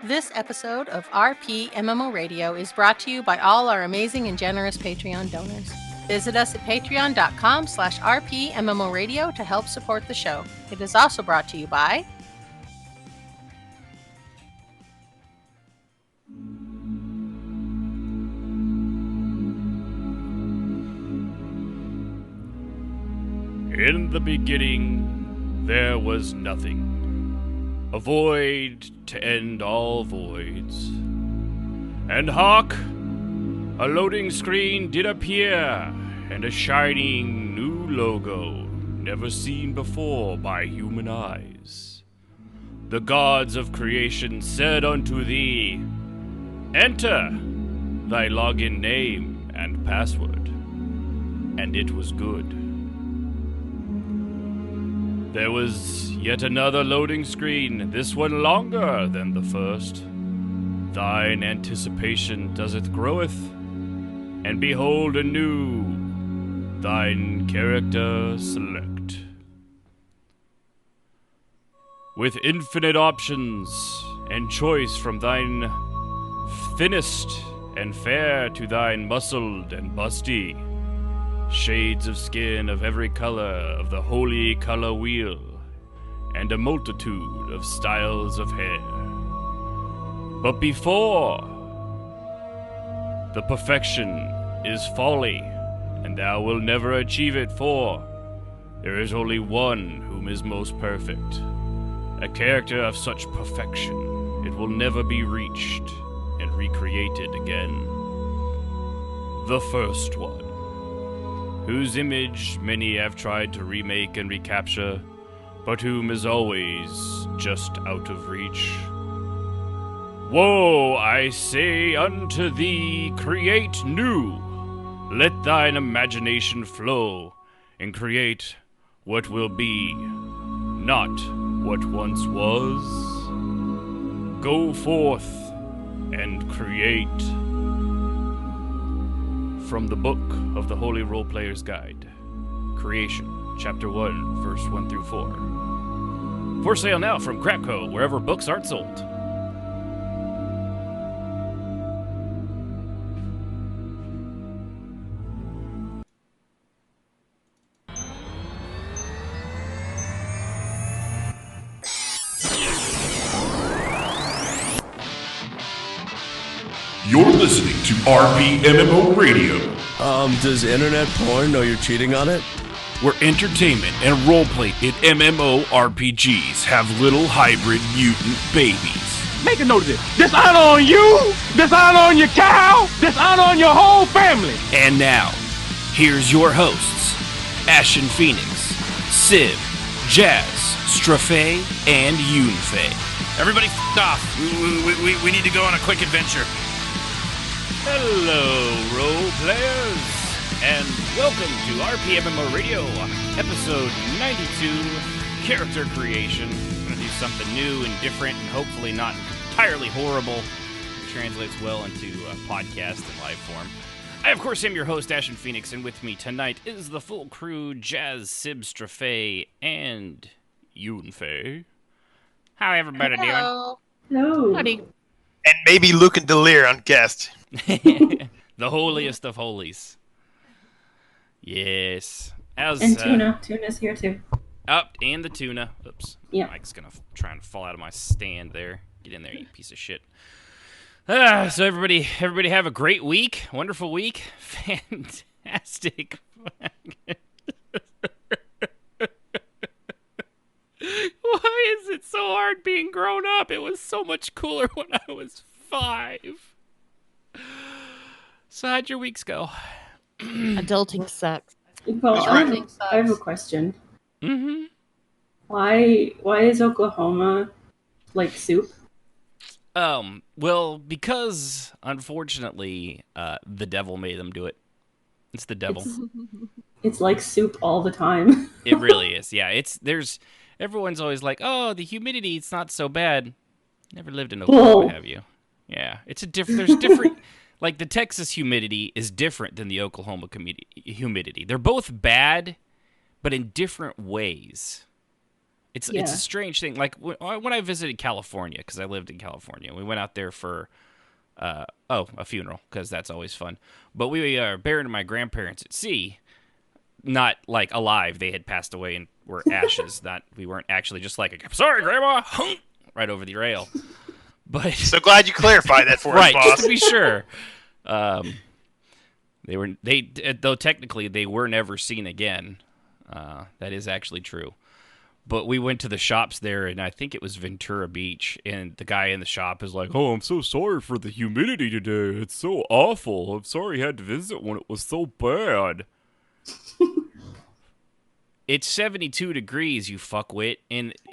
This episode of RPMMORadio is brought to you by all our amazing and generous Patreon donors. Visit us at patreon.com/RPMMORadio to help support the show. It is also brought to you by... In the beginning, there was nothing. A void to end all voids. And hark! A loading screen did appear, and a shining new logo, never seen before by human eyes. The gods of creation said unto thee, "Enter thy login name and password." And it was good. There was yet another loading screen, this one longer than the first. Thine anticipation doesn't groweth, and behold anew, thine character select. With infinite options and choice from thine thinnest and fair to thine muscled and busty, shades of skin of every color of the holy color wheel, and a multitude of styles of hair. But before the perfection is folly, and thou wilt never achieve it, for there is only one whom is most perfect. A character of such perfection, it will never be reached and recreated again. The first one, whose image many have tried to remake and recapture, but whom is always just out of reach. Woe, I say unto thee, create new. Let thine imagination flow, and create what will be, not what once was. Go forth and create. From the book of the Holy Roleplayer's Guide, Creation, Chapter 1, verse 1 through 4. For sale now from Crapco, wherever books aren't sold. You're listening to RPMMORadio. Does internet porn know you're cheating on it? Where entertainment and roleplay in MMORPGs have little hybrid mutant babies. Make a note of this. Dishonor on you, dishonor on your cow, dishonor on your whole family. And now, here's your hosts, Ashen Phoenix, Civ, Jazz, Strafe, and Yunfei. Everybody off. We need to go on a quick adventure. Hello, role players, and welcome to RPMMORadio, episode 92, Character Creation. I'm going to do something new and different and hopefully not entirely horrible. It translates well into a podcast in live form. I, of course, am your host, Ashen Phoenix, and with me tonight is the full crew, Jazz, Sib, Strafe, and Yunfei. How everybody doing? Hello. Howdy. And maybe Luke and Delir on guest. The holiest of holies. Yes. And tuna. Tuna's here too. Up and the tuna. Oops. Yeah. Mike's gonna try and fall out of my stand there. Get in there, you piece of shit. So everybody have a great week. Wonderful week. Fantastic. Why is it so hard being grown up? It was so much cooler when I was 5. So how'd your weeks go? Adulting sucks. Well, I have a question. Mm-hmm. Why is Oklahoma like soup? Well, because unfortunately, the devil made them do it. It's the devil. It's like soup all the time. It really is. Yeah, everyone's always like, "Oh, the humidity, it's not so bad." Never lived in Oklahoma, have you? Yeah, there's different. Like, the Texas humidity is different than the Oklahoma humidity. They're both bad, but in different ways. It's a strange thing. Like when I visited California, because I lived in California, we went out there for a funeral, because that's always fun. But we buried my grandparents at sea, not like alive. They had passed away and were ashes. We weren't actually just like, sorry, Grandma, right over the rail. But so glad you clarified that for us, right, boss. just to be sure. Though technically they were never seen again. That is actually true. But we went to the shops there, and I think it was Ventura Beach, and the guy in the shop is like, "Oh, I'm so sorry for the humidity today. It's so awful. I'm sorry you had to visit when it was so bad." It's 72 degrees, you fuckwit.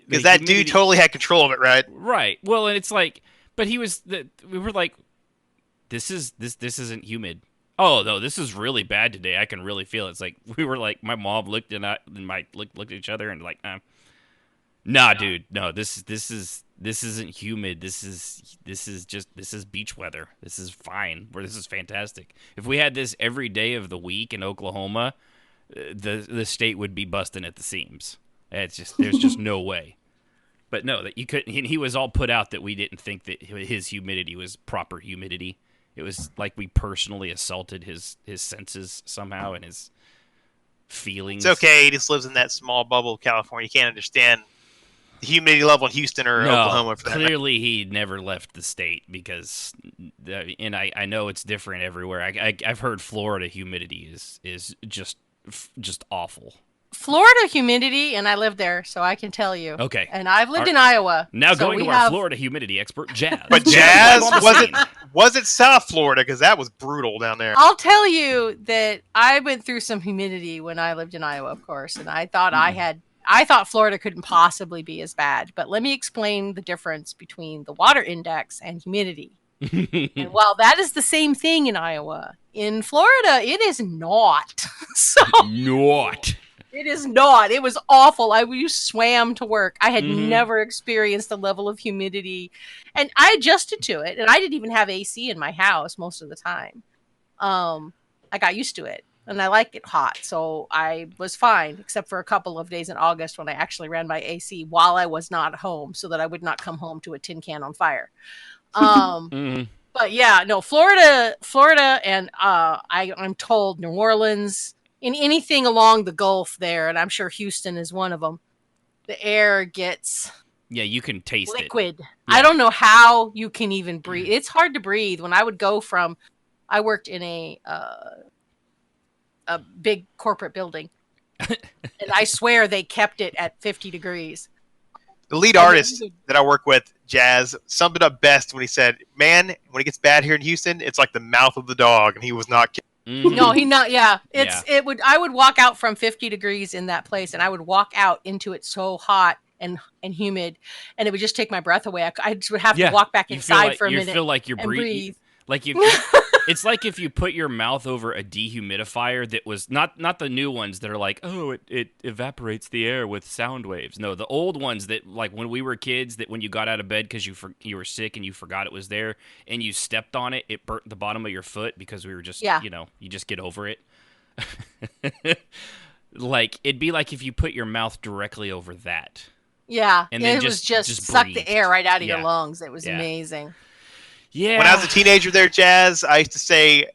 Because that dude totally had control of it, right? Right. Well, and it's like, but we were like, this isn't humid. Oh, no, this is really bad today. I can really feel it. It's like, we were like, my mom looked and looked at each other and like, nah, dude, no, this isn't humid. This is beach weather. This is fine. This is fantastic. If we had this every day of the week in Oklahoma, the state would be busting at the seams. There's just no way. But no, that you couldn't. He was all put out that we didn't think that his humidity was proper humidity. It was like we personally assaulted his senses somehow and his feelings. It's okay. He just lives in that small bubble of California. You can't understand the humidity level in Houston or Oklahoma. For that clearly, he never left the state because, and I know it's different everywhere. I've heard Florida humidity is just awful. Florida humidity, and I live there, so I can tell you. Okay. And I've lived in Iowa. Now going to our Florida humidity expert, Jazz. But Jazz, was it South Florida? Because that was brutal down there. I'll tell you that I went through some humidity when I lived in Iowa, of course, and I thought I thought Florida couldn't possibly be as bad. But let me explain the difference between the water index and humidity. And while that is the same thing in Iowa, in Florida, it is not. It is not. It was awful. We swam to work. I had never experienced the level of humidity. And I adjusted to it. And I didn't even have AC in my house most of the time. I got used to it. And I like it hot. So I was fine, except for a couple of days in August when I actually ran my AC while I was not home so that I would not come home to a tin can on fire. But yeah, no, Florida, and I'm told New Orleans, in anything along the Gulf there, and I'm sure Houston is one of them, the air gets you can taste liquid. it. Yeah. I don't know how you can even breathe. It's hard to breathe. When I would go I worked in a big corporate building, and I swear they kept it at 50 degrees. The lead artist that I work with, Jazz, summed it up best when he said, "Man, when it gets bad here in Houston, it's like the mouth of the dog," and he was not kidding. No, he not. Yeah, I would walk out from 50 degrees in that place, and I would walk out into it so hot and humid, and it would just take my breath away. I would have to walk back inside for a minute. You feel like you're breathe. Like you. It's like if you put your mouth over a dehumidifier that was not the new ones that are like, oh, it evaporates the air with sound waves. No, the old ones that, like when we were kids, that when you got out of bed because you were sick and you forgot it was there and you stepped on it, it burnt the bottom of your foot because we were just, you just get over it. Like, it'd be like if you put your mouth directly over that. Yeah, and then it was just suck the air right out of your lungs. It was amazing. Yeah. When I was a teenager there, Jazz, I used to say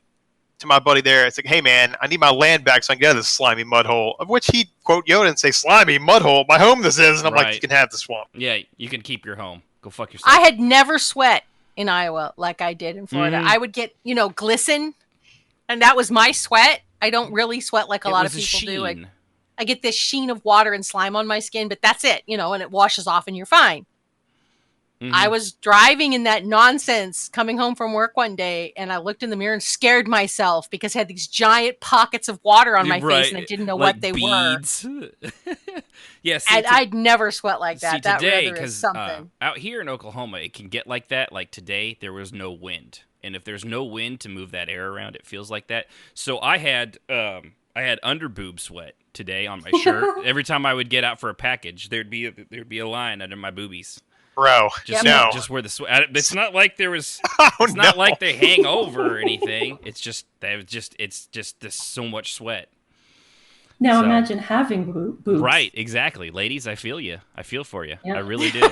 to my buddy there, it's like, hey, man, I need my land back so I can get out of this slimy mud hole. Of which he'd quote Yoda and say, slimy mud hole, my home this is. And I'm like, you can have the swamp. Yeah, you can keep your home. Go fuck yourself. I had never sweat in Iowa like I did in Florida. I would get, glisten, and that was my sweat. I don't really sweat like a lot of people do. I get this sheen of water and slime on my skin, but that's it, and it washes off and you're fine. I was driving in that nonsense coming home from work one day, and I looked in the mirror and scared myself because I had these giant pockets of water on my face, and I didn't know what they beads. were. Yes, and I'd never sweat like that. That today, is something. Out here in Oklahoma, it can get like that. Like today, there was no wind, and if there's no wind to move that air around, it feels like that. So I had under boob sweat today on my shirt. Every time I would get out for a package, there'd be a line under my boobies. Bro, just where the sweat. It's not like there was. Not like they hang over or anything. It's just there's so much sweat. Now imagine having boobs. Right, exactly. Ladies, I feel you. I feel for you. Yep. I really do.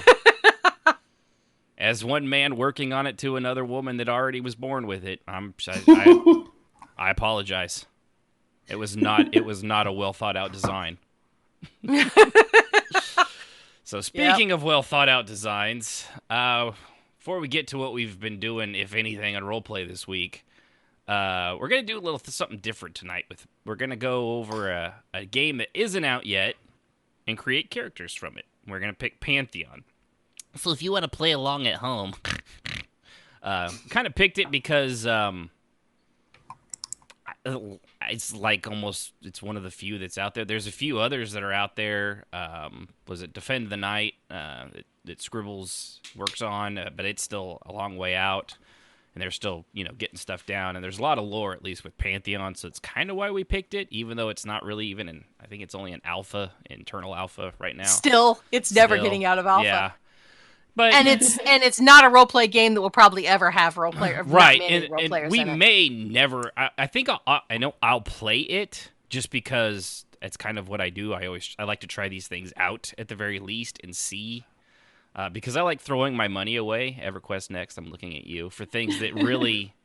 As one man working on it to another woman that already was born with it, I apologize. It was not a well thought out design. So speaking of well thought out designs, before we get to what we've been doing, if anything, on Roleplay this week, we're gonna do a little something different tonight. We're gonna go over a game that isn't out yet and create characters from it. We're gonna pick Pantheon. So if you want to play along at home, kind of picked it because it's like it's one of the few that's out there. There's a few others that are out there. Was it Defend the Night that Scribbles works on, but it's still a long way out, and they're still getting stuff down. And there's a lot of lore, at least with Pantheon, so it's kind of why we picked it, even though it's not really even in. I think it's only an internal alpha right now. Still, it's never getting out of alpha. Yeah. But it's not a roleplay game that will probably ever have roleplay. Right, and we may never. I think I know I'll play it just because it's kind of what I do. I like to try these things out at the very least and see, because I like throwing my money away. EverQuest Next, I'm looking at you for things that really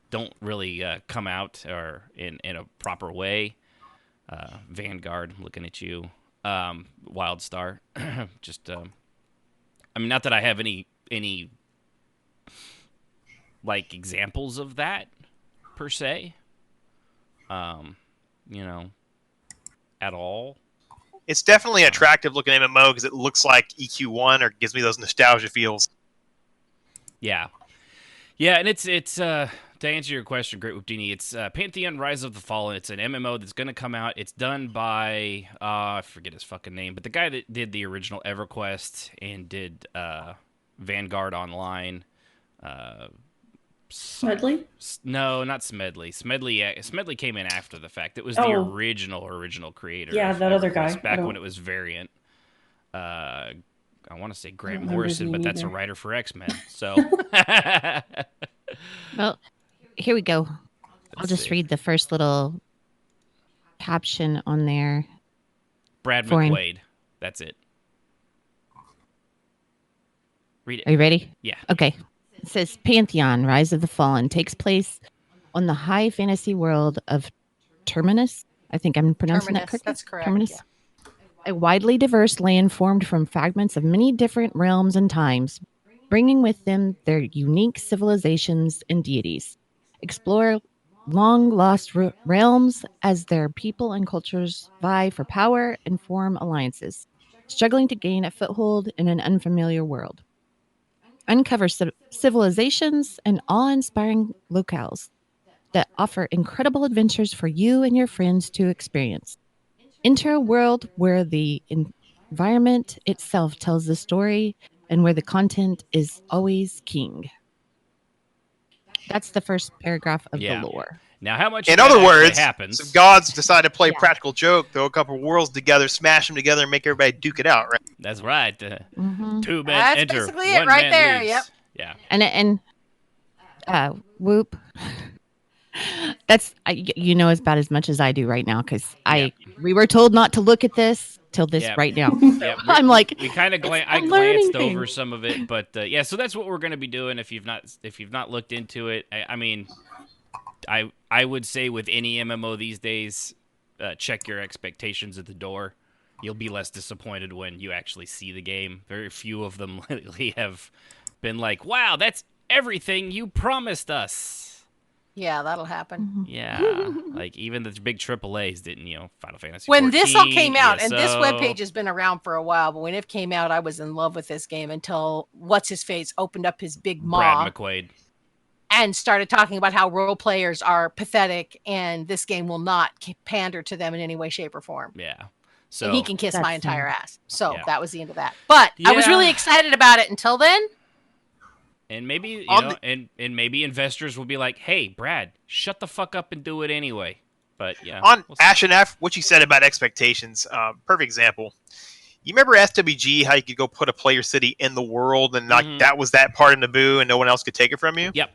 don't really come out or in a proper way. Vanguard, I'm looking at you. WildStar, just. I mean, not that I have any like examples of that per se, at all. It's definitely an attractive looking MMO because it looks like EQ1 or gives me those nostalgia feels. Yeah, and it's to answer your question, Great Whoopdini, it's Pantheon: Rise of the Fallen. It's an MMO that's going to come out. It's done by I forget his fucking name, but the guy that did the original EverQuest and did Vanguard Online. Smedley? No, not Smedley. Smedley came in after the fact. It was the original creator. Yeah, that other guy. Back when it was Variant. I want to say Grant Morrison, but that's a writer for X-Men. So. Well, here we go. I'll just read the first little caption on there. Brad McQuaid. That's it. Read it. Are you ready? Yeah. Okay. It says Pantheon: Rise of the Fallen takes place on the high fantasy world of Terminus. I think I'm pronouncing that correctly. That's correct. Terminus. Yeah. A widely diverse land formed from fragments of many different realms and times, bringing with them their unique civilizations and deities. Explore long-lost realms as their people and cultures vie for power and form alliances, struggling to gain a foothold in an unfamiliar world. Uncover civilizations and awe-inspiring locales that offer incredible adventures for you and your friends to experience. Enter a world where the environment itself tells the story and where the content is always king. That's the first paragraph of the lore. Now, how much? In other words, happens? some gods decide to play practical joke, throw a couple worlds together, smash them together, and make everybody duke it out, right? That's right. Two men That's enter. basically One it right man there. leaves. Yep. Yeah. Whoop. That's as about as much as I do right now because we were told not to look at this till this right now. Yep. I'm like, we kind of I glanced over some of it, but so that's what we're going to be doing. If you've not looked into it, I mean, I would say with any MMO these days, check your expectations at the door. You'll be less disappointed when you actually see the game. Very few of them lately have been like, "Wow, that's everything you promised us." Yeah, that'll happen. Yeah, like even the big AAAs didn't, Final Fantasy. When 14, this all came out, and this ESO. webpage has been around for a while, but when it came out, I was in love with this game until what's-his-face opened up his big maw. Brad McQuaid. And started talking about how role players are pathetic, and this game will not pander to them in any way, shape, or form. Yeah. So and he can kiss my entire ass. So Yeah. that was the end of that. But I was really excited about it until then. And maybe and maybe investors will be like, "Hey, Brad, shut the fuck up and do it anyway." But yeah, on Ash and F, what you said about expectations, perfect example. You remember SWG, how you could go put a player city in the world, and like that was that part of Naboo, and no one else could take it from you. Yep.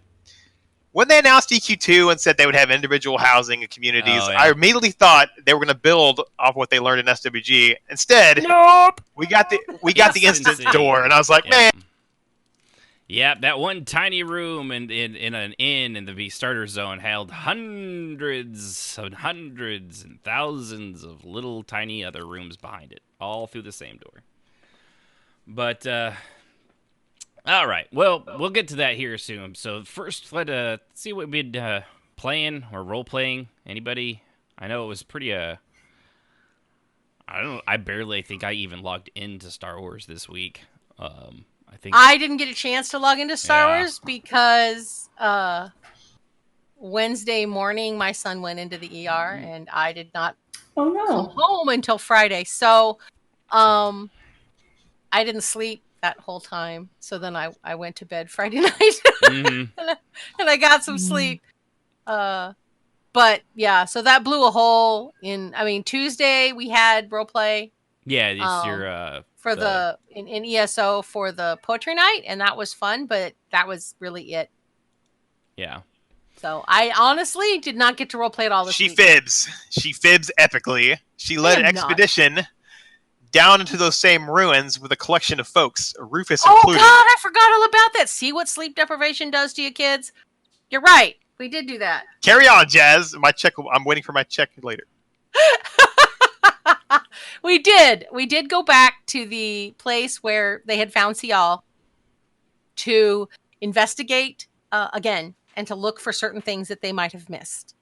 when they announced EQ2 and said they would have individual housing and communities, Oh, yeah. I immediately thought they were going to build off what they learned in SWG. Instead, Nope. we got the instant Instant. door, and I was like, Yeah. man. Yeah, that one tiny room in an inn in the starter zone held hundreds and hundreds and thousands of little tiny other rooms behind it, all through the same door. But all right, well, we'll get to that here soon. So first, let's see what we've been playing or role playing. Anybody? I know it was pretty. I don't know. I barely think I even logged into Star Wars this week. I think I didn't get a chance to log into Star Yeah. Wars because Wednesday morning my son went into the ER and I did not Oh come no. home until Friday. So I didn't sleep that whole time. So then I went to bed Friday night Mhm. and I got some sleep. But yeah, so that blew a hole in. I mean, Tuesday we had role play Yeah, it's your for in ESO for the poetry night, and that was fun. But that was really it. yeah. So I honestly did not get to role play at all this She week. fibs. She fibs epically. She led an am not. expedition down into those same ruins with a collection of folks, Rufus Oh included. God, I forgot all about that. See what sleep deprivation does to you kids? You're right. We did do that. Carry on, Jazz. My check. I'm waiting for my check later. We did. We did go back to the place where they had found Sial to investigate again and to look for certain things that they might have missed.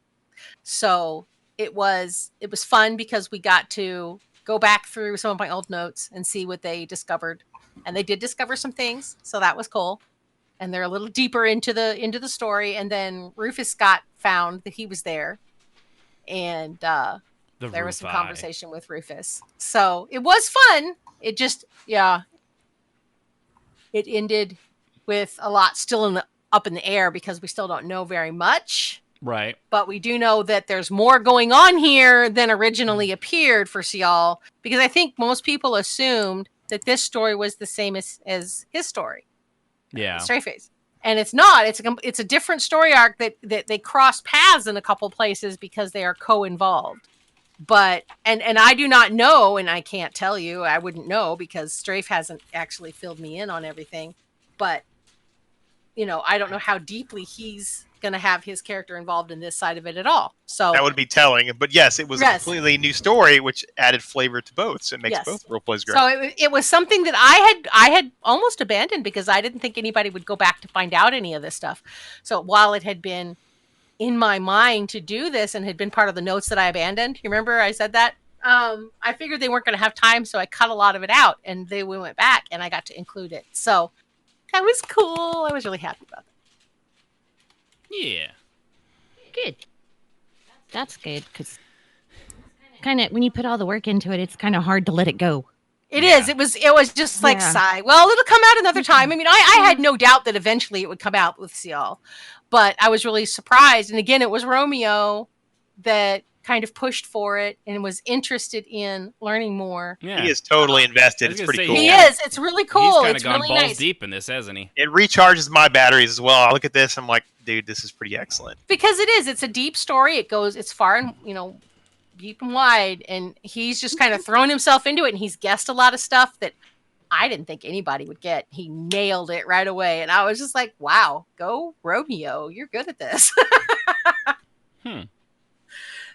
So it was fun because we got to go back through some of my old notes and see what they discovered, and they did discover some things. So that was cool. And they're a little deeper into the story. And then Rufus got found that he was there, and there was some conversation with Rufus. So it was fun. It just, yeah, it ended with a lot still up in the air because we still don't know very much. Right. But we do know that there's more going on here than originally appeared for Sial, because I think most people assumed that this story was the same as his story. Yeah. Strayface. And it's not. It's a different story arc that they cross paths in a couple places because they are co-involved. But and I do not know, and I can't tell you. I wouldn't know because Strafe hasn't actually filled me in on everything. But I don't know how deeply he's going to have his character involved in this side of it at all. So That would be telling. But yes, it was a completely new story, which added flavor to both. So it makes both role plays great. So it was something that I had almost abandoned because I didn't think anybody would go back to find out any of this stuff. So while it had been in my mind to do this and had been part of the notes that I abandoned, you remember I said that? I figured they weren't going to have time, so I cut a lot of it out, and we went back, and I got to include it. So that was cool. I was really happy about that. Yeah. Good. That's good, because kind of when you put all the work into it, it's kind of hard to let it go. It is. It was just like sigh. Well, it'll come out another time. I mean, I had no doubt that eventually it would come out with Sial, but I was really surprised. And again, it was Romeo that kind of pushed for it and was interested in learning more. Yeah. He is totally invested. It's pretty cool. He is. It's really cool. He's It's kind of gone really balls nice. deep in this, hasn't he? It recharges my batteries as well. I look at this, I'm like, dude, this is pretty excellent. Because it is. It's a deep story. It's far and, deep and wide. And he's just kind of thrown himself into it. And he's guessed a lot of stuff that I didn't think anybody would get. He nailed it right away. And I was just like, wow, go Romeo. You're good at this.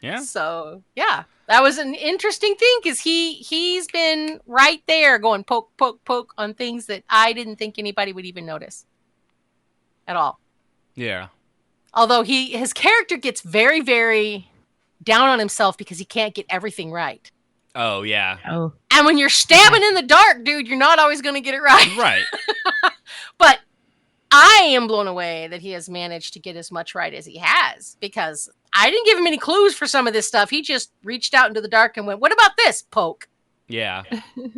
Yeah. So, yeah. That was an interesting thing because he's been right there going poke, poke, poke on things that I didn't think anybody would even notice at all. Yeah. Although his character gets very, very down on himself because he can't get everything right. Oh, yeah. Oh. And when you're stabbing in the dark, dude, you're not always going to get it right. Right. But I am blown away that he has managed to get as much right as he has, because I didn't give him any clues for some of this stuff. He just reached out into the dark and went, what about this? Poke. Yeah.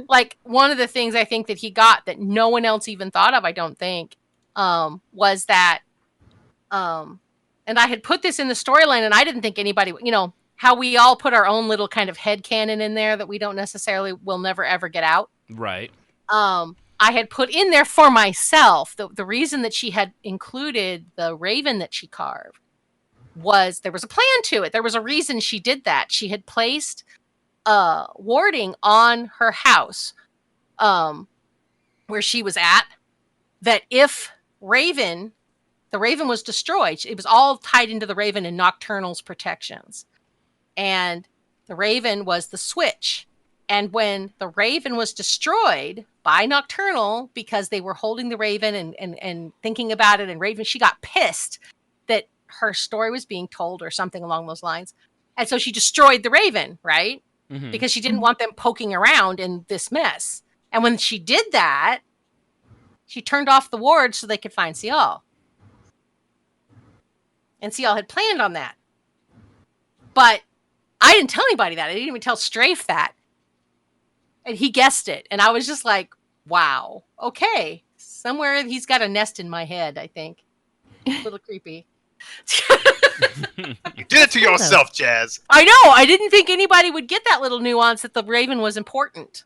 Like, one of the things I think that he got that no one else even thought of, I don't think, was that, and I had put this in the storyline and I didn't think anybody, how we all put our own little kind of headcanon in there that we don't necessarily will never ever get out. Right. I had put in there for myself, the reason that she had included the raven that she carved was there was a plan to it. There was a reason she did that. She had placed warding on her house where she was at, that if the raven was destroyed, it was all tied into the raven and Nocturnal's protections. And the raven was the switch. And when the raven was destroyed by Nocturnal, because they were holding the raven and thinking about it, and Raven, she got pissed that her story was being told or something along those lines. And so she destroyed the raven, right? Mm-hmm. Because she didn't want them poking around in this mess. And when she did that, she turned off the ward so they could find Cial. And Cial had planned on that. But I didn't tell anybody that. I didn't even tell Strafe that. And he guessed it. And I was just like, wow, okay. Somewhere he's got a nest in my head, I think. A little creepy. You did it to yourself, Jazz. I know. I didn't think anybody would get that little nuance that the raven was important.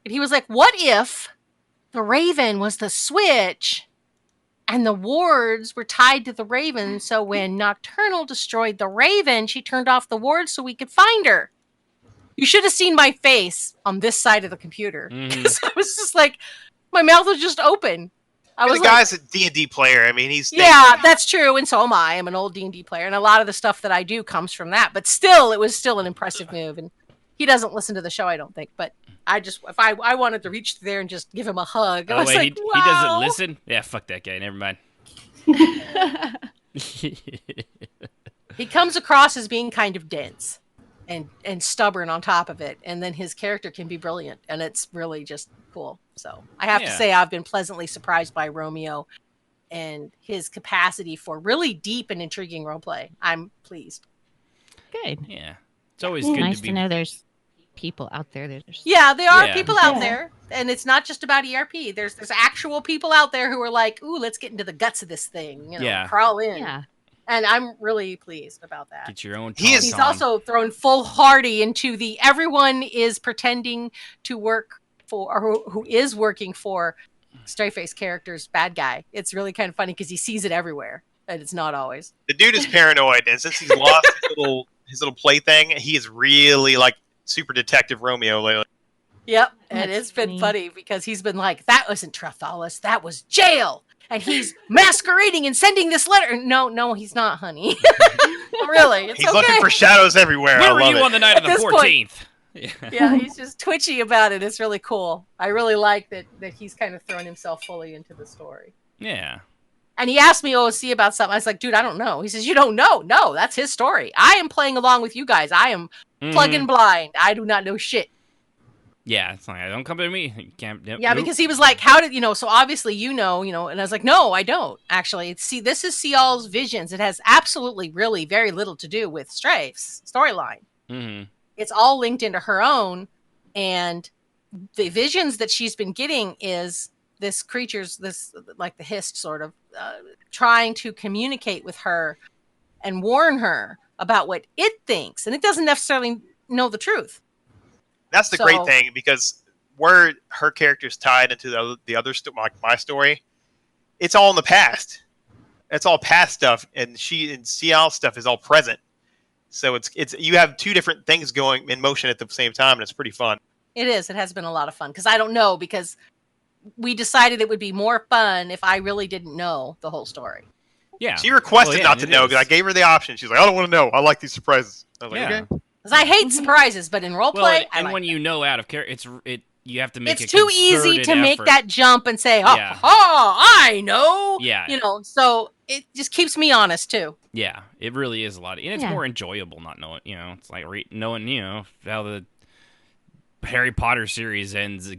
And he was like, what if the raven was the switch and the wards were tied to the raven? So when Nocturnal destroyed the raven, she turned off the wards so we could find her. You should have seen my face on this side of the computer. Because I was just like, my mouth was just open. The guy's a D&D player. I mean, he's... Yeah, that's true. And so am I. I'm an old D&D player. And a lot of the stuff that I do comes from that. But still, it was still an impressive move. And he doesn't listen to the show, I don't think. But if I wanted to reach there and just give him a hug. I was like, wow. He doesn't listen? Yeah, fuck that guy. Never mind. He comes across as being kind of dense and stubborn on top of it. And then his character can be brilliant. And it's really just cool. So I have to say I've been pleasantly surprised by Romeo and his capacity for really deep and intriguing roleplay. I'm pleased. Good. Yeah. It's always good nice to be... to know there's people out there. There are people out there. And it's not just about ERP. There's actual people out there who are like, ooh, let's get into the guts of this thing. Crawl in. Yeah. And I'm really pleased about that. Get your own. He's also thrown full hardy into the everyone is pretending to work for, or who is working for Strayface character's bad guy. It's really kind of funny because he sees it everywhere, and it's not always. The dude is paranoid, and since he's lost his little plaything, he is really like super detective Romeo lately. Yep, and it's been funny because he's been like, that wasn't Trathalis, that was jail. And he's masquerading and sending this letter. No, he's not, honey. Really, he's looking for shadows everywhere. Where were you on the night of the 14th? Yeah, he's just twitchy about it. It's really cool. I really like that he's kind of thrown himself fully into the story. Yeah. And he asked me OC about something. I was like, dude, I don't know. He says, you don't know? No, that's his story. I am playing along with you guys. I am plugging blind. I do not know shit. Yeah, it's like, don't come to me. You can't. Yeah, because he was like, how did, so obviously and I was like, no, I don't, actually. See, this is Cial's visions. It has absolutely, really very little to do with Strafe's storyline. Mm-hmm. It's all linked into her own, and the visions that she's been getting is this creature's, like the Hist sort of, trying to communicate with her and warn her about what it thinks, and it doesn't necessarily know the truth. That's the great thing, because where her character's tied into the other like my story, it's all in the past. It's all past stuff, and Cial stuff is all present. So it's you have two different things going in motion at the same time, and it's pretty fun. It is. It has been a lot of fun, because I don't know, because we decided it would be more fun if I really didn't know the whole story. Yeah. She requested not to know, because I gave her the option. She's like, I don't want to know. I like these surprises. I was like, okay. Because I hate surprises, but in roleplay, when you know out of character, you have to make. It's too easy to make that jump and say, I know. Yeah. So it just keeps me honest too. Yeah, it really is a lot, and it's more enjoyable not knowing. It's like knowing how the Harry Potter series ends.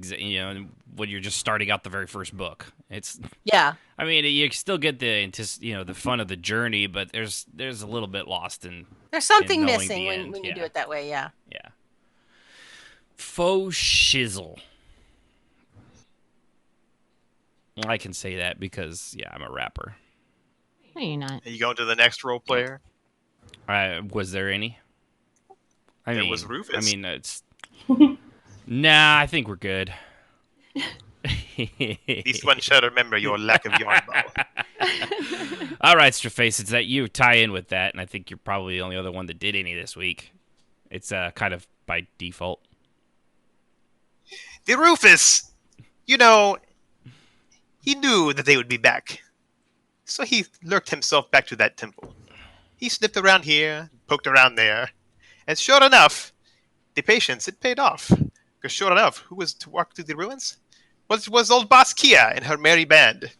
When you're just starting out the very first book, it's I mean, you still get the fun of the journey, but there's a little bit lost in. There's something missing when you do it that way. Yeah. Yeah. Faux shizzle. I can say that because I'm a rapper. No, you're not. Are you going to the next role player? Was there any? There was Rufus. I mean, it's. Nah, I think we're good. This one shall remember your lack of yarn ball. All right, Straface, it's that you tie in with that, and I think you're probably the only other one that did any this week. It's kind of by default. The Rufus, you know, he knew that they would be back. So he lurked himself back to that temple. He sniffed around here, poked around there, and sure enough, the patience, it paid off. Because sure enough, who was to walk through the ruins? Was old Boss Kia and her merry band.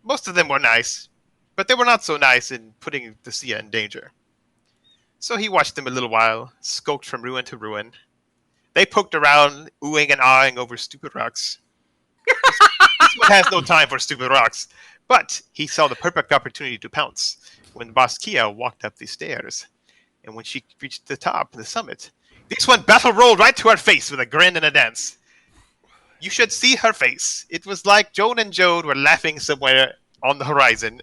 Most of them were nice, but they were not so nice in putting the Sia in danger. So he watched them a little while, skulked from ruin to ruin. They poked around, oohing and ahhing over stupid rocks. This one has no time for stupid rocks, but he saw the perfect opportunity to pounce when Boss Kia walked up the stairs. And when she reached the top, the summit, this one battle rolled right to her face with a grin and a dance. You should see her face. It was like Joan and Jode were laughing somewhere on the horizon.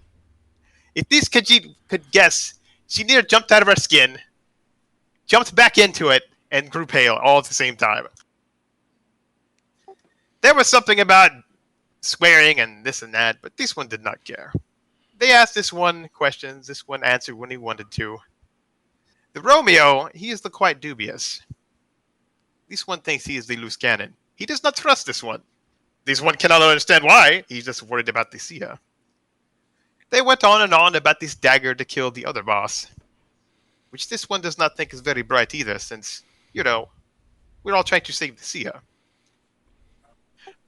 If this Khajiit could guess, she near jumped out of her skin, jumped back into it, and grew pale all at the same time. There was something about swearing and this and that, but this one did not care. They asked this one questions, this one answered when he wanted to. The Romeo, he is the quite dubious. This one thinks he is the loose cannon. He does not trust this one. This one cannot understand why. He's just worried about the Sia. They went on and on about this dagger to kill the other boss, which this one does not think is very bright either, since, we're all trying to save the Sia.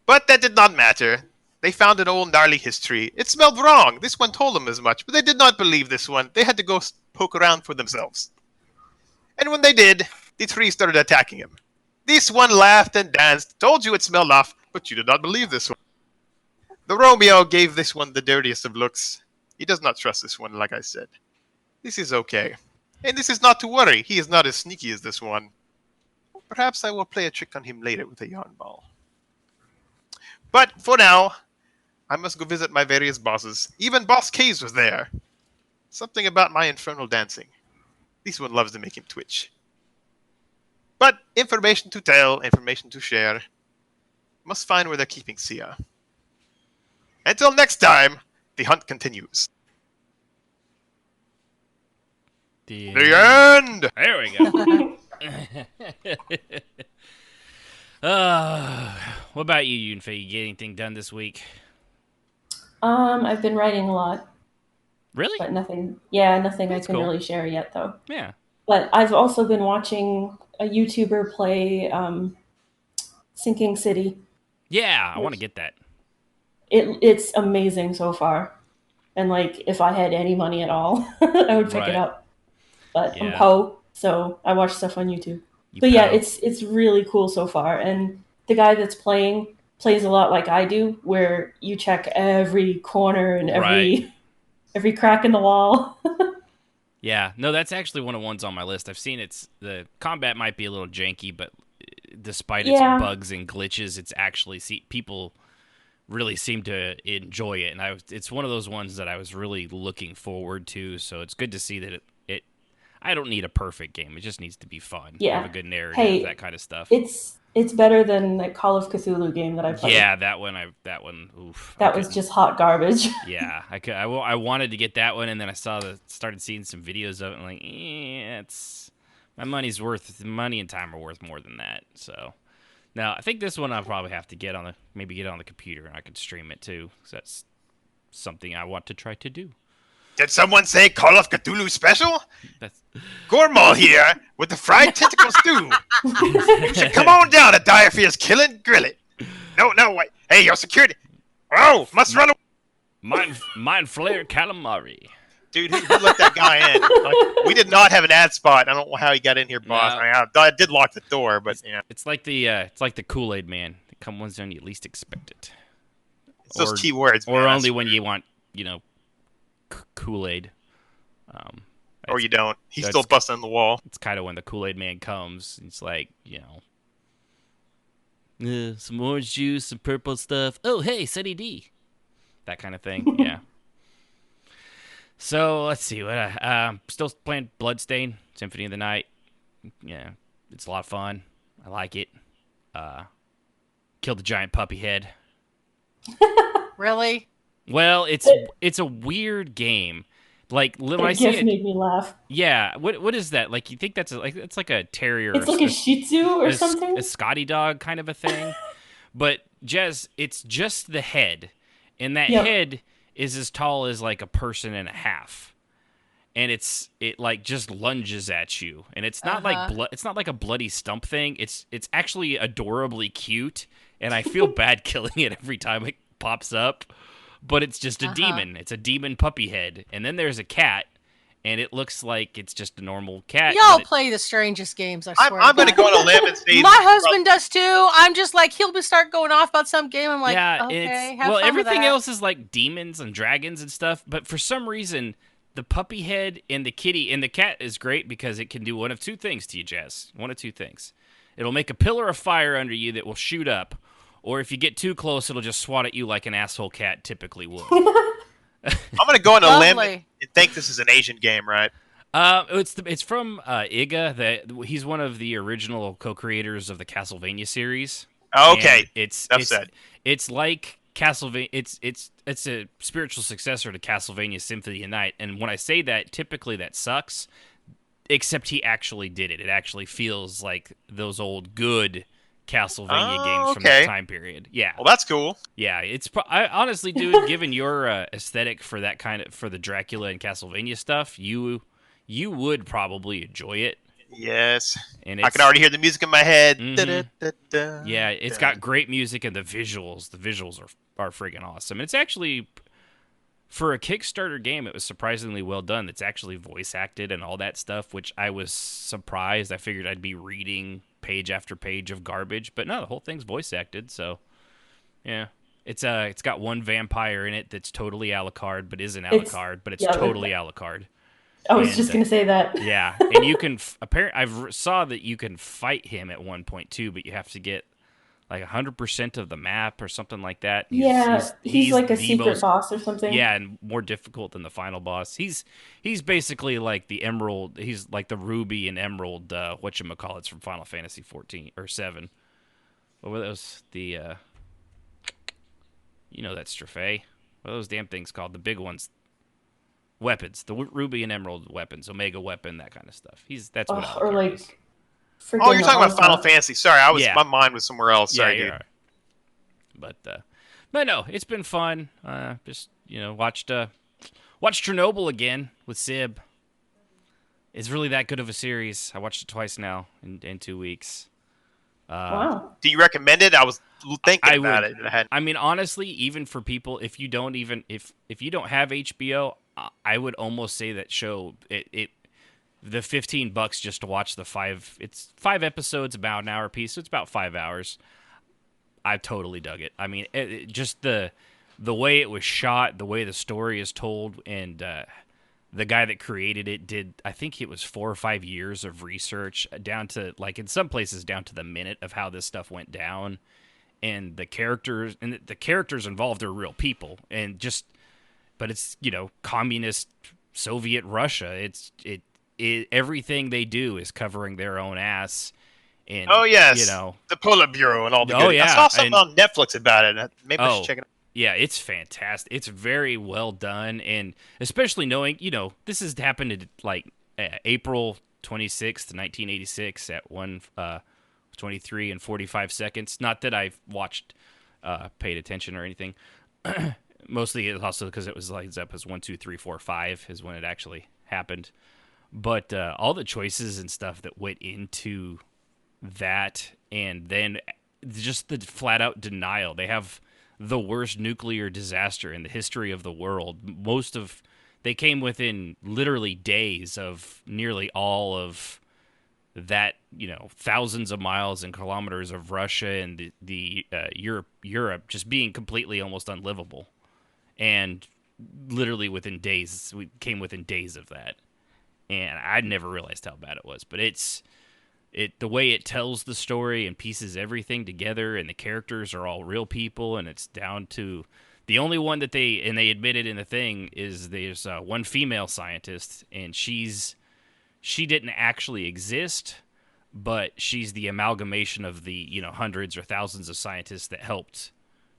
But that did not matter. They found an old gnarly history. It smelled wrong. This one told them as much, but they did not believe this one. They had to go poke around for themselves. And when they did, the tree started attacking him. This one laughed and danced, told you it smelled off, but you did not believe this one. The Romeo gave this one the dirtiest of looks. He does not trust this one, like I said. This is okay. And this is not to worry. He is not as sneaky as this one. Perhaps I will play a trick on him later with a yarn ball. But for now, I must go visit my various bosses. Even Boss K's was there. Something about my infernal dancing. This one loves to make him twitch. But information to tell, information to share. Must find where they're keeping Sia. Until next time, the hunt continues. The end! There we go. What about you, Yunfei? You get anything done this week? I've been writing a lot. Really? But nothing. Yeah, nothing That's I can cool. really share yet, though. Yeah. But I've also been watching a YouTuber play Sinking City. Yeah, I want to get that. It's amazing so far. And, if I had any money at all, I would pick Right. it up. But I'm Yeah. Poe, so I watch stuff on YouTube. You But yeah, Poe. it's really cool so far. And the guy that's playing plays a lot like I do, where you check every corner and every crack in the wall. Yeah, no, that's actually one of the ones on my list. I've seen the combat might be a little janky, but despite its bugs and glitches, it's actually people really seem to enjoy it, and it's one of those ones that I was really looking forward to. So it's good to see that it. I don't need a perfect game; it just needs to be fun. Yeah. Have a good narrative, that kind of stuff. It's better than the Call of Cthulhu game that I played. Yeah, that one. Oof. That was just hot garbage. Yeah, I wanted to get that one, and then I started seeing some videos of it, and it's my money and time are worth more than that. So now I think this one I'll probably have to get on the computer, and I could stream it too. So that's something I want to try to do. Did someone say Call of Cthulhu special? That's Gormal here with the fried tentacle stew. You should come on down to Diaphia's Kill and Grill It. No, wait. Hey, your security. Oh, must run away. Mind flare calamari. Dude, who let that guy in? We did not have an ad spot. I don't know how he got in here, boss. No. I did lock the door, but It's like the Kool-Aid man. It comes when you least expect it. It's those keywords, or man, only when you want, Kool-Aid. Or you don't. He's so still busting on the wall. It's kind of when the Kool-Aid man comes. It's like, some orange juice, some purple stuff. Oh, hey, Sunny D. That kind of thing, yeah. So, let's see. Still playing Bloodstain, Symphony of the Night. Yeah, it's a lot of fun. I like it. Killed the giant puppy head. Really? Well, it's a weird game. Like when I That see GIF it, made me laugh. yeah. What is that? Like you think that's it's like a terrier? It's like a Shih Tzu or something. A Scotty dog kind of a thing. But Jez, it's just the head, and that head is as tall as like a person and a half, and it like just lunges at you, and it's not like it's not like a bloody stump thing. It's actually adorably cute, and I feel bad killing it every time it pops up. But it's just a demon. It's a demon puppy head, and then there's a cat. And it looks like it's just a normal cat. Y'all play the strangest games, I swear. I'm going to go on a limb and say... My husband does too. I'm just like, he'll start going off about some game. I'm like, okay, have fun everything with that. else is like demons and dragons and stuff. But for some reason, the puppy head and the kitty and the cat is great because it can do one of two things to you, Jess. One of two things. It'll make a pillar of fire under you that will shoot up. Or if you get too close, it'll just swat at you like an asshole cat typically would. I'm going to go on a limb and think this is an Asian game, right? It's from Iga. He's one of the original co-creators of the Castlevania series. Okay, and it's like Castlevania. It's a spiritual successor to Castlevania Symphony of the Night. And when I say that, typically that sucks. Except he actually did it. It actually feels like those old good Castlevania games from that time period. Yeah. Well, that's cool. Yeah, I honestly, dude, given your aesthetic for that for the Dracula and Castlevania stuff, you would probably enjoy it. Yes. And I can already hear the music in my head. Mm-hmm. Yeah, it's got great music and the visuals. The visuals are friggin' awesome. And it's actually, for a Kickstarter game, it was surprisingly well done. It's actually voice acted and all that stuff, which I was surprised. I figured I'd be reading page after page of garbage, but no, the whole thing's voice acted. So, yeah, it's got one vampire in it that's totally a la carte, but isn't a la carte, but it's totally a la carte. I was just gonna say that. Yeah, and you can apparently saw that you can fight him at one point too, but you have to get like 100% of the map or something like that. He's like a secret boss or something. Yeah, and more difficult than the final boss. He's basically like the emerald. He's like the ruby and emerald. Whatchamacallits from Final Fantasy 14 or 7. What were those? The that Strophe. What are those damn things called? The big ones. Weapons. The ruby and emerald weapons. Omega weapon. That kind of stuff. That's what. Or like. Is. Oh, you're talking about Final Fantasy. Sorry, my mind was somewhere else. Sorry, dude. Right. But no, it's been fun. Just watched Chernobyl again with Sib. It's really that good of a series. I watched it twice now in 2 weeks. Wow. Do you recommend it? I was thinking about it. I mean, honestly, even for people, if you don't have HBO, I would almost say that show the $15 just to watch it's 5 episodes, about an hour piece, so it's about 5 hours. I totally dug it. I mean, just the way it was shot, the way the story is told, and the guy that created it did, I think it was 4 or 5 years of research down to, like, in some places down to the minute of how this stuff went down, and the characters involved are real people, but it's communist Soviet Russia. Everything they do is covering their own ass. And, the Politburo and all the good. I saw something on Netflix about it. Maybe I should check it out. Yeah, it's fantastic. It's very well done, and especially knowing, this has happened in like April 26th, 1986 at 1:23 and 45 seconds. Not that I've paid attention or anything. Mostly it's also because it was lines up as 1, 2, 3, 4, 5 is when it actually happened. But all the choices and stuff that went into that, and then just the flat-out denial. They have the worst nuclear disaster in the history of the world. They came within literally days of nearly all of that, thousands of miles and kilometers of Russia and the Europe just being completely almost unlivable. And literally within days, we came within days of that. And I never realized how bad it was. But the way it tells the story and pieces everything together, and the characters are all real people, and it's down to the only one that they admitted in the thing is there's one female scientist, and she didn't actually exist. but she's the amalgamation of the hundreds or thousands of scientists that helped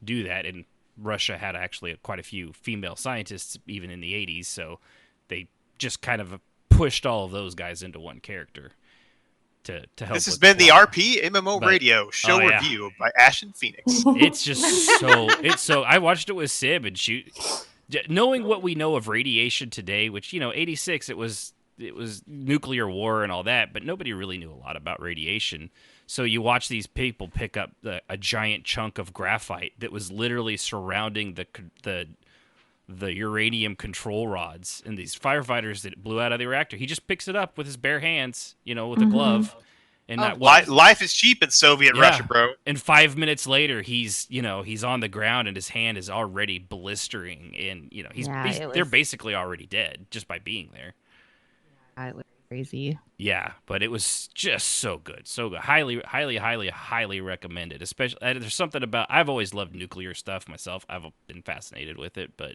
do that. And Russia had actually quite a few female scientists even in the 80s, so they just kind of pushed all of those guys into one character to help. This has been the RPMMORadio show review by Ashen Phoenix. It's just so I watched it with Sib, and knowing what we know of radiation today, which 86 it was nuclear war and all that, but nobody really knew a lot about radiation. So you watch these people pick up a giant chunk of graphite that was literally surrounding the uranium control rods, and these firefighters that blew out of the reactor. He just picks it up with his bare hands, with a glove. And life is cheap in Soviet Russia, bro. And 5 minutes later, he's on the ground and his hand is already blistering, and they're basically already dead just by being there. It was crazy. Yeah, but it was just so good, so good. Highly, highly, highly, highly recommended. Especially, there's something about. I've always loved nuclear stuff myself. I've been fascinated with it, but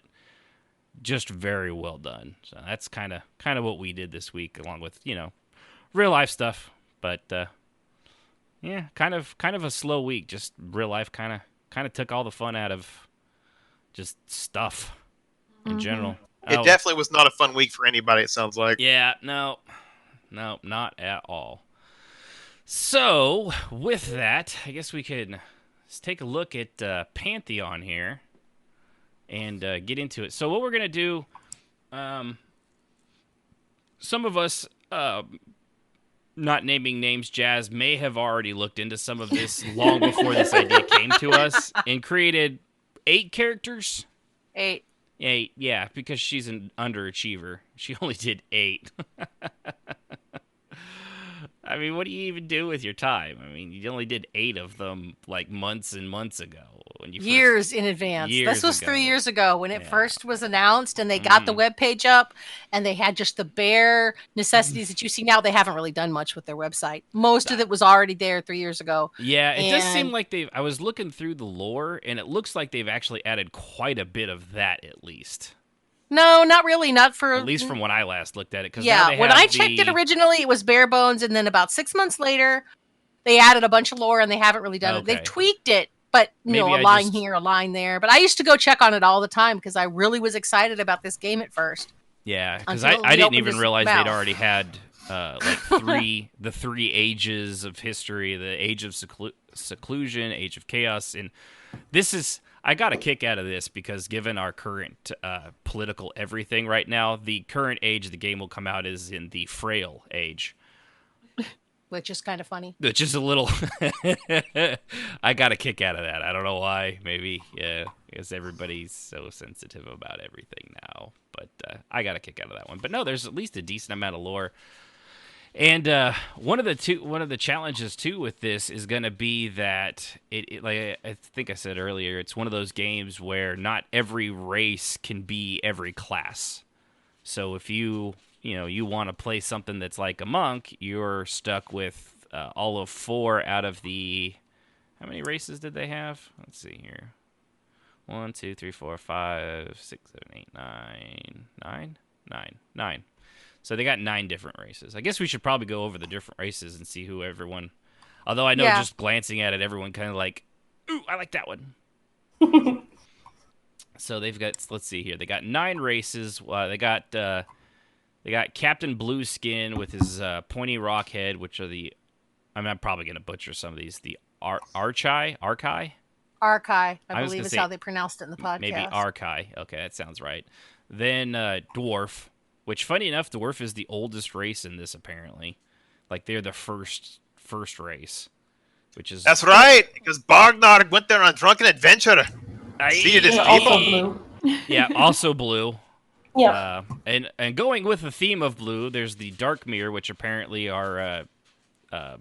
just very well done. So that's kind of what we did this week, along with real life stuff. But kind of a slow week. Just real life kind of took all the fun out of just stuff in general. It definitely was not a fun week for anybody, it sounds like. Yeah, no, not at all. So, with that, I guess we could take a look at Pantheon here and get into it. So what we're going to do, some of us, not naming names, Jazz, may have already looked into some of this long before this idea came to us and created 8 characters. 8. 8, yeah, because she's an underachiever. She only did 8. I mean, what do you even do with your time? I mean, you only did 8 of them like months and months ago. Years in advance. This was 3 years ago when it first was announced, and they got the webpage up, and they had just the bare necessities that you see now. They haven't really done much with their website. Most of it was already there 3 years ago. Yeah, it does seem like I was looking through the lore, and it looks like they've actually added quite a bit of that, at least. No, not really. Not for at least from when I last looked at it. When I checked it originally, it was bare bones, and then about 6 months later, they added a bunch of lore, and they haven't really done it. They've tweaked it, but a line here, a line there. But I used to go check on it all the time because I really was excited about this game at first. Yeah, because I didn't even realize they'd already had the 3 ages of history: the age of seclusion, age of chaos, and this is. I got a kick out of this because given our current political everything right now, the current age the game will come out is in the frail age. Which is kind of funny. Which is a little... I got a kick out of that. I don't know why. Maybe, because everybody's so sensitive about everything now. But I got a kick out of that one. But no, there's at least a decent amount of lore. And one of the challenges too with this is going to be that it like I think I said earlier, it's one of those games where not every race can be every class. So if you want to play something that's like a monk, you're stuck with all of 4 out of the how many races did they have? Let's see here. 1, 2, 3, 4, 5, 6, 7, 8, 9. So they got 9 different races. I guess we should probably go over the different races and see who everyone... Although I know just glancing at it, everyone kind of like, ooh, I like that one. So they've got, let's see here. They got 9 races. They got Captain Blueskin with his pointy rock head, which are the... I'm probably going to butcher some of these. The Archai? Archai, I believe is how they pronounced it in the podcast. Maybe Archai. Okay, that sounds right. Then Dwarf. Which, funny enough, Dwarf is the oldest race in this, apparently. Like, they're the first race. Which is... That's right, because Bognar went there on a drunken adventure. Also blue. Yeah, also blue. Yeah. And going with the theme of blue, there's the Dark Mirror, which apparently are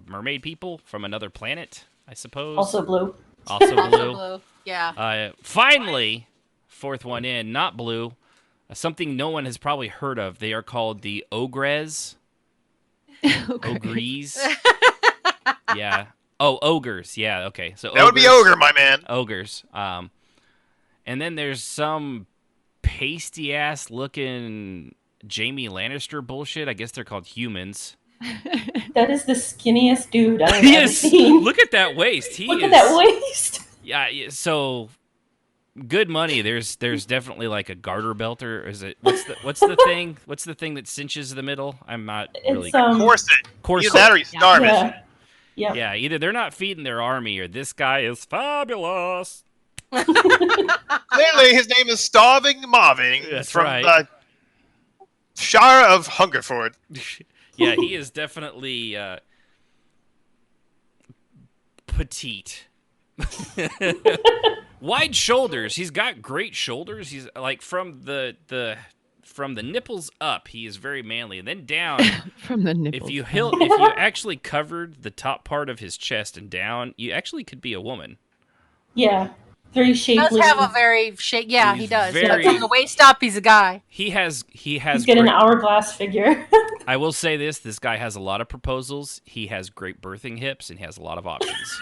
mermaid people from another planet, I suppose. Also blue. Also blue. Also blue, yeah. Finally, 4th one in, not blue. Something no one has probably heard of. They are called the Ogres. Ogres. Yeah. Oh, ogres. Yeah, okay. So that would be ogre, my man. Ogres. And then there's some pasty-ass looking Jaime Lannister bullshit. I guess they're called humans. That is the skinniest dude I've ever seen. Look at that waist. Look at that waist. Yeah, so good money. There's definitely like a garter belt, or is it what's the thing? What's the thing that cinches the middle? I'm not really corset. Corset. Either that or he's starving. Yeah, either they're not feeding their army or this guy is fabulous. Clearly, his name is Starving Marvin. That's from right. the Shire of Hungerford. Yeah, he is definitely petite. Wide shoulders. He's got great shoulders. He's like from the nipples up, he is very manly, and then down from the nipples. If you actually covered the top part of his chest and down, you actually could be a woman. Yeah, very shapely. He does have a very shape. Yeah, he does. Very, from the waist up, he's a guy. He's got an hourglass figure. I will say this guy has a lot of proposals. He has great birthing hips, and he has a lot of options.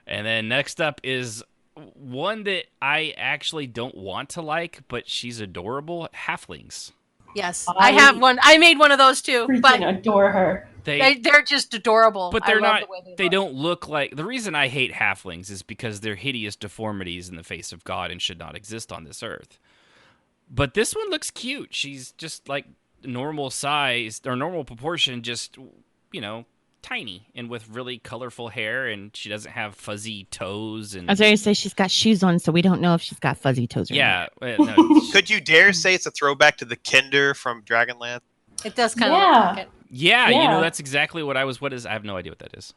And then next up is one that I actually don't want to like, but she's adorable. Halflings. Yes, I have one. I made one of those too. But adore her. They're just adorable. But they're not. They don't look like. The reason I hate halflings is because they're hideous deformities in the face of God and should not exist on this earth. But this one looks cute. She's just like normal size or normal proportion, just tiny and with really colorful hair, and she doesn't have fuzzy toes. And I was going to say she's got shoes on, so we don't know if she's got fuzzy toes or not. No. Could you dare say it's a throwback to the Kinder from Dragonlance? It does kind of look like it. Yeah, that's exactly what I was. What is? I have no idea what that is.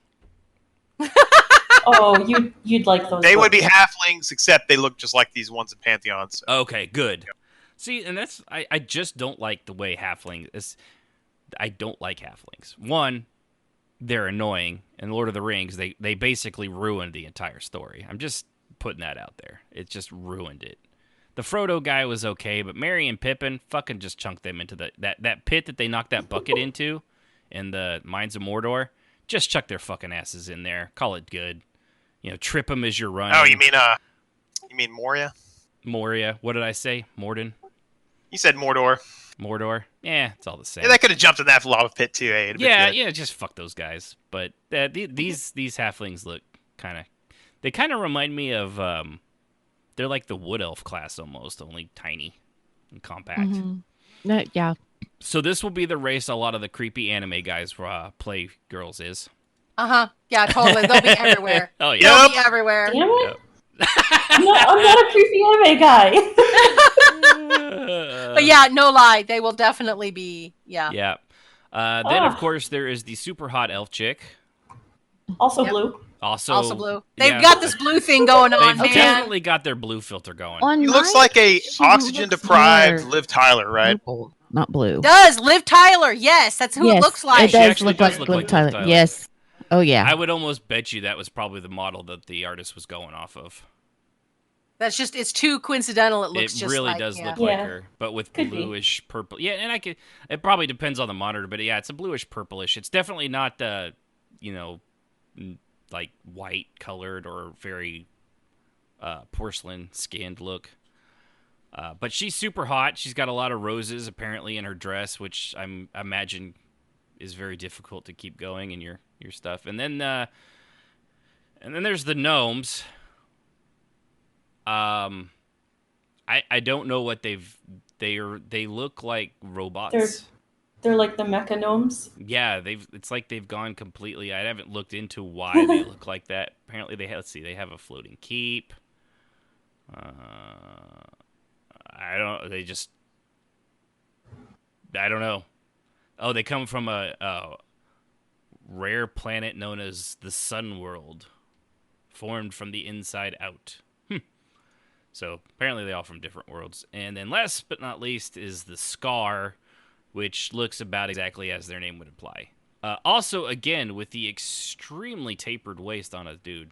Oh, you'd like those. They would be halflings, except they look just like these ones in Pantheon. So. Okay, good. See, and that's I just don't like the way halflings is. I don't like halflings. One, they're annoying. In Lord of the Rings, they basically ruined the entire story. I'm just putting that out there. It just ruined it. The Frodo guy was okay, but Merry and Pippin fucking just chunked them into that pit that they knocked that bucket into in the Mines of Mordor. Just chuck their fucking asses in there. Call it good. Trip them as you're running. Oh, you mean Moria? Moria. What did I say? Morden? You said Mordor. Mordor? Yeah, it's all the same. Yeah, they could have jumped in that lava pit too, eh? Yeah, just fuck those guys. But these halflings look they kind of remind me of, they're like the Wood Elf class almost, only tiny and compact. Mm-hmm. Yeah. So this will be the race a lot of the creepy anime guys play girls is. Uh-huh. Yeah, totally. They'll be everywhere. Oh, yeah. They'll be everywhere. Damn it. Yep. I'm not a creepy anime guy. But yeah, no lie. They will definitely be, Yeah. Then, of course, there is the super hot elf chick. Also blue. Also blue. They've got this blue thing going on, They've definitely got their blue filter going. He looks like a oxygen-deprived Liv Tyler, right? Purple, not blue. Does Liv Tyler. Yes, that's who it looks like. It does look like Liv Tyler. Yes. Oh, yeah. I would almost bet you that was probably the model that the artist was going off of. That's just, it's too coincidental. It looks just like. It really does look like her, but with bluish purple. Yeah, and it probably depends on the monitor, but yeah, it's a bluish purplish. It's definitely not, like white colored or very porcelain skinned look. But she's super hot. She's got a lot of roses apparently in her dress, which I imagine is very difficult to keep going in your stuff. And then there's the gnomes. I don't know what they look like robots. They're like the mecha gnomes. Yeah, it's like they've gone completely. I haven't looked into why they look like that. Apparently they have a floating keep. I don't know. Oh, they come from a rare planet known as the Sun World, formed from the inside out. So apparently they all from different worlds. And then last but not least is the Scar, which looks about exactly as their name would imply. Also, again, with the extremely tapered waist on a dude.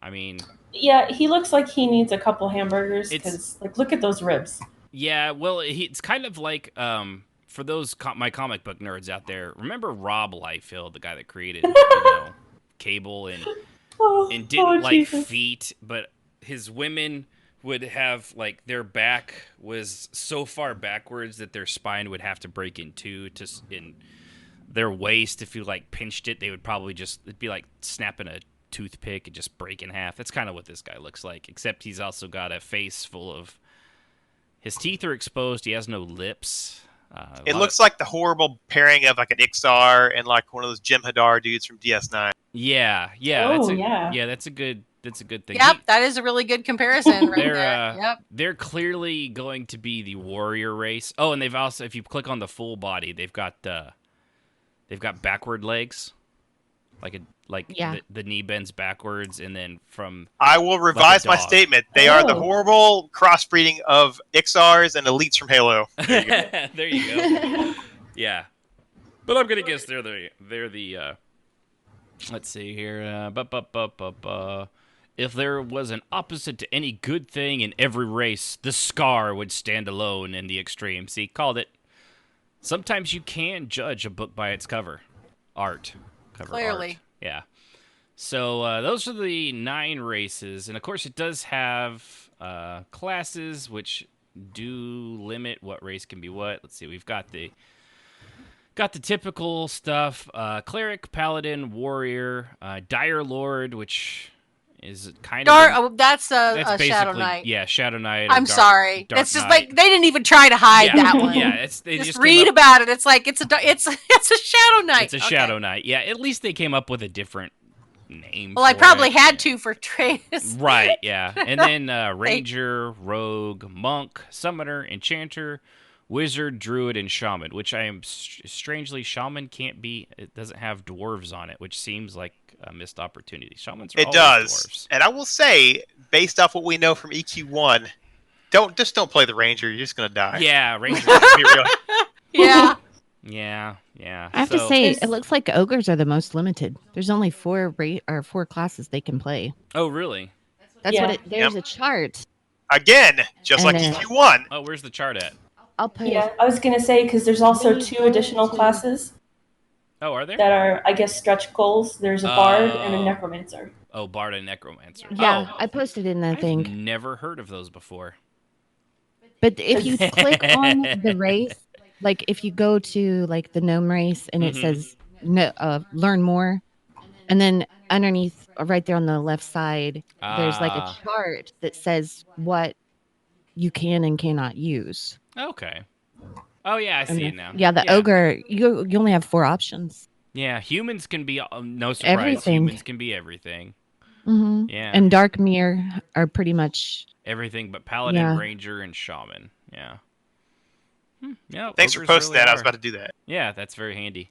I mean... Yeah, he looks like he needs a couple hamburgers, because, look at those ribs. Yeah, well, it's kind of like, for those my comic book nerds out there, remember Rob Liefeld, the guy that created Cable, and didn't like Jesus. feet, but his women would have, like, their back was so far backwards that their spine would have to break in two in their waist. If you, like, pinched it, they would probably just, it'd be like snapping a toothpick and just break in half. That's kind of what this guy looks like, except he's also got a face full of, his teeth are exposed. He has no lips. It looks like the horrible pairing of like an Ixar and like one of those Jim Hadar dudes from DS9. Yeah. That's a good thing. Yep, that is a really good comparison right They're there. Yep. they're clearly going to be the warrior race. Oh, and they've also, if you click on the full body, they've got backward legs, the knee bends backwards, and then from. I will revise my statement. They are the horrible crossbreeding of Ixars and elites from Halo. There you go. There you go. Yeah, but I'm gonna guess they're the. Let's see here. If there was an opposite to any good thing in every race, the scar would stand alone in the extreme. See, called it. Sometimes you can judge a book by its cover art. Clearly. Yeah. So those are the 9 races. And, of course, it does have classes, which do limit what race can be what. Let's see. We've got the typical stuff. Cleric, Paladin, Warrior, Dire Lord, which is kind of... that's a Shadow Knight. Yeah, Shadow Knight. I'm sorry. Dark It's just Knight. like, they didn't even try to hide that one. Yeah, they just read about it. It's like, it's a Shadow Knight. It's a Shadow Knight. Yeah, at least they came up with a different name. Well, I probably had to for Trace. Right, yeah. And then Ranger, Rogue, Monk, Summoner, Enchanter, Wizard, Druid, and Shaman, which I am strangely, Shaman can't be, it doesn't have dwarves on it, which seems like a missed opportunity. Shamans are always dwarves. And I will say, based off what we know from EQ1, don't play the Ranger, you're just going to die. Yeah, Ranger. Yeah. Yeah. I have to say, it looks like ogres are the most limited. There's only 4 classes they can play. Oh, really? That's what there's a chart. Again, just like EQ1. Oh, where's the chart at? I'll put I was going to say, because there's also 2 additional classes. Oh, are there? That are, I guess, stretch goals. There's a bard and a necromancer. Oh, bard and necromancer. Yeah, I posted in that thing. I've never heard of those before. But if you click on the race, like if you go to like the gnome race and it says learn more, and then underneath, right there on the left side, there's like a chart that says what you can and cannot use. Okay. Oh yeah, I see it now. Yeah, the ogre, you only have 4 options. Yeah, humans can be no surprise. Everything. Humans can be everything. Mm-hmm. Yeah. And Dark Mirror are pretty much everything but Paladin, Ranger, and Shaman. Yeah. Yeah. Thanks for posting that. I was about to do that. Yeah, that's very handy.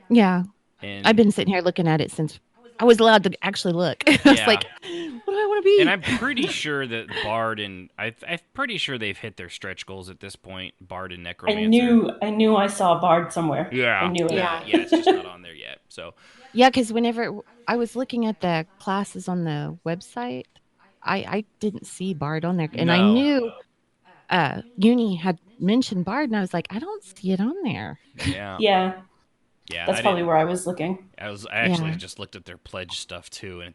Yeah. And I've been sitting here looking at it since I was allowed to actually look. I was like, what do I want to be? And I'm pretty sure that Bard and I'm pretty sure they've hit their stretch goals at this point. Bard and Necromancer. I knew I saw Bard somewhere. Yeah. I knew it. Yeah, it's just not on there yet. So. Yeah, because whenever I was looking at the classes on the website, I didn't see Bard on there, and I knew Uni had mentioned Bard, and I was like, I don't see it on there. Yeah. Yeah. Yeah. That's probably where I was looking. I actually just looked at their pledge stuff too, and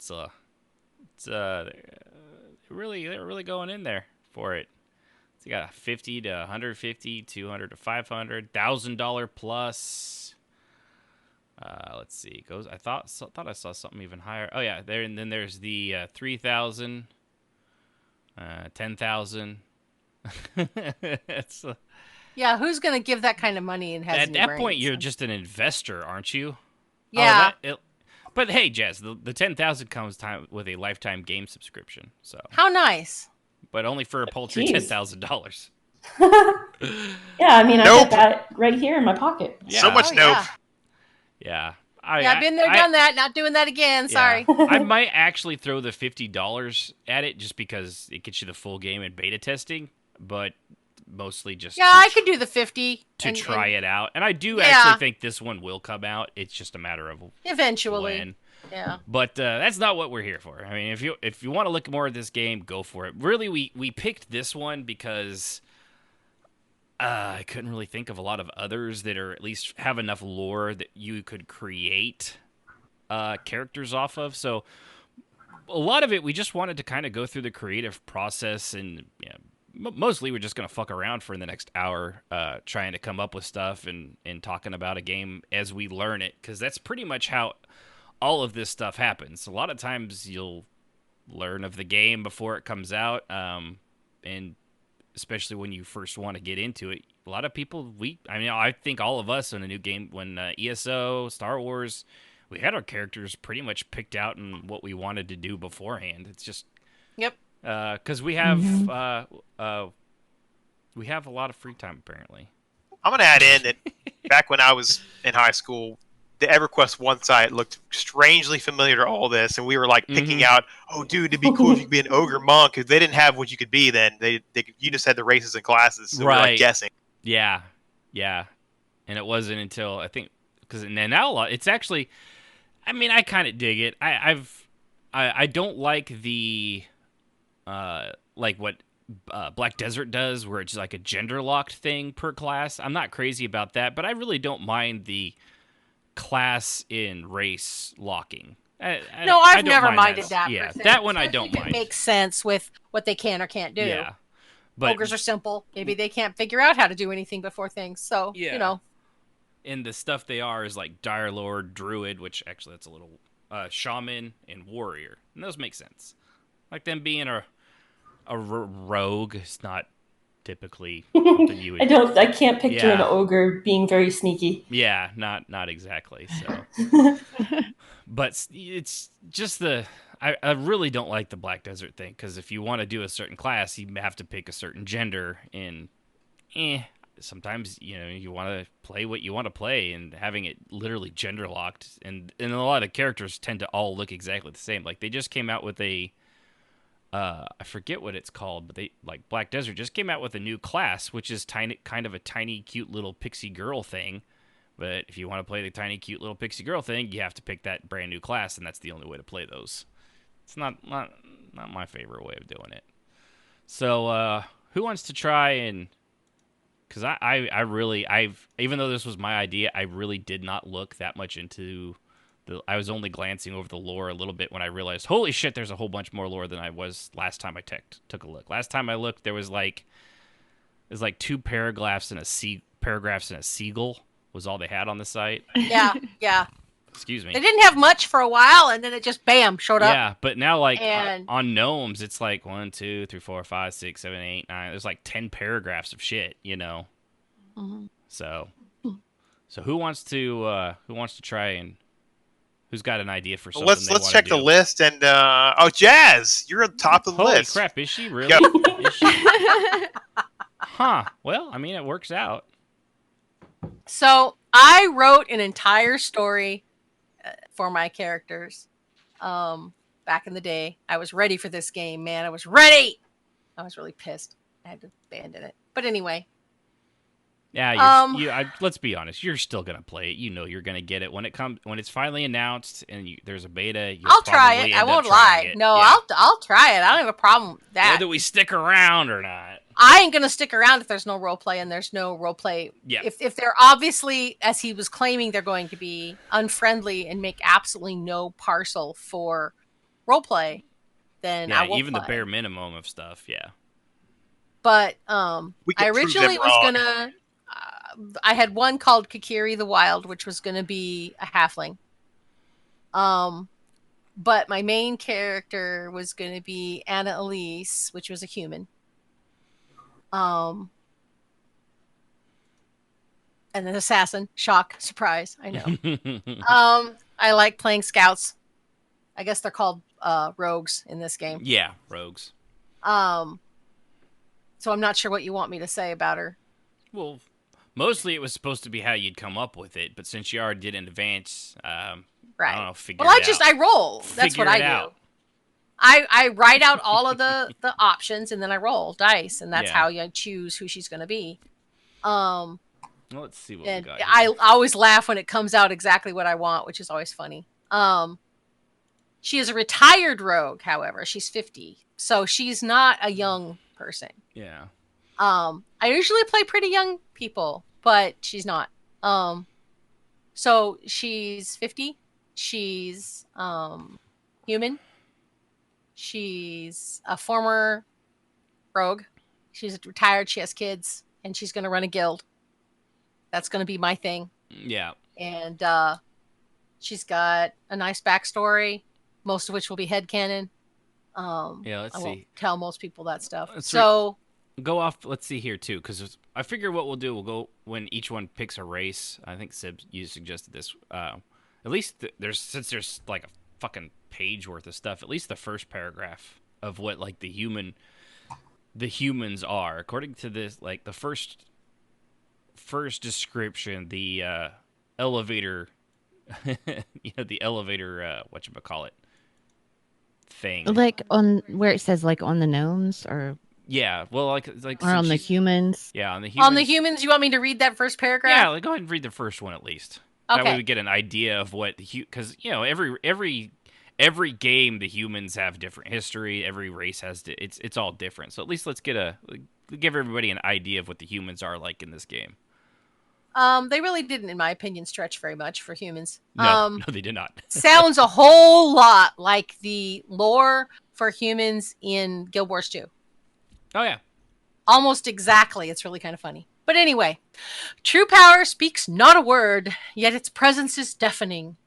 they're really going in there for it. So you got 50 to 150, 200 to 500, $1,000 plus. Let's see. I thought I saw something even higher. Oh yeah, there, and then there's the 3,000, 10,000. Yeah, who's gonna give that kind of money and has at that brains? point you're just an investor, aren't you? Yeah. But hey, Jazz, the 10,000 comes with a lifetime game subscription. So how nice. But only for a paltry $10,000. Yeah, I mean, I get that right here in my pocket. Yeah. So much nope. Yeah. I've been there, done that. Not doing that again. Sorry. I might actually throw the $50 at it just because it gets you the full game and beta testing, but mostly just I could do the 50 to try it out. And I do actually think this one will come out. It's just a matter of eventually. When. Yeah. But that's not what we're here for. I mean, if you want to look more at this game, go for it. Really, we picked this one because I couldn't really think of a lot of others that are at least have enough lore that you could create characters off of. So a lot of it, we just wanted to kind of go through the creative process, and mostly we're just going to fuck around for the next hour, trying to come up with stuff and talking about a game as we learn it, because that's pretty much how all of this stuff happens. A lot of times you'll learn of the game before it comes out, and especially when you first want to get into it. A lot of people, I think all of us in a new game, when ESO, Star Wars, we had our characters pretty much picked out and what we wanted to do beforehand. It's just, Yep. Because we have a lot of free time apparently. I'm gonna add in that back when I was in high school, the EverQuest 1 site looked strangely familiar to all this, and we were like picking out, oh, dude, it'd be cool if you could be an ogre monk, because they didn't have what you could be then. You just had the races and classes, so we were like guessing. Yeah, and it wasn't until I think because now it's actually. I mean, I kind of dig it. I don't like the like what Black Desert does, where it's like a gender locked thing per class. I'm not crazy about that, but I really don't mind the class in race locking. I've never minded that. Yeah, that one I don't mind. It makes sense with what they can or can't do. Yeah, but ogres are simple. Maybe they can't figure out how to do anything before things. So And the stuff they are is like Dire Lord, Druid, which actually that's a little Shaman and Warrior, and those make sense. Like them being a rogue is not typically something you would. I can't picture an ogre being very sneaky. Yeah, not exactly. So, but it's just I really don't like the Black Desert thing, because if you want to do a certain class, you have to pick a certain gender, and sometimes you want to play what you want to play, and having it literally gender locked, and a lot of characters tend to all look exactly the same. Like they just came out with a I forget what it's called, but they like Black Desert just came out with a new class, which is kind of a tiny cute little pixie girl thing. But if you want to play the tiny cute little pixie girl thing, you have to pick that brand new class, and that's the only way to play those. It's not my favorite way of doing it. So who wants to try and? Because I really, even though this was my idea, I really did not look that much into I was only glancing over the lore a little bit when I realized, holy shit, there's a whole bunch more lore than I was last time I took a look. Last time I looked, there was like 2 paragraphs and a seagull was all they had on the site. Yeah. Excuse me. They didn't have much for a while, and then it just bam showed up. Yeah, but now on Gnomes, it's like 1, 2, 3, 4, 5, 6, 7, 8, 9. There's like 10 paragraphs of shit, Mm-hmm. So who wants to try and who's got an idea for something? Let's check the list, and Jazz, you're on top of the list. Holy crap, is she really? Yep. Is she? Huh. Well, I mean, it works out. So I wrote an entire story for my characters back in the day. I was ready for this game, man. I was ready. I was really pissed. I had to abandon it. But anyway. Yeah, let's be honest. You're still gonna play it. You're gonna get it when it's finally announced and there's a beta. I'll try it. I won't lie. No, yeah. I'll try it. I don't have a problem with that. Whether we stick around or not. I ain't gonna stick around if there's no roleplay, and there's no roleplay. Yeah. If they're obviously, as he was claiming, they're going to be unfriendly and make absolutely no parcel for roleplay, then I won't even play. The bare minimum of stuff. Yeah. But I originally was gonna. I had one called Kikiri the Wild, which was going to be a halfling. But my main character was going to be Anna Elise, which was a human. And an assassin. Shock. Surprise. I know. I like playing scouts. I guess they're called rogues in this game. Yeah, rogues. So I'm not sure what you want me to say about her. Well, mostly it was supposed to be how you'd come up with it, but since you already did in advance, right. I don't know, figure it out. I roll. That's what I do. I write out all of the options, and then I roll dice, and that's how you choose who she's going to be. Well, let's see what we got here. I always laugh when it comes out exactly what I want, which is always funny. She is a retired rogue, however. She's 50, so she's not a young person. Yeah. I usually play pretty young people, but she's not. So she's 50. She's human. She's a former rogue. She's retired. She has kids, and she's going to run a guild. That's going to be my thing. Yeah. And she's got a nice backstory, most of which will be headcanon. Let's I see. won't tell most people that stuff. Go off. Let's see here too, because I figure what we'll do, we'll go when each one picks a race. I think Sib, you suggested this. At least since there's like a fucking page worth of stuff. At least the first paragraph of what like the humans are, according to this, like the first description, the elevator, the elevator, whatchamacallit thing. Like on where it says like on the gnomes or yeah, well, like or on the humans. Yeah, on the humans. On the humans, you want me to read that first paragraph? Yeah, go ahead and read the first one at least. Okay. That way we get an idea of what because every game the humans have different history. Every race has it's all different. So at least let's give everybody an idea of what the humans are like in this game. They really didn't, in my opinion, stretch very much for humans. No, they did not. Sounds a whole lot like the lore for humans in Guild Wars 2. Oh, yeah. Almost exactly. It's really kind of funny. But anyway, true power speaks not a word, yet its presence is deafening.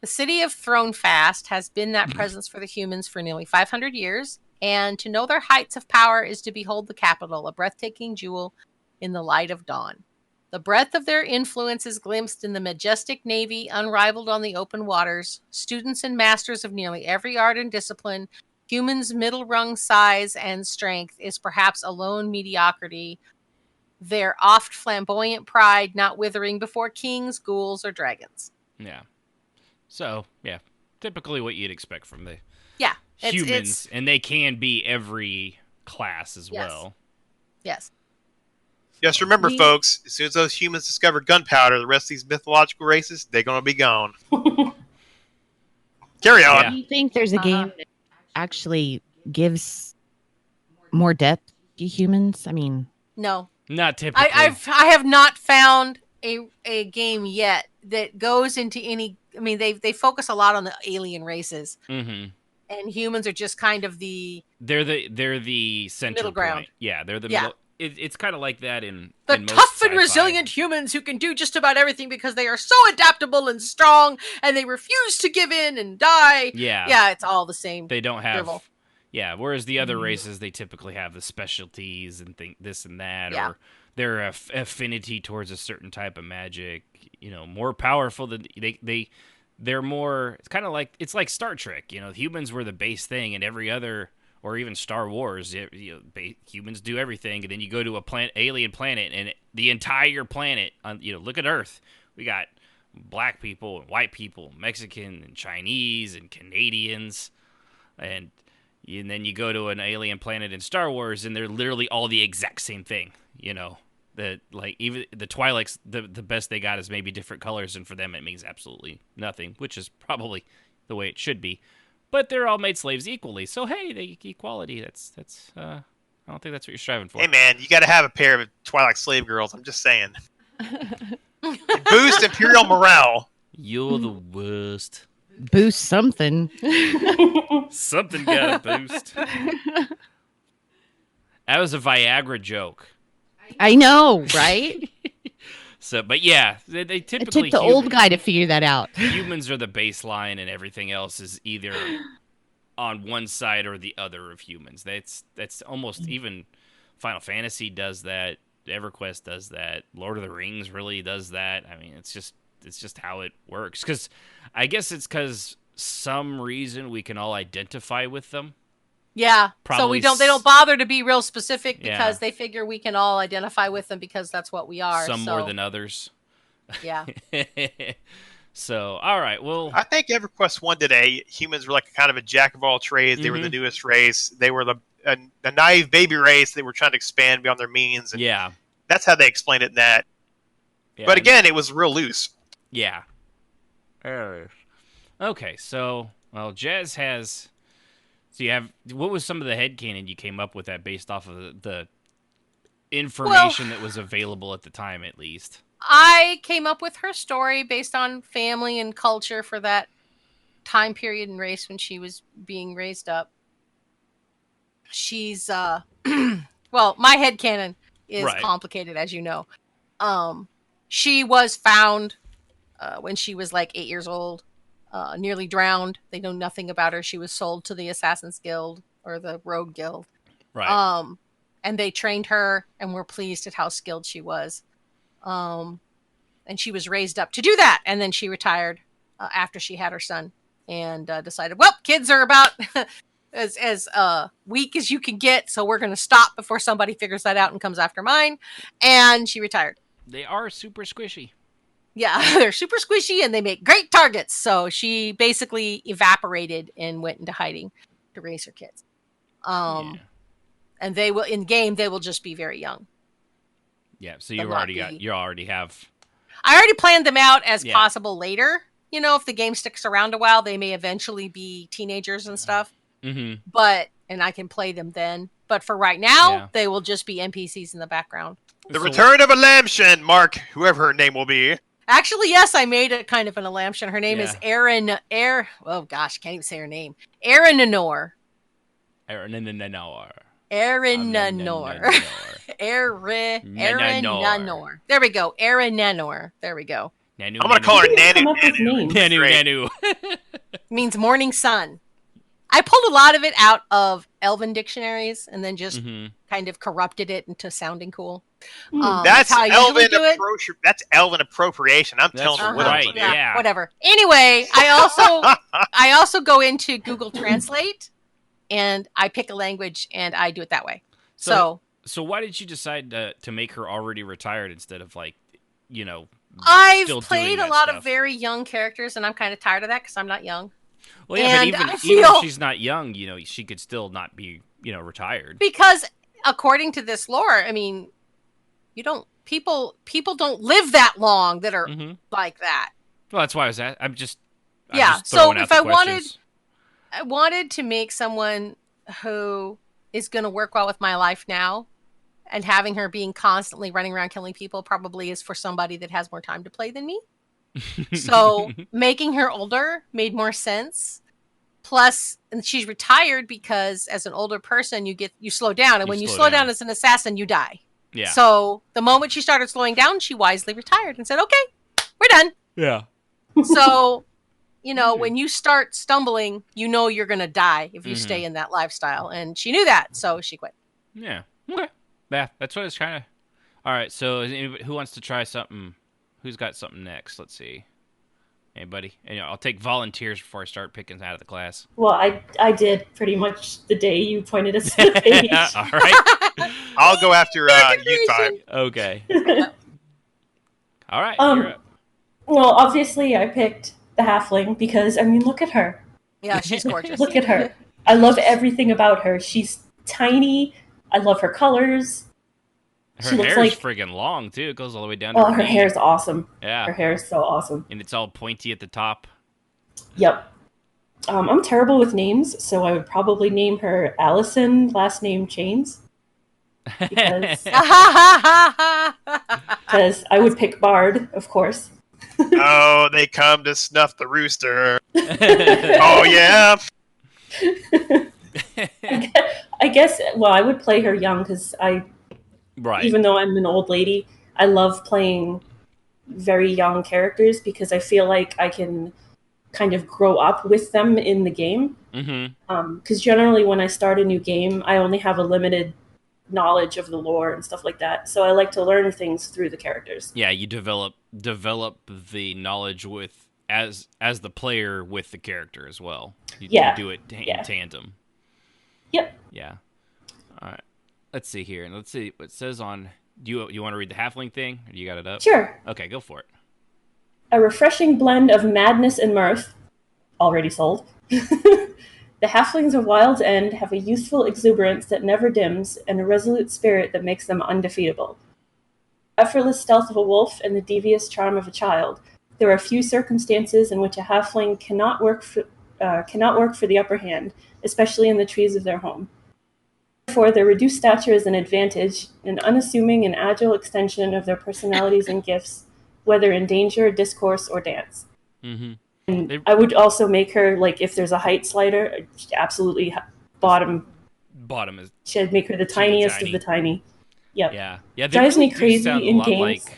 The city of Thronefast has been that presence for the humans for nearly 500 years, and to know their heights of power is to behold the capital, a breathtaking jewel in the light of dawn. The breadth of their influence is glimpsed in the majestic navy, unrivaled on the open waters, students and masters of nearly every art and discipline. Humans' middle-rung size and strength is perhaps alone mediocrity, their oft flamboyant pride not withering before kings, ghouls, or dragons. Yeah. So, yeah, typically what you'd expect from the it's humans, and they can be every class as well. Yes. Just remember, folks, as soon as those humans discover gunpowder, the rest of these mythological races, they're going to be gone. Carry on. Yeah. Do you think there's a game that actually gives more depth to humans? I mean, no. Not typically. I have not found a game yet that goes into any. I mean, they focus a lot on the alien races, and humans are just kind of they're the center middle ground. Point. Yeah, they're the middle. It's kind of like that in the tough and resilient humans who can do just about everything because they are so adaptable and strong, and they refuse to give in and die. Yeah, it's all the same. They don't have. Dribble. Yeah, whereas the other races, they typically have the specialties and this and that, or their affinity towards a certain type of magic. More powerful than they're more. It's kind of like Star Trek. Humans were the base thing, and every other, or even Star Wars, humans do everything, and then you go to a alien planet, and the entire planet. Look at Earth. We got black people and white people, Mexican and Chinese and Canadians, and then you go to an alien planet in Star Wars, and they're literally all the exact same thing. That even the Twi'leks, the best they got is maybe different colors, and for them it means absolutely nothing, which is probably the way it should be. But they're all made slaves equally, so hey, equality. That's I don't think that's what you're striving for. Hey man, you got to have a pair of Twilight slave girls. I'm just saying. Boost Imperial morale. You're the worst. Boost something. Something got a boost. That was a Viagra joke. I know, right? But yeah, they typically... It took the old guy to figure that out. Humans are the baseline, and everything else is either on one side or the other of humans. That's almost even Final Fantasy does that. EverQuest does that. Lord of the Rings really does that. I mean, it's just how it works. Because I guess it's because some reason we can all identify with them. Yeah, probably so they don't bother to be real specific because they figure we can all identify with them because that's what we are. Some more than others. Yeah. So, all right, well... I think EverQuest 1 today, humans were like kind of a jack of all trades. They were the newest race. They were the naive baby race. They were trying to expand beyond their means. And that's how they explained it in that. Yeah, but again, it was real loose. Yeah. Okay, so, well, Jez has... So you have, what was some of the headcanon you came up with that based off of the information that was available at the time, at least? I came up with her story based on family and culture for that time period and race when she was being raised up. she's well, my headcanon is Right. complicated, as you know. She was found when she was like 8 years old, nearly drowned. They know nothing about her. She was sold to the Assassin's Guild or the Rogue Guild. Right. And they trained her and were pleased at how skilled she was. And she was raised up to do that. And then she retired after she had her son and decided, well, kids are about as weak as you can get. So we're going to stop before somebody figures that out and comes after mine. And she retired. They are super squishy. Yeah, they're super squishy and they make great targets. So she basically evaporated and went into hiding to raise her kids. And they will in game they will just be very young. Yeah, so you already have. I already planned them out as possible later. You know, if the game sticks around a while, they may eventually be teenagers and stuff. Mm-hmm. And I can play them then. But for right now, they will just be NPCs in the background. The return of a lambshin, Mark, whoever her name will be. Actually, yes, I made a kind of an lambshin. Her name is oh gosh, I can't even say her name. Erenanor. Erenanor. Erenanor. There we go. Erenanor. There we go. I'm going to call her Nanu. Nanu. Means morning sun. I pulled a lot of it out of Elven dictionaries and then just kind of corrupted it into sounding cool. That's how that's Elven appropriation. I'm telling you what. Right. Yeah. Whatever. Anyway, I also go into Google Translate and I pick a language and I do it that way. So why did you decide to make her already retired instead of I've played a lot of very young characters and I'm kind of tired of that because I'm not young. Well, yeah, but even if she's not young, she could still not be, retired. Because according to this lore, I mean, people don't live that long that are like that. Well, that's why I was at. I'm just so if I wanted to make someone who is going to work well with my life now, and having her being constantly running around killing people probably is for somebody that has more time to play than me. So making her older made more sense. Plus, and she's retired because as an older person, you slow down, and when you slow down as an assassin, you die. Yeah. So the moment she started slowing down, she wisely retired and said, "Okay, we're done." Yeah. So, when you start stumbling, you're gonna die if you stay in that lifestyle, and she knew that, so she quit. Yeah. Okay. Yeah, that's what it's kind of. All right. So, who wants to try something? Who's got something next? Let's see. Anybody? And I'll take volunteers before I start picking out of the class. Well, I did pretty much the day you pointed us to the page. All right. I'll go after you five. Okay. All right. You're up. Well, obviously I picked the halfling because, look at her. Yeah, she's gorgeous. Look at her. I love everything about her. She's tiny. I love her colors. Her hair's friggin' long, too. It goes all the way down to her hair's awesome. Yeah. Her hair is so awesome. And it's all pointy at the top. Yep. I'm terrible with names, so I would probably name her Allison, last name Chains. Because I would pick Bard, of course. Oh, they come to snuff the rooster. Oh, yeah. I guess, I would play her young because even though I'm an old lady, I love playing very young characters because I feel like I can kind of grow up with them in the game. Because generally when I start a new game, I only have a limited knowledge of the lore and stuff like that. So I like to learn things through the characters. Yeah, you develop the knowledge as the player with the character as well. You do it in tandem. Yep. Yeah. All right. Let's see here, and let's see what it says on. Do you want to read the halfling thing? Or you got it up? Sure. Okay, go for it. A refreshing blend of madness and mirth. Already sold. The halflings of Wild's End have a youthful exuberance that never dims, and a resolute spirit that makes them undefeatable. Effortless stealth of a wolf and the devious charm of a child. There are few circumstances in which a halfling cannot work for the upper hand, especially in the trees of their home. Therefore, their reduced stature is an advantage, an unassuming and agile extension of their personalities and gifts, whether in danger, discourse, or dance. And I would also make her, if there's a height slider, absolutely bottom Bottom is Should make her the teeny tiniest tiny. of the tiny. Yep. Yeah. They Drives really me do crazy sound a in lot games. like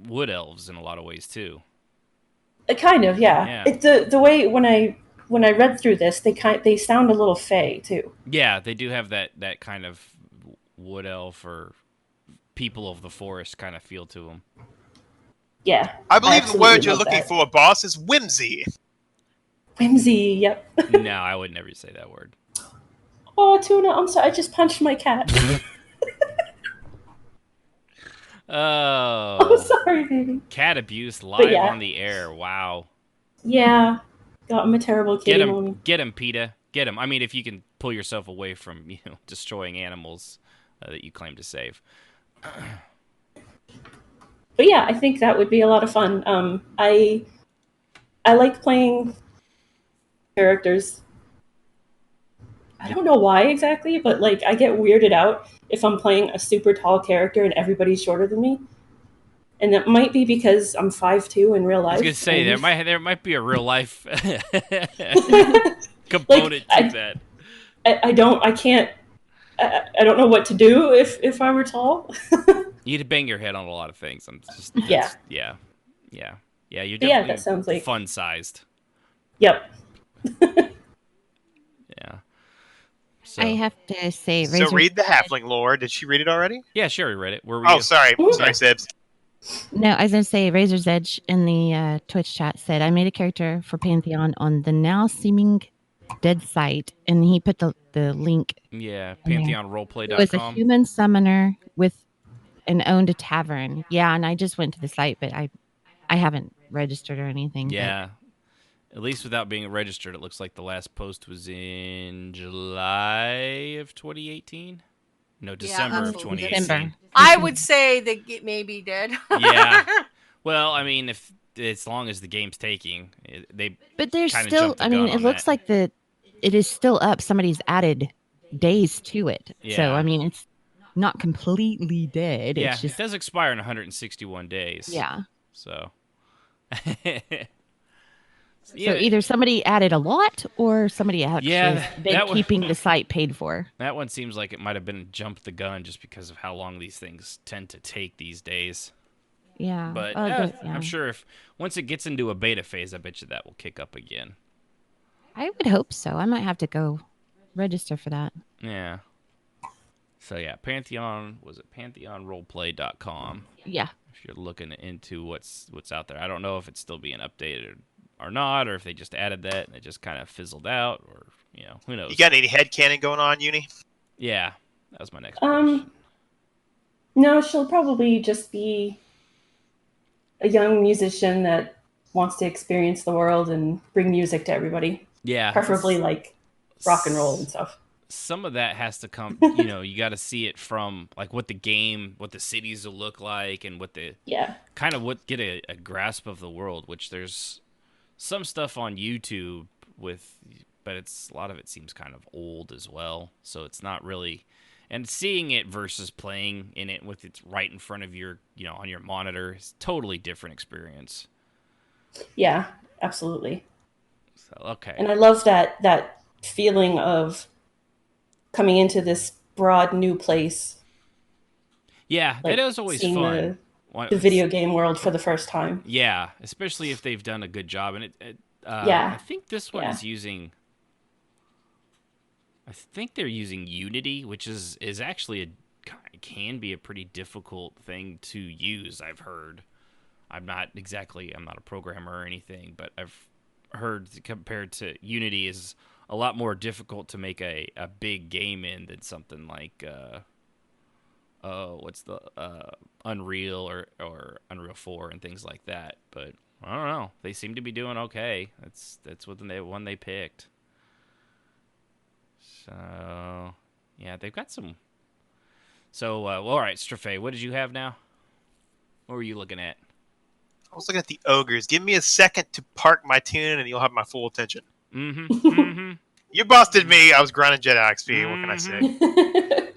wood elves in a lot of ways too. Kind of, yeah. Yeah. It's the way when I read through this, they sound a little fey too. Yeah, they do have that kind of wood elf or people of the forest kind of feel to them. Yeah. I believe the absolutely word you're love looking that. for, boss, is whimsy. Whimsy, yep. No, I would never say that word. Oh, Tuna, I'm sorry. I just punched my cat. Oh. I'm sorry, baby. Cat abuse live yeah. on the air. Wow. Yeah. God, I'm a terrible kitty Get mommy. him. Get him, PETA. Get him. I mean, if you can pull yourself away from, destroying animals that you claim to save. But yeah, I think that would be a lot of fun. I like playing characters. I don't know why exactly, but like I get weirded out if I'm playing a super tall character and everybody's shorter than me. And that might be because I'm 5'2" in real life. I was gonna say and... there might be a real life component to that. I don't know what to do if I were tall. You'd bang your head on a lot of things. Yeah. You're definitely that sounds like fun sized. Yep. Yeah. So. I have to say, So read the Halfling lore. Did she read it already? Yeah, sure, we read it. Sorry, Sibs. No, I was going to say, Razor's Edge in the Twitch chat said, I made a character for Pantheon on the now seeming dead site, and he put the link. Yeah, PantheonRoleplay.com. It was a human summoner and owned a tavern. Yeah, and I just went to the site, but I haven't registered or anything. Yeah. At least without being registered, it looks like the last post was in July of 2018. No, December of 2018. December. I would say that it maybe did. Yeah. Well, I mean, if as long as the game's taking, But there's kinda still. jumped the I mean, gun it on looks that. like it is still up. Somebody's added days to it. Yeah. So I mean, it's not completely dead. Yeah, It's just, it does expire in 161 days. Yeah. So. So either somebody added a lot or somebody actually has been that keeping the site paid for. That one seems like it might have been jumped the gun just because of how long these things tend to take these days. Yeah. But I'm sure if once it gets into a beta phase, I bet you that will kick up again. I would hope so. I might have to go register for that. Yeah. So yeah, Pantheon, was it PantheonRoleplay.com? Yeah. If you're looking into what's out there. I don't know if it's still being updated or not, or if they just added that and it just kind of fizzled out, or who knows. You got any headcanon going on, Uni? Yeah, that was my next question. No, she'll probably just be a young musician that wants to experience the world and bring music to everybody. Yeah, preferably like rock and roll and stuff. Some of that has to come, you got to see it from like what the cities will look like, and what get a grasp of the world, which there's some stuff on YouTube but a lot of it seems kind of old as well. So it's not really, and seeing it versus playing in it with it's right in front of your, on your monitor is totally different experience. Yeah, absolutely. So, okay. And I love that feeling of coming into this broad new place. Yeah, like it is always fun. The video game world for the first time. Yeah, especially if they've done a good job. And I think this one is using. I think they're using Unity, which is actually can be a pretty difficult thing to use. I've heard. I'm not a programmer or anything, but I've heard compared to Unity is a lot more difficult to make a big game in than something like what's the Unreal or Unreal 4 and things like that. But I don't know. They seem to be doing okay. That's what the one they picked. So yeah, they've got some. So all right, Strafe, what did you have now? What were you looking at? I was looking at the ogres. Give me a second to park my tune, and you'll have my full attention. Mm-hmm. Mm-hmm. You busted me. I was grinding Jedi XP. What can I say?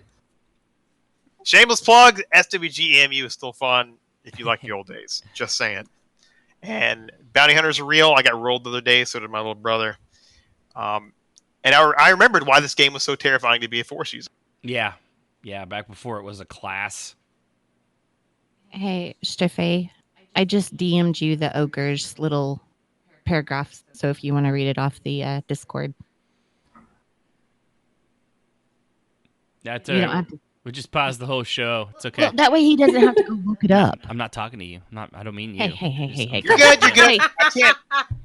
Shameless plug. SWGEMU is still fun if you like the old days. Just saying. And bounty hunters are real. I got rolled the other day. So did my little brother. And I remembered why this game was so terrifying to be a Force user. Yeah. Back before it was a class. Hey, Steffe, I just DM'd you the ogre's little paragraphs. So if you want to read it off the Discord. That's You don't have to. We just paused the whole show. It's okay. Well, that way he doesn't have to go look it up. I'm not talking to you. I don't mean you. Hey. You're good. Hey, I can't.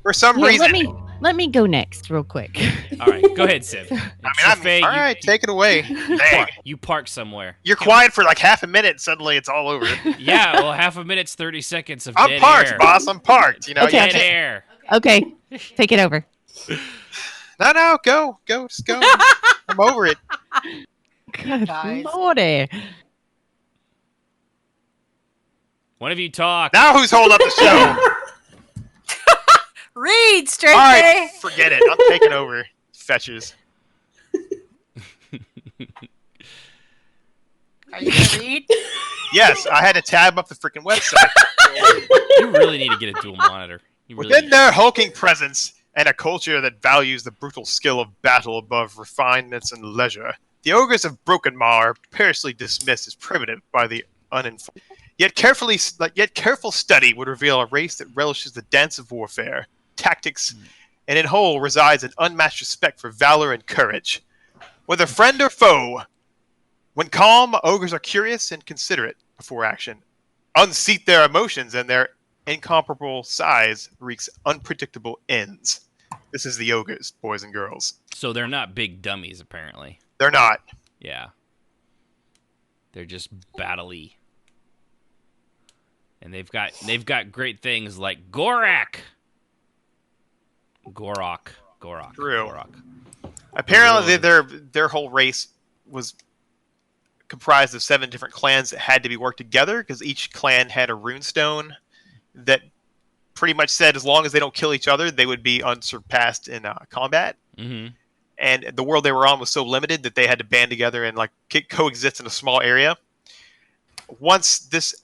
For some here, reason. let me go next real quick. All right, go ahead, Civ. All right, take it away. Dang. You park somewhere. You're quiet for like half a minute, and suddenly it's all over. Yeah, well, half a minute's 30 seconds of I'm dead parked, air. boss. I'm parked. You know, Dead air. Okay, take it over. No, go, just go. I'm over it. Good Guys. lordy. One of you talk. Now who's holding up the show? Read, straight All right, day. forget it. I'm taking over. Fetchers. Are you gonna read? Yes, I had to tab up the freaking website. You really need to get a dual monitor. You really Within need. their hulking presence and a culture that values the brutal skill of battle above refinements and leisure, the ogres of Brokenmaw are periously dismissed as primitive by the uninformed. Yet careful study would reveal a race that relishes the dance of warfare, tactics, and in whole resides an unmatched respect for valor and courage. Whether friend or foe, when calm, ogres are curious and considerate before action. Unseat their emotions, and their incomparable size wreaks unpredictable ends. This is the ogres, boys and girls. So they're not big dummies, apparently. They're not. Yeah. They're just battle-y. And they've got great things like Gorok. True. Apparently, their whole race was comprised of 7 different clans that had to be worked together because each clan had a runestone that pretty much said as long as they don't kill each other, they would be unsurpassed in combat. Mm-hmm. And the world they were on was so limited that they had to band together and like coexist in a small area. Once this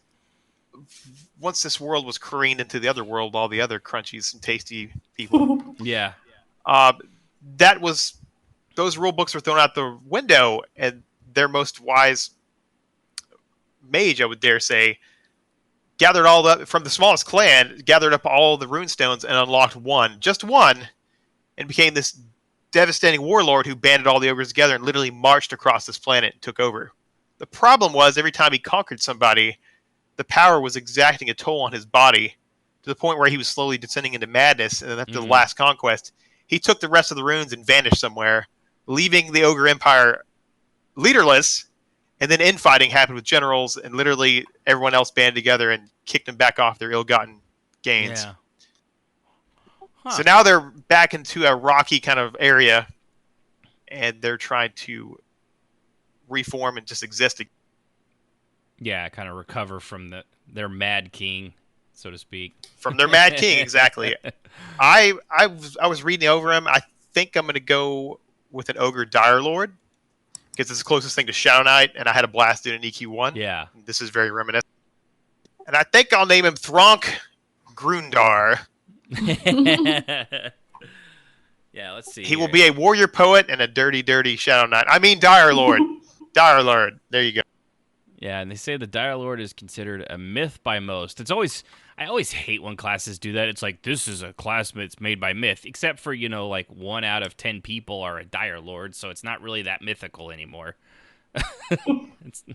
world was careened into the other world, all the other crunchies and tasty people. Yeah. Those rule books were thrown out the window, and their most wise mage, I would dare say, gathered all up from the smallest clan, gathered up all the runestones and unlocked just one, and became this devastating warlord who banded all the ogres together and literally marched across this planet and took over. The problem was every time he conquered somebody, the power was exacting a toll on his body to the point where he was slowly descending into madness. And then after the last conquest, he took the rest of the runes and vanished somewhere, leaving the ogre empire leaderless. And then infighting happened with generals, and literally everyone else banded together and kicked them back off their ill-gotten gains. Yeah. Huh. So now they're back into a rocky kind of area, and they're trying to reform and just exist again. Yeah, kind of recover from their mad king, so to speak. From their mad king, exactly. I was reading over him. I think I'm going to go with an ogre dire lord because it's the closest thing to Shadow Knight, and I had a blast doing an EQ1. Yeah. This is very reminiscent. And I think I'll name him Thronk Grundar. Yeah, let's see. He will be a warrior poet and a dirty, dirty Shadow Knight. I mean dire lord. Dire lord. There you go. Yeah, and they say the Dire Lord is considered a myth by most. I always hate when classes do that. It's like, this is a class that's made by myth, except for, like 1 out of 10 people are a Dire Lord, so it's not really that mythical anymore. It's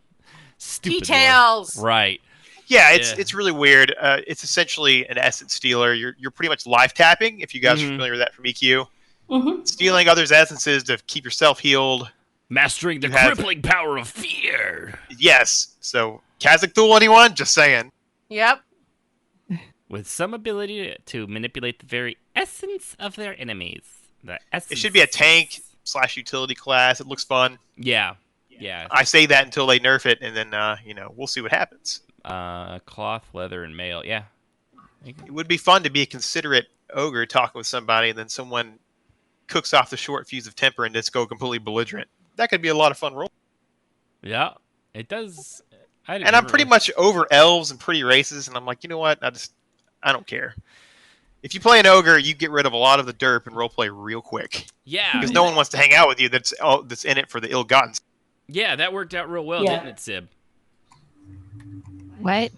stupid. Details. Lore. Right. Yeah, it's really weird. It's essentially an essence stealer. You're pretty much life tapping, if you guys are familiar with that from EQ. Mm-hmm. Stealing others' essences to keep yourself healed. Mastering the crippling power of fear. Yes. So, Kazakh Thul, anyone? Just saying. Yep. With some ability to manipulate the very essence of their enemies. It should be a tank / utility class. It looks fun. Yeah. Yeah. I say that until they nerf it, and then, we'll see what happens. Cloth, leather, and mail. Yeah. It would be fun to be a considerate ogre talking with somebody, and then someone cooks off the short fuse of temper and just go completely belligerent. That could be a lot of fun role. Yeah, it does. I'm pretty much over elves and pretty races, and I'm like, you know what? I don't care. If you play an ogre, you get rid of a lot of the derp and roleplay real quick. Yeah. Because no one wants to hang out with you that's in it for the ill-gotten. Yeah, that worked out real well, didn't it, Sib? What?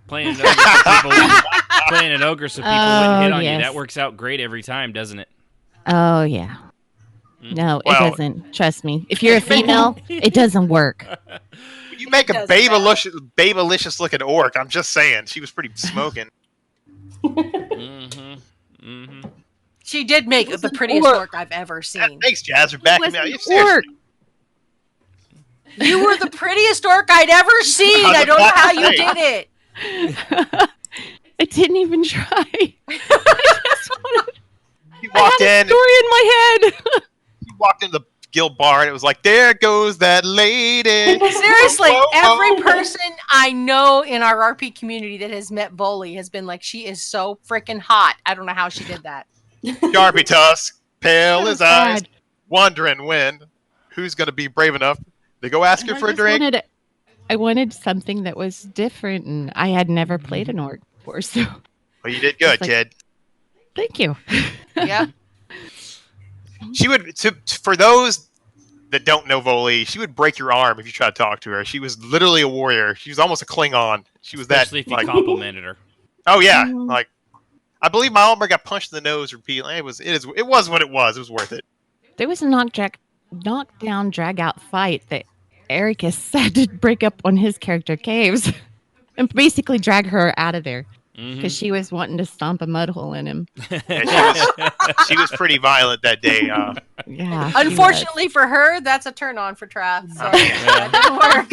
Playing an ogre so people wouldn't hit on you. That works out great every time, doesn't it? Oh, yeah. No, it doesn't. Trust me. If you're a female, it doesn't work. When you make a babylicious looking orc, I'm just saying, she was pretty smoking. She did make the prettiest orc I've ever seen. Thanks, Jazz, for backing me out. You were the prettiest orc I'd ever seen. I don't know how you did it. I didn't even try. You walked in. Story in my head. You walked into the guild bar and it was like, there goes that lady. Seriously, every person I know in our RP community that has met Bully has been like, she is so freaking hot. I don't know how she did that. Sharpie tusk, pale as eyes, wondering when. Who's going to be brave enough to go ask her for a drink? I wanted something that was different, and I had never played an orc before, so... Well, you did good, kid. Thank you. Yeah. She would, for those that don't know Voli, she would break your arm if you try to talk to her. She was literally a warrior. She was almost a Klingon. She was Especially if you complimented her. Oh, yeah. Like, I believe my armor got punched in the nose repeatedly. It was what it was. It was worth it. There was a knockdown, drag-out fight that Ericus had to break up on his character Caves and basically drag her out of there because she was wanting to stomp a mud hole in him. She was pretty violent that day. Yeah. Unfortunately for her, that's a turn on for Trav. So that didn't work.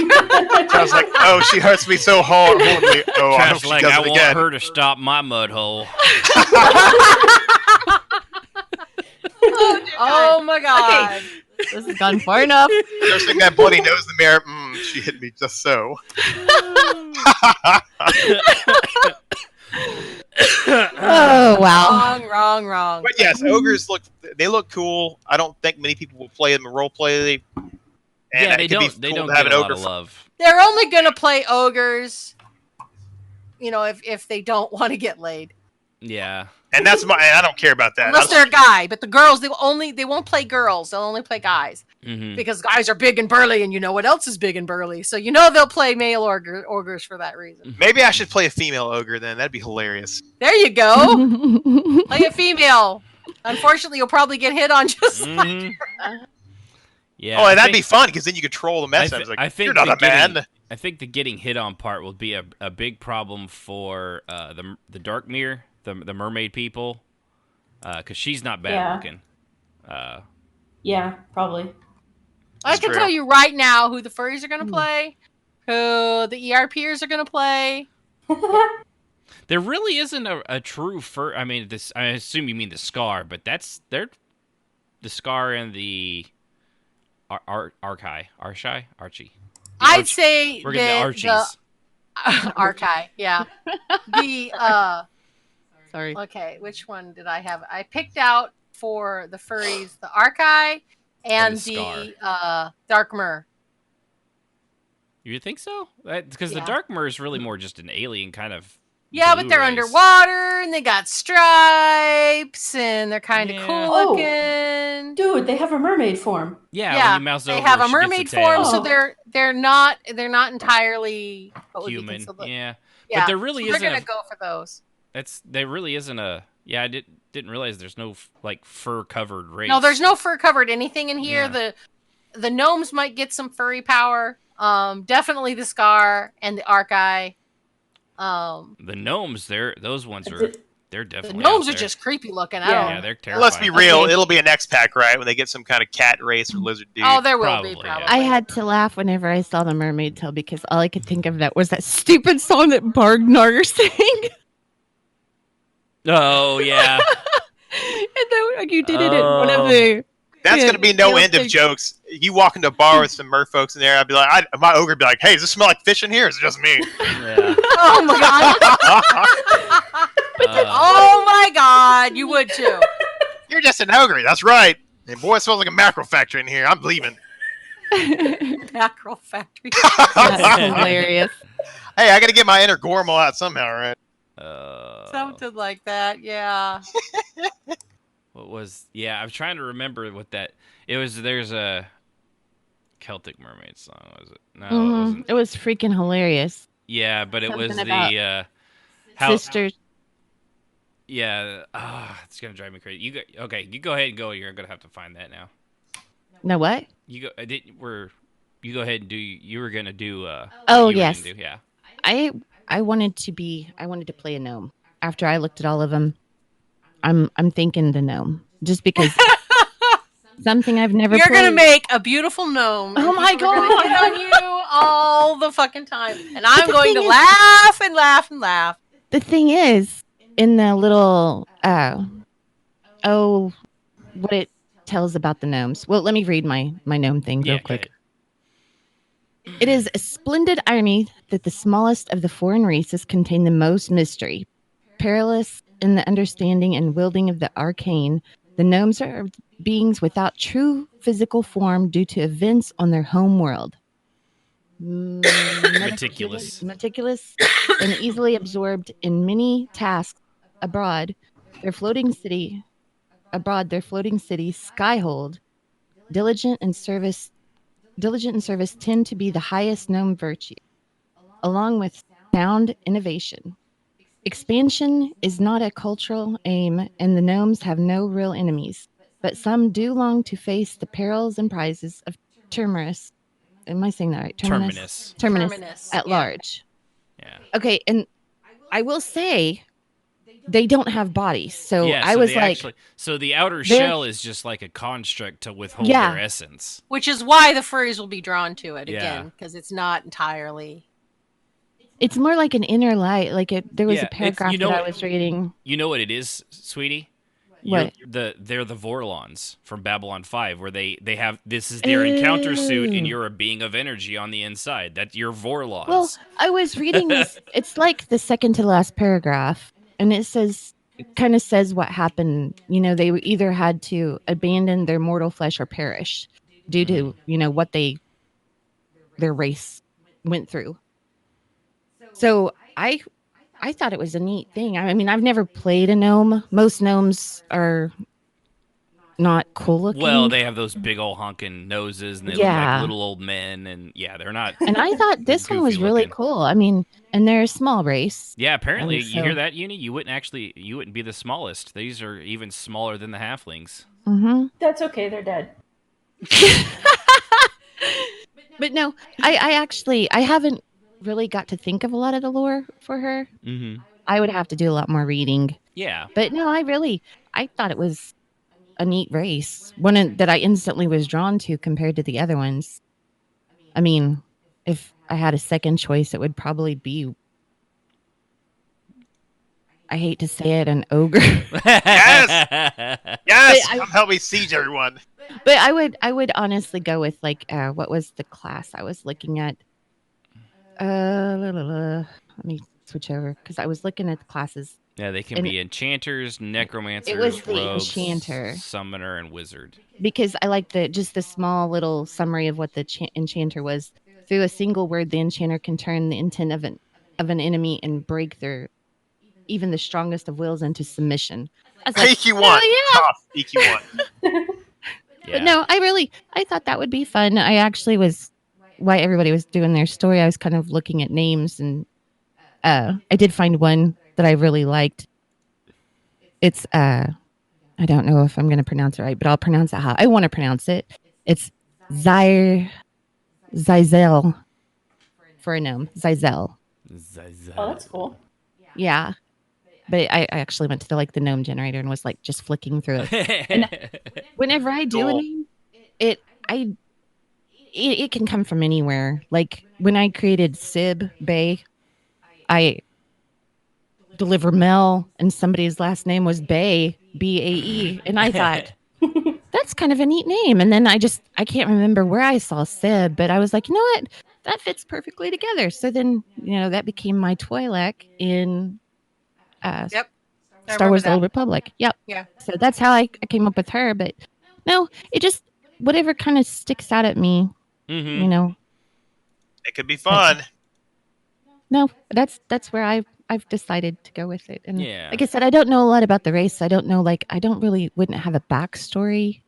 I was like, oh, she hurts me so horribly. Oh, I hope she does it again. Want her to stop my mud hole. Oh my god. Okay. This has gone far enough. Nursing that bloody nose in the mirror. She hit me just so. Oh, wow. Wrong. But yes, ogres look cool. I don't think many people will play them in roleplay. Yeah, they don't get a lot of love. They're only going to play ogres, if they don't want to get laid. Yeah. And I don't care about that. Unless they're a guy, but the girls, they won't play girls. They'll only play guys. Because guys are big and burly, and you know what else is big and burly. So they'll play male ogres for that reason. Maybe I should play a female ogre then. That'd be hilarious. There you go. Play a female. Unfortunately, you'll probably get hit on just like Yeah. Oh, and that'd be fun, because then you could troll the mess. I think you're not a man. I think the getting hit on part will be a big problem for the Dark Mirror. The mermaid people, because she's not bad looking. Yeah, probably. I can tell you right now who the furries are going to play, who the ERPers are going to play. There really isn't a true fur. I mean, I assume you mean the Scar, but they're the Scar and the Archie. I'd say we're getting the Archies. Archie, yeah. Sorry. Okay, which one did I have? I picked out for the furries the Archie and the Darkmer. You think so? Because the Darkmer is really more just an alien kind of. Yeah, but they're underwater and they got stripes and they're kind of cool looking. Dude, they have a mermaid form. Yeah, when you mouse they over, have a mermaid form, so they're not entirely human. Yeah, but there really isn't. They're gonna go for those. There really isn't a. Yeah, I didn't realize there's no fur covered race. No, there's no fur covered anything in here. Yeah. The gnomes might get some furry power. Definitely the Scar and the Archie. The gnomes, they're definitely. The gnomes are just creepy looking. Yeah, they're terrifying. Let's be real. It'll be an X pack, right? When they get some kind of cat race or lizard dude. Oh, there will be probably. I had to laugh whenever I saw the mermaid tail because all I could think of was that stupid song that Bargnar sang. Oh yeah. And then you did it at one of the. That's going to be no end of jokes. You walk into a bar with some mer folks in there, I'd be like, my ogre would be like, hey, does this smell like fish in here? Or is it just me? Yeah. Oh my god. Oh my god, you would too. You're just an ogre, that's right. And boy, it smells like a mackerel factory in here. I'm leaving. Mackerel factory. That's hilarious. Hey, I got to get my inner Gormal out somehow, right? Something like that, yeah. What was? Yeah, I'm trying to remember what that. It was. There's a Celtic Mermaid song. Was it? No, it wasn't. It was freaking hilarious. Yeah, but it Something was about the sisters. Yeah, it's gonna drive me crazy. Okay? You go ahead and go. You're gonna have to find that now. No, what? You go. You go ahead and do. You were gonna do. Oh, you were yes. gonna do, yeah. I wanted to play a gnome. After I looked at all of them, I'm thinking the gnome, just because something I've never. You're played. gonna make a beautiful gnome. Oh my People are gonna God. hit on you all the fucking time, and I'm the going to thing is- laugh and laugh and laugh. The thing is, in the little what it tells about the gnomes. Well, let me read my gnome thing real quick. It is a splendid irony that the smallest of the foreign races contain the most mystery. Perilous in the understanding and wielding of the arcane, the gnomes are beings without true physical form due to events on their home world. Meticulous and easily absorbed in many tasks abroad. Their floating city, Skyhold, diligent and service tend to be the highest known virtue, along with sound innovation. Expansion is not a cultural aim, and the gnomes have no real enemies, but some do long to face the perils and prizes of Terminus. Am I saying that right? Terminus at large. Yeah. Okay, and I will say they don't have bodies, so I was like, so the outer shell is just like a construct to withhold their essence, which is why the furries will be drawn to it Yeah. again, because it's not entirely. it's more like an inner light. Like there was Yeah, a paragraph that I was reading. You know what it is, sweetie? What? They're the Vorlons from Babylon 5, where they have this is their encounter suit, and you're a being of energy on the inside. That you're Vorlons. Well, I was reading this. It's like the second to last paragraph, and it kind of says what happened. You know, they either had to abandon their mortal flesh or perish due to what their race went through. So I thought it was a neat thing. I mean, I've never played a gnome. Most gnomes are not cool looking. Well, they have those big old honking noses, and they look like little old men, and they're not. And I thought this one was really cool. I mean, and they're a small race. Yeah, apparently, you hear that, Uni? You wouldn't be the smallest. These are even smaller than the halflings. Mm-hmm. That's okay. They're dead. But no, I haven't really got to think of a lot of the lore for her. Mm-hmm. I would have to do a lot more reading. Yeah. But no, I thought it was a neat race. One that I instantly was drawn to compared to the other ones. I mean, if I had a second choice, it would probably be, I hate to say it, an ogre. Yes! Come help me siege everyone. But I would honestly go with what was the class I was looking at? Let me switch over because I was looking at the classes. Yeah, they can be enchanters, necromancers, it was the rogues, enchanter, summoner, and wizard. Because I like the small little summary of what the enchanter was. Through a single word, the enchanter can turn the intent of an enemy and break even the strongest of wills into submission. EQ1. Tough. EQ1. But no, I thought that would be fun. I actually was, while everybody was doing their story, I was kind of looking at names, and I did find one that I really liked. It's I don't know if I'm going to pronounce it right, but I'll pronounce it how I want to pronounce it. It's Zyzel for a gnome. Zyzel. Oh, that's cool. Yeah. But I actually went to the gnome generator and was just flicking through it. And whenever I do a name, it can come from anywhere. Like when I created Sib Bay, I deliver mail and somebody's last name was Bay, Bae, and I thought that's kind of a neat name. And then I can't remember where I saw Sib, but I was like, you know what? That fits perfectly together. So then, that became my Twi'lek in Star Wars: The Old Republic. Yep. Yeah. So that's how I came up with her. But no, it just whatever kind of sticks out at me. Mm-hmm. It could be fun. No, that's where I I've decided to go with it. And Yeah. like I said, I don't know a lot about the race. I don't know, wouldn't have a backstory.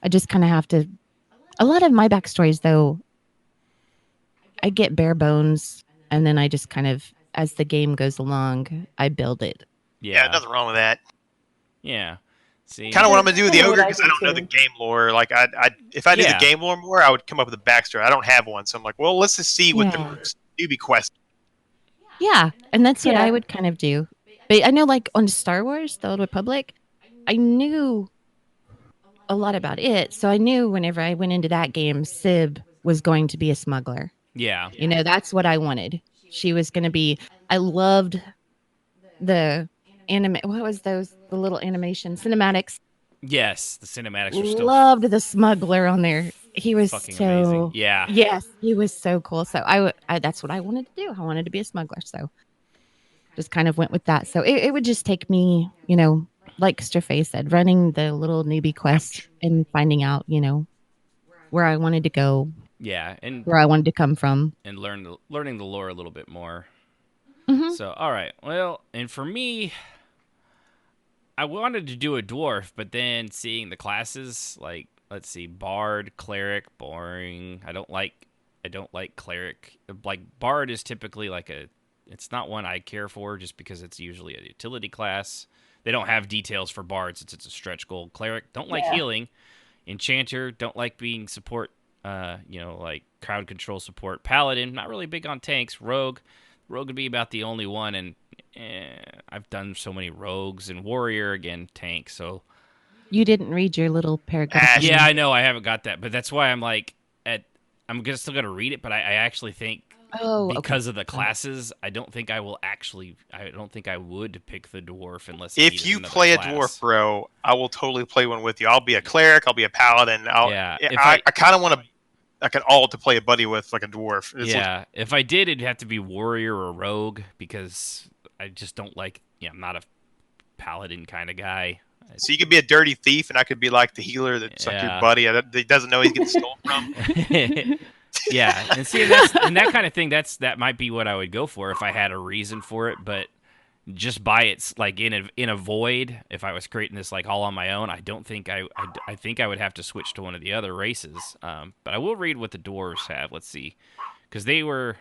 I just kind of have to. A lot of my backstories, though, I get bare bones, and then I just kind of, as the game goes along, I build it. Yeah, nothing wrong with that. Yeah. See, kind of what I'm gonna do with the Kinda what ogre I because do I don't know too. the game lore. Like, if I knew the Yeah. game lore more, I would come up with a backstory. I don't have one, so I'm like, well, let's just see what the Yeah. newbie quest. Yeah, and that's what Yeah. I would kind of do. But I know, like, on Star Wars, The Old Republic, I knew a lot about it. So I knew whenever I went into that game, Sib was going to be a smuggler. yeah. You know, that's what I wanted. She was going to be, I loved the anime. What was those? The little animation cinematics. Yes, the cinematics are still Loved the smuggler on there. He was fucking so amazing. Yeah. Yes, he was so cool. So that's what I wanted to do. I wanted to be a smuggler. So just kind of went with that. So it would just take me, you know, like Strafay said, running the little newbie quest and finding out, you know, where I wanted to go, Yeah, and where I wanted to come from. learning the lore a little bit more. Mhm. So, all right. Well, and for me, I wanted to do a dwarf, but then seeing the classes, like, let's see, bard, cleric, boring. I don't like cleric. Like, bard is typically like it's not one I care for just because it's usually a utility class. They don't have details for bards since it's a stretch goal. Cleric, don't like healing. Enchanter, don't like being support, like crowd control support. Paladin, not really big on tanks. Rogue would be about the only one, and I've done so many rogues. And warrior, again, tank. So You didn't read your little paragraph. yeah, I know I haven't got that, but that's why I'm like still gonna read it. But I actually think because of the classes, I don't think I would pick the dwarf unless If you play a dwarf, bro, I will totally play one with you. I'll be a cleric. I'll be a paladin. I kind of want to. I can alt to play a buddy with like a dwarf. If I did, it'd have to be warrior or rogue because I just don't like. Yeah, I'm not a paladin kind of guy. So you could be a dirty thief, and I could be like the healer that's like your buddy that doesn't know he's getting stolen from. Yeah, and see, that kind of thing. That might be what I would go for if I had a reason for it. But just by it's like in a void, if I was creating this like all on my own, I don't think I think I would have to switch to one of the other races. But I will read what the dwarves have. Let's see, because they were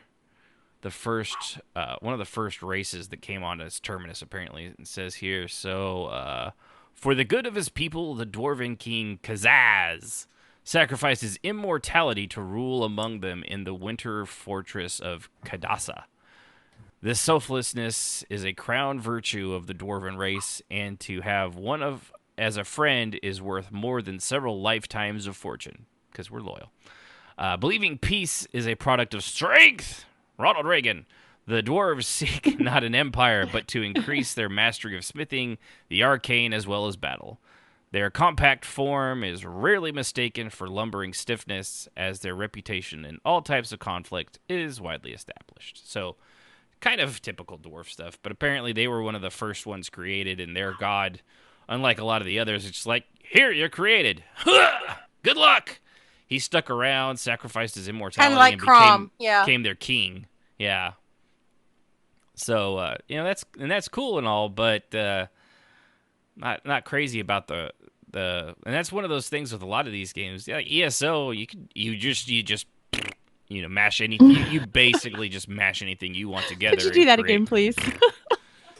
the first one of the first races that came on as Terminus. Apparently, it says here. So for the good of his people, the dwarven king Kazaz sacrificed his immortality to rule among them in the winter fortress of Kadasa. This selflessness is a crown virtue of the dwarven race, and to have one as a friend is worth more than several lifetimes of fortune, because we're loyal. Believing peace is a product of strength. Ronald Reagan. The dwarves seek not an empire, but to increase their mastery of smithing, the arcane, as well as battle. Their compact form is rarely mistaken for lumbering stiffness, as their reputation in all types of conflict is widely established. So, kind of typical dwarf stuff, but apparently they were one of the first ones created, and their god, unlike a lot of the others, it's just like, here, you're created. Good luck! He stuck around, sacrificed his immortality, like and yeah. became their king. Yeah. So, that's cool and all, but not crazy about the and that's one of those things with a lot of these games. Like ESO, you just mash anything. You basically just mash anything you want together. Could you do that again, please?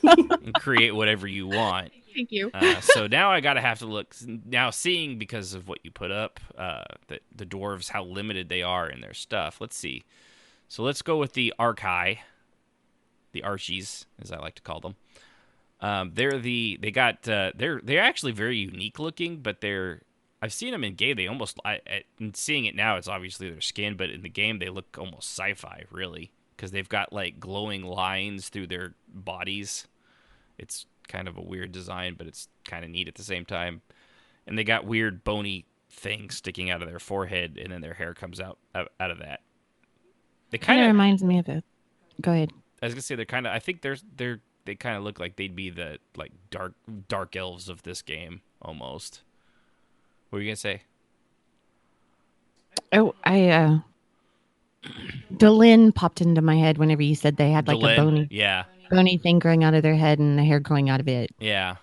And create whatever you want. Thank you. So now I gotta have to look now, seeing because of what you put up, the dwarves, how limited they are in their stuff. Let's see. So let's go with the Archai, the Archies, as I like to call them. They're actually very unique looking, but I've seen them in game. They almost, and seeing it now, it's obviously their skin, but in the game they look almost sci-fi, really, because they've got like glowing lines through their bodies. It's kind of a weird design, but it's kind of neat at the same time. And they got weird bony things sticking out of their forehead, and then their hair comes out of that. They kind of reminds me of it. Go ahead. I was gonna say they're kind of. I think they kind of look like they'd be the like dark elves of this game almost. What were you gonna say? Oh, Delin popped into my head whenever you said they had like a bony. Yeah. bony thing growing out of their head and the hair growing out of it. Yeah.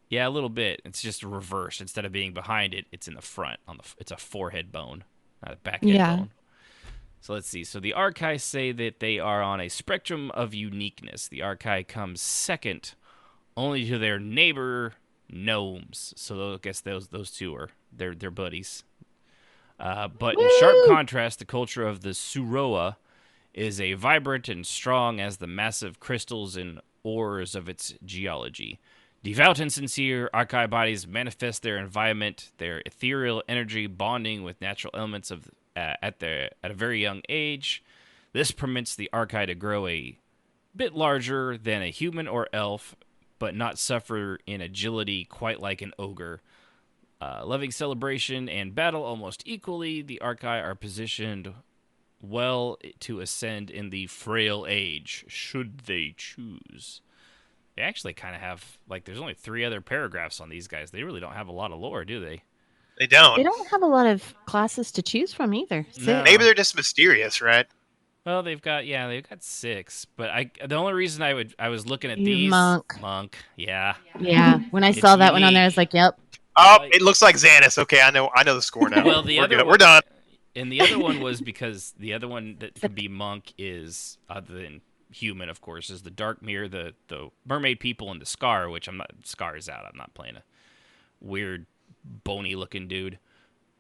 Yeah, a little bit. It's just reversed. Instead of being behind it, it's in the front. It's a forehead bone, not a backhead bone. So let's see. So the Archai say that they are on a spectrum of uniqueness. The Archai comes second only to their neighbor Gnomes. So I guess those two are their buddies. But in sharp contrast, the culture of the Suroa is a vibrant and strong as the massive crystals and ores of its geology. Devout and sincere Archai bodies manifest their environment, their ethereal energy bonding with natural elements of at a very young age. This permits the Archai to grow a bit larger than a human or elf, but not suffer in agility quite like an ogre. Loving celebration and battle almost equally, the Archai are positioned well to ascend in the frail age, should they choose. They actually kind of have, there's only 3 other paragraphs on these guys. They really don't have a lot of lore, do they? They don't. They don't have a lot of classes to choose from either. No. Maybe they're just mysterious, right? Well, they've got 6, but the only reason I was looking at these monk, yeah. When I saw that one on there, I was like, yep. Oh, it looks like Xanus. Okay, I know the score now. Well, we're done. And the other one was because the other one that could be monk is, other than human, of course, is the Darkmere, the mermaid people, and the Scar, which Scar is out. I'm not playing a weird, bony looking dude.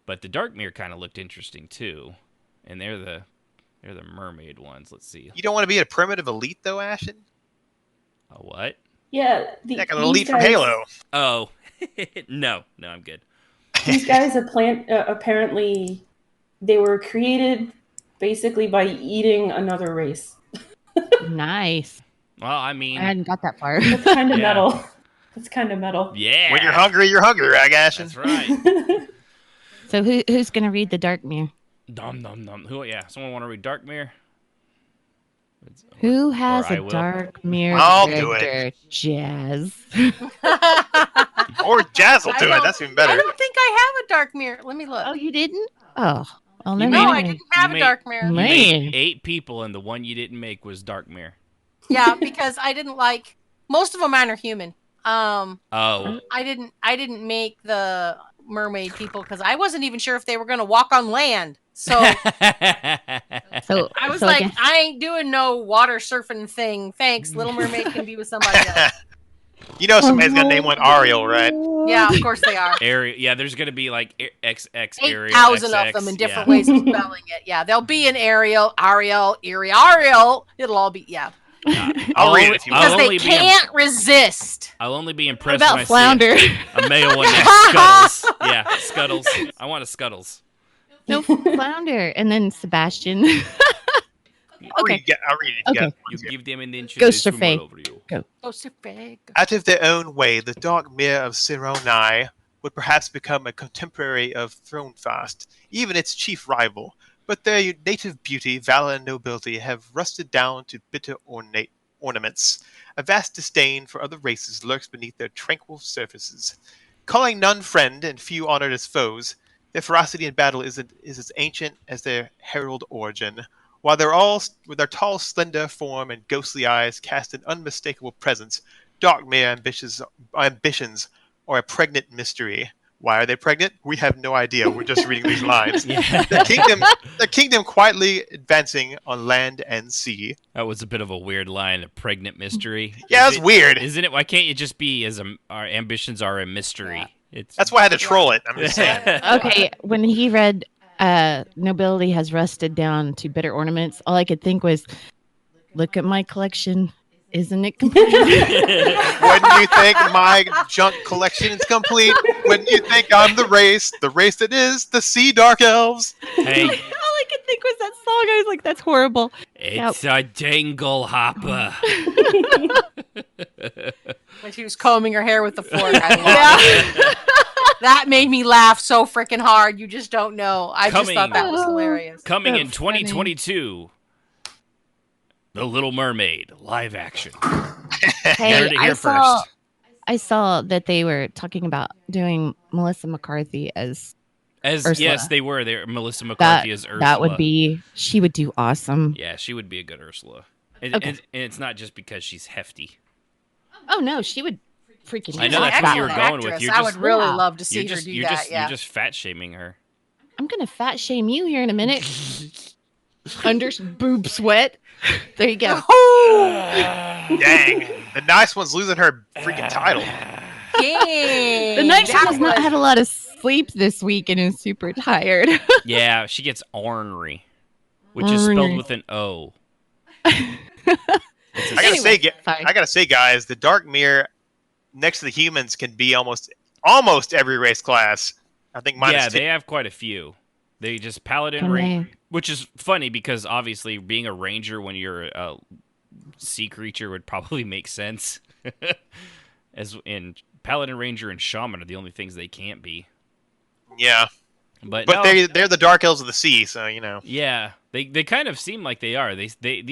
But the Darkmere kind of looked interesting too. And they're the mermaid ones. Let's see. You don't want to be a primitive elite though, Ashton? A what? Yeah, like an elite from Halo. Oh. No, I'm good. These guys apparently they were created basically by eating another race. Nice. Well, I mean, I hadn't got that far. That's kind of metal. That's kind of metal. Yeah. When you're hungry, right, Ashton? That's right. So who's going to read the Darkmere? Dum. Who? Yeah. Someone want to read Darkmere? Who has a Darkmere? I'll do it. Jazz. Or Jazz will do it. That's even better. I don't think I have a Darkmere. Let me look. Oh, you didn't? Oh. No, I didn't have a Darkmere. You made 8 people, and the one you didn't make was Darkmere. Yeah, because I didn't like most of them. Mine are human. Oh. I didn't make the mermaid people because I wasn't even sure if they were going to walk on land. So I was I ain't doing no water surfing thing. Thanks, Little Mermaid can be with somebody else. You know somebody's gonna name one Ariel, right? Yeah, of course they are. Ariel. Yeah, there's gonna be like XX Ariel. 8,000 of them in different ways of spelling it. Yeah, there'll be an Ariel, Ariel. It'll all be I'll read it if you want. Because they can't resist. I'll only be impressed about when I Flounder? See a male one that's Scuttles. Yeah, Scuttles. I want a Scuttles. No, Flounder, and then Sebastian. Okay. I'll read it. Okay. You give them an inch. Go, Surfay. Go, Surfay. Out of their own way, the Darkmere of Sironai would perhaps become a contemporary of Thronefast, even its chief rival. But their native beauty, valor, and nobility have rusted down to bitter ornaments. A vast disdain for other races lurks beneath their tranquil surfaces. Calling none friend and few honored as foes, their ferocity in battle is as ancient as their herald origin. While with their tall, slender form and ghostly eyes cast an unmistakable presence, Darkmere ambitions are a pregnant mystery. Why are they pregnant? We have no idea. We're just reading these lines. The kingdom quietly advancing on land and sea. That was a bit of a weird line, a pregnant mystery. Yeah, that's weird. Isn't it? Why can't it just be our ambitions are a mystery? Yeah. That's why I had to troll it. I'm just saying. Okay, when he read nobility has rusted down to bitter ornaments, all I could think was, look at my collection. Isn't it complete? Wouldn't you think my junk collection is complete? Wouldn't you think I'm the race that is the Sea Dark Elves? Hey. All I could think was that song. I was like, that's horrible. It's a dangle hopper. When she was combing her hair with the fork. I loved it. That made me laugh so freaking hard. You just don't know. I just thought that was hilarious. Coming in 2022. The Little Mermaid, live action. Hey, I saw that they were talking about doing Melissa McCarthy as Ursula. Yes, they were. Melissa McCarthy as Ursula. She would do awesome. Yeah, she would be a good Ursula. And it's not just because she's hefty. Oh no, she would freaking. I know that's what you were going with. I would really love to see her do that. You're just fat shaming her. I'm gonna fat shame you here in a minute. Under boob sweat. There you go. Dang, the nice one's losing her freaking title. Dang. The nice one has not had a lot of sleep this week and is super tired. Yeah, she gets ornery, which is spelled with an O. I gotta say, guys, the Dark Mirror next to the humans can be almost every race class. I think minus 2. They have quite a few. They just paladin ranger, which is funny because obviously being a ranger when you're a sea creature would probably make sense. As in paladin, ranger, and shaman are the only things they can't be. Yeah, but no, they're the Dark Elves of the Sea, so you know. Yeah, they kind of seem like they are. They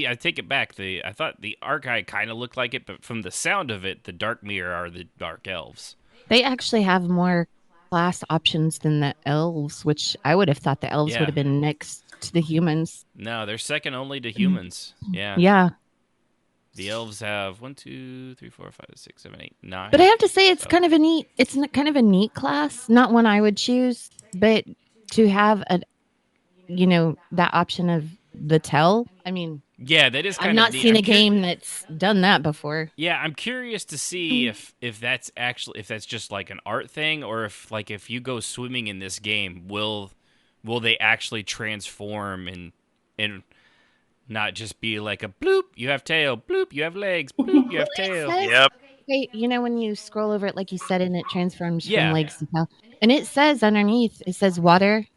I take it back. I thought the Archai kind of looked like it, but from the sound of it, the Dark Mirror are the Dark Elves. They actually have more class options than the elves, which I would have thought the elves would have been next to the humans. No, they're second only to humans. Yeah. Yeah. The elves have 1, 2, 3, 4, 5, 6, 7, 8, 9. But I have to say, it's kind of a neat. It's kind of a neat class. Not one I would choose, but to have that option of the tell. I mean, yeah, that is. I've not seen a game that's done that before. Yeah, I'm curious to see if that's just like an art thing, or if you go swimming in this game, will they actually transform and not just be like a bloop, you have tail, bloop, you have legs, bloop, you have tail. Yep. Okay, when you scroll over it, like you said, and it transforms from legs to tail, and it says underneath, it says water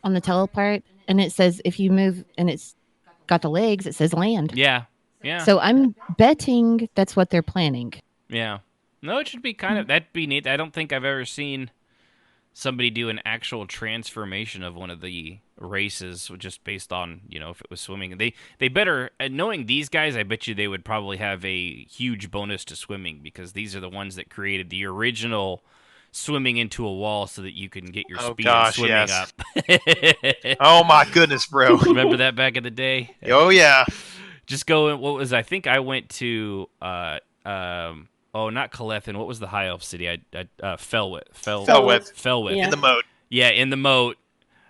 on the tail part, and it says if you move and it's got the legs, it says land. Yeah. Yeah. So I'm betting that's what they're planning. Yeah. No, it should be that'd be neat. I don't think I've ever seen somebody do an actual transformation of one of the races just based on, if it was swimming. They better, knowing these guys, I bet you they would probably have a huge bonus to swimming because these are the ones that created the original swimming into a wall so that you can get your speed swimming up. Oh my goodness, bro. Remember that back in the day? Oh yeah. Just go, I think I went to, not Calethin. What was the high elf city? Felwith. Felwith. Yeah. In the moat. Yeah, in the moat.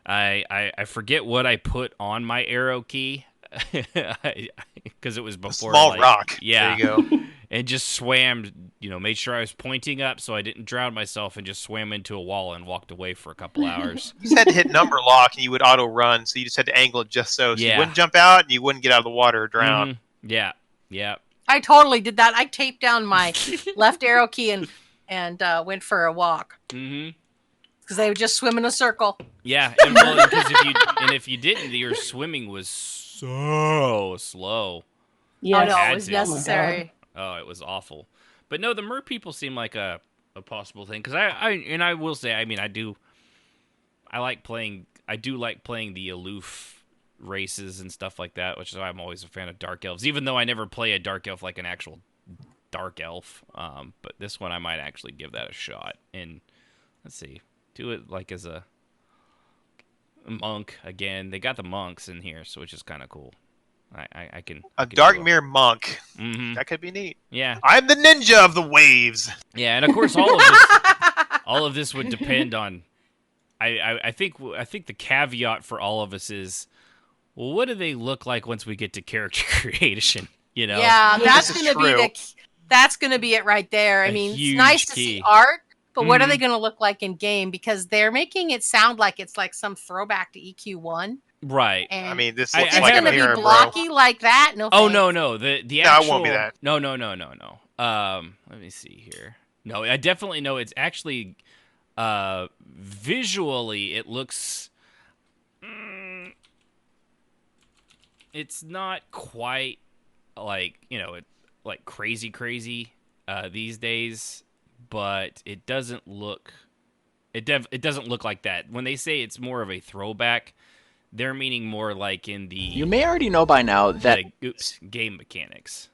I forget what I put on my arrow key because it was before. A small rock. Yeah. There you go. And just swam, made sure I was pointing up so I didn't drown myself and just swam into a wall and walked away for a couple hours. You just had to hit number lock and you would auto run, so you just had to angle it just so you wouldn't jump out and you wouldn't get out of the water or drown. Mm-hmm. Yeah. Yeah. I totally did that. I taped down my left arrow key and went for a walk. Mm-hmm. Because they would just swim in a circle. Yeah, and if you didn't, your swimming was so slow. Yeah, no, it was necessary. Oh, it was awful. But no, the mer people seem like a possible thing because I will say, I mean, I do like playing the aloof races and stuff like that, which is why I'm always a fan of dark elves, even though I never play a dark elf like an actual dark elf. But this one I might actually give that a shot. And let's see, do it like as a monk again. They got the monks in here, so which is kind of cool. I can Dark Mirror monk. Mm-hmm. That could be neat. Yeah, I'm the ninja of the waves. Yeah, and of course all of this would depend on. I think the caveat for all of us is, well, what do they look like once we get to character creation? Yeah, that's gonna be it right there. I mean, it's nice to see art, but what are they gonna look like in game? Because they're making it sound like it's like some throwback to EQ1. Right. And I mean, this it's looks like gonna a mirror, be blocky like that. No. Oh thanks. no. The actual... No, it won't be that. No. Let me see here. No, I definitely know it's actually visually it looks. It's not quite like like crazy these days, but it doesn't look. It doesn't look like that. When they say it's more of a throwback, they're meaning more like in the... You may already know by now that... game mechanics.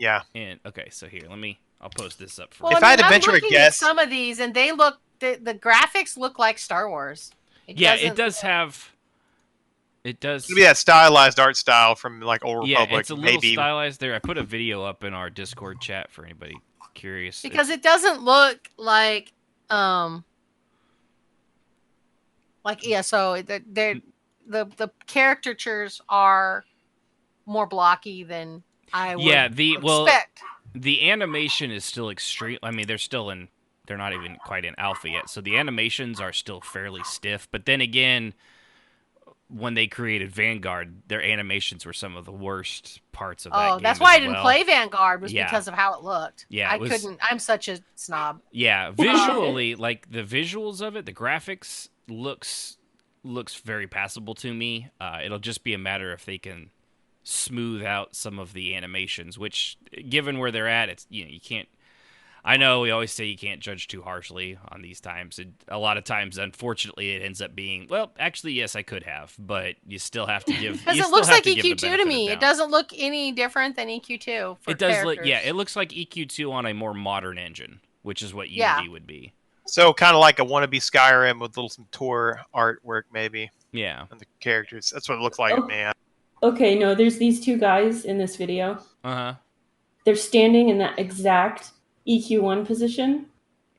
Yeah. And okay, so here, I'll post this up for you. If I had to venture a guess... some of these, and they look... The graphics look like Star Wars. It does have... It does. It's gonna be that stylized art style from like Old Yeah, Republic. it's a little maybe. stylized there. I put a video up in our Discord chat for anybody curious. Because it doesn't look like so the caricatures are more blocky than I would expect. The animation is still extreme. I mean, they're not even quite in alpha yet, so the animations are still fairly stiff. But then again, when they created Vanguard, their animations were some of the worst parts of that game. Oh, that's why I didn't play Vanguard, was because of how it looked. Yeah, I couldn't. I'm such a snob. Yeah, visually, like the visuals of it, the graphics looks very passable to me. It'll just be a matter if they can smooth out some of the animations, which, given where they're at, it's you can't. I know we always say you can't judge too harshly on these times. A lot of times, unfortunately, it ends up being, well, actually, yes, I could have, but you still have to give. Because it looks like EQ2 to me. It doesn't look any different than EQ2 for It does characters. look, yeah, it looks like EQ2 on a more modern engine, which is what Unity would be. So kind of like a wannabe Skyrim with some tour artwork, maybe. Yeah. And the characters. That's what it looks like, man. Okay, no, there's these two guys in this video. Uh-huh. They're standing in that exact EQ1 position.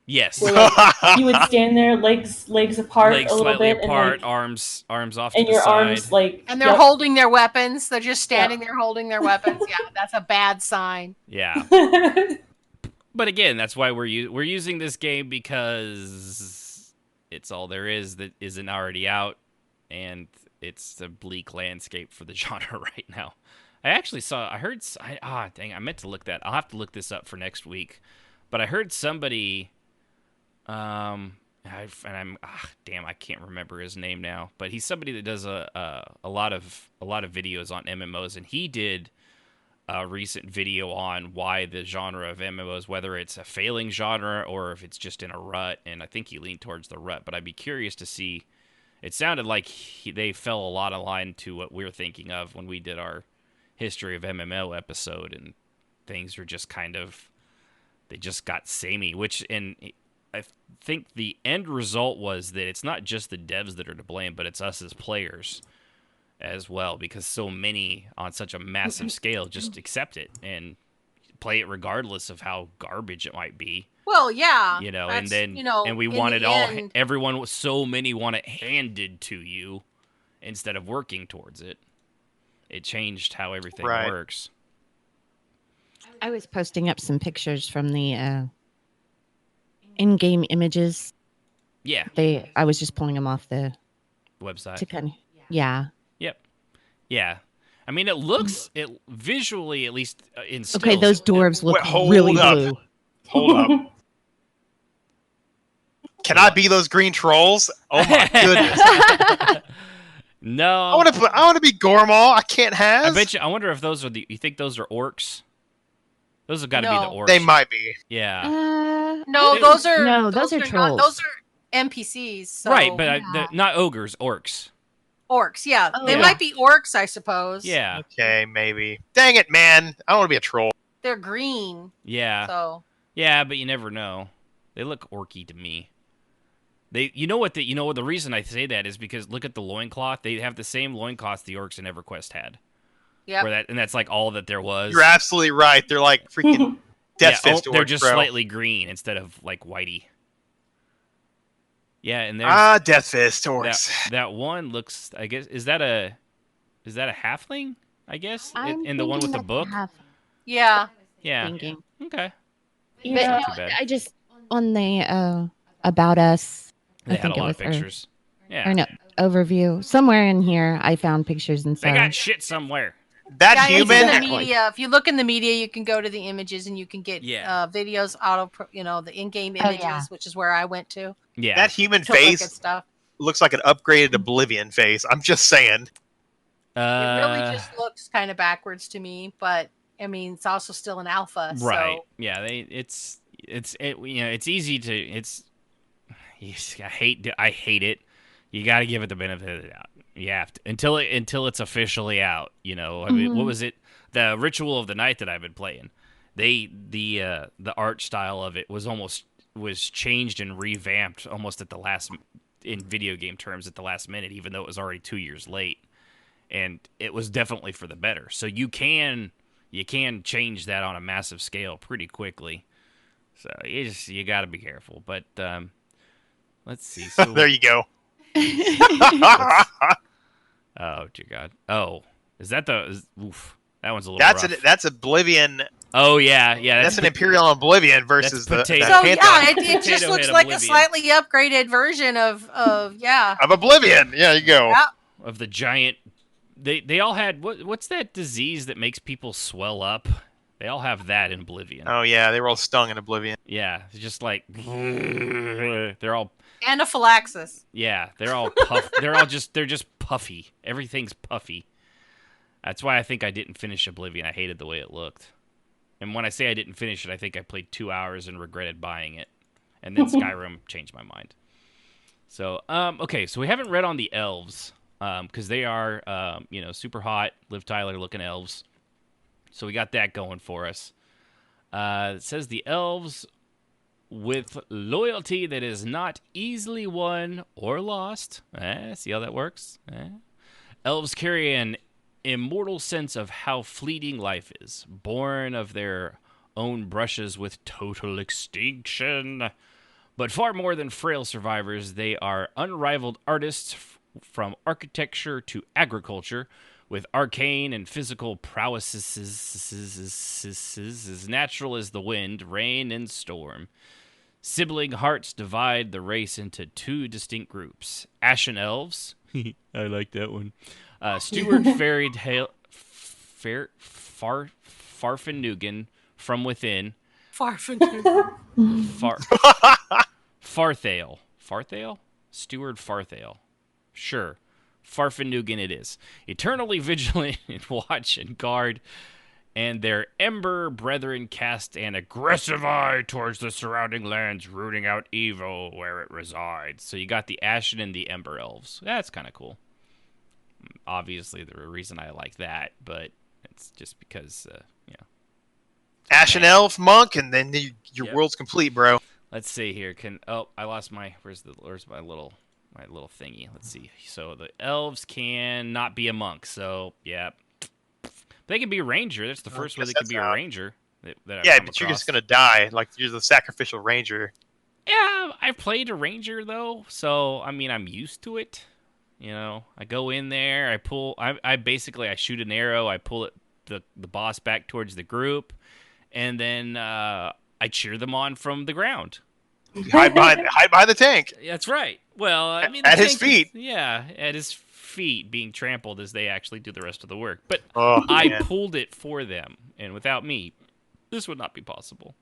Yes. Where, like, you would stand there, legs apart legs a little slightly bit, apart, and arms off and to the your side. arms like. And they're holding their weapons. They're just standing there holding their weapons. Yeah, that's a bad sign. Yeah. But again, that's why we're using this game, because it's all there is that isn't already out, and it's a bleak landscape for the genre right now. I meant to look that. I'll have to look this up for next week. But I heard somebody, I can't remember his name now. But he's somebody that does a lot of videos on MMOs, and he did a recent video on why the genre of MMOs, whether it's a failing genre or if it's just in a rut. And I think he leaned towards the rut. But I'd be curious to see. It sounded like they fell a lot of line to what we're thinking of when we did our history of MMO episode, and things were just they just got samey, and I think the end result was that it's not just the devs that are to blame, but it's us as players as well, because so many on such a massive scale just accept it and play it regardless of how garbage it might be. Well, yeah. And then and we wanted so many want it handed to you instead of working towards it. It changed how everything works. I was posting up some pictures from the in-game images. Yeah. I was just pulling them off the website. Yeah. Yep. Yeah. I mean, it looks visually, at least in stills. Okay, those dwarves look really blue. Hold up. Can I be those green trolls? Oh my goodness. No. I want to be Gormal. I can't have. I bet you. I wonder if those are you think those are orcs? Those have got to be the orcs. They might be. Yeah. Those are trolls. Those are NPCs. So, right, but they're not ogres, orcs. Orcs, yeah. They might be orcs, I suppose. Yeah. Okay, maybe. Dang it, man. I don't want to be a troll. They're green. Yeah. So. Yeah, but you never know. They look orky to me. The reason I say that is because look at the loincloth. They have the same loincloth the orcs in EverQuest had. Yeah. And that's like all that there was. You're absolutely right. They're like freaking Death Fist orcs, they're just bro. slightly green instead of like whitey. Yeah, and there's Death Fist orcs. That one looks, I guess, is that a halfling? I guess in the one with the book. Yeah. Yeah. Thinking. Okay. Yeah. I just on the About Us. They had a lot of pictures. Or no, overview. Somewhere in here, I found pictures and stuff. They got shit somewhere. That human. In the media. If you look in the media, you can go to the images and you can get videos out of the in-game images, which is where I went to. Yeah. That human face looks like an upgraded Oblivion face. I'm just saying. It really just looks kind of backwards to me, but I mean, it's also still an alpha. Right. So. Yeah. It's easy to I hate it. You got to give it the benefit of the doubt. You have to until it's officially out. I mean, what was it? The Ritual of the Night that I've been playing. The art style of it was changed and revamped almost at the last, in video game terms, at the last minute, even though it was already 2 years late. and it was definitely for the better. So you can change that on a massive scale pretty quickly. So you got to be careful. But let's see. So there you go. Oh dear God. Oh, is that oof? That one's a little rough. That's Oblivion. Oh yeah. That's an Imperial Oblivion versus the Potato. So Pantheon. yeah, it just Potato looks Head like Oblivion. a slightly upgraded version of Oblivion. Yeah, you go. Yeah. Of the giant. They all had what's that disease that makes people swell up? They all have that in Oblivion. Oh yeah, they were all stung in Oblivion. Yeah, it's just like they're all anaphylaxis. Yeah, they're all puff. they're just puffy. Everything's puffy. That's why I think I didn't finish Oblivion. I hated the way it looked. And when I say I didn't finish it, I think I played 2 hours and regretted buying it. And then Skyrim changed my mind. So, okay, so we haven't read on the elves, because they are, super hot, Liv Tyler looking elves. So we got that going for us. It says the elves with loyalty that is not easily won or lost. See how that works? Elves carry an immortal sense of how fleeting life is, born of their own brushes with total extinction. But far more than frail survivors, they are unrivaled artists from architecture to agriculture, with arcane and physical prowesses as natural as the wind, rain, and storm. Sibling hearts divide the race into 2 distinct groups. Ashen elves. I like that one. Steward Fairy Tale Farfanugan from within. Farthale. Farthale? Steward Farthale. Sure. Farfanugan it is. Eternally vigilant in watch and guard, and their Ember brethren cast an aggressive eye towards the surrounding lands, rooting out evil where it resides. So you got the Ashen and the Ember elves. That's kind of cool. Obviously, the reason I like that, but it's just because, Ashen Elf Monk, and then your world's complete, bro. Let's see here. I lost my where's my little thingy. Let's see. So the elves can not be a monk. So yeah, they can be a ranger. That's the first way they can be a ranger. That but you're just gonna die. Like you're the sacrificial ranger. Yeah, I've played a ranger though, so I mean I'm used to it. I go in there, I pull. I basically shoot an arrow, I pull the boss back towards the group, and then I cheer them on from the ground. Hide behind the tank. That's right. Well, I mean, at his feet. At his feet, being trampled as they actually do the rest of the work. But I pulled it for them, and without me, this would not be possible.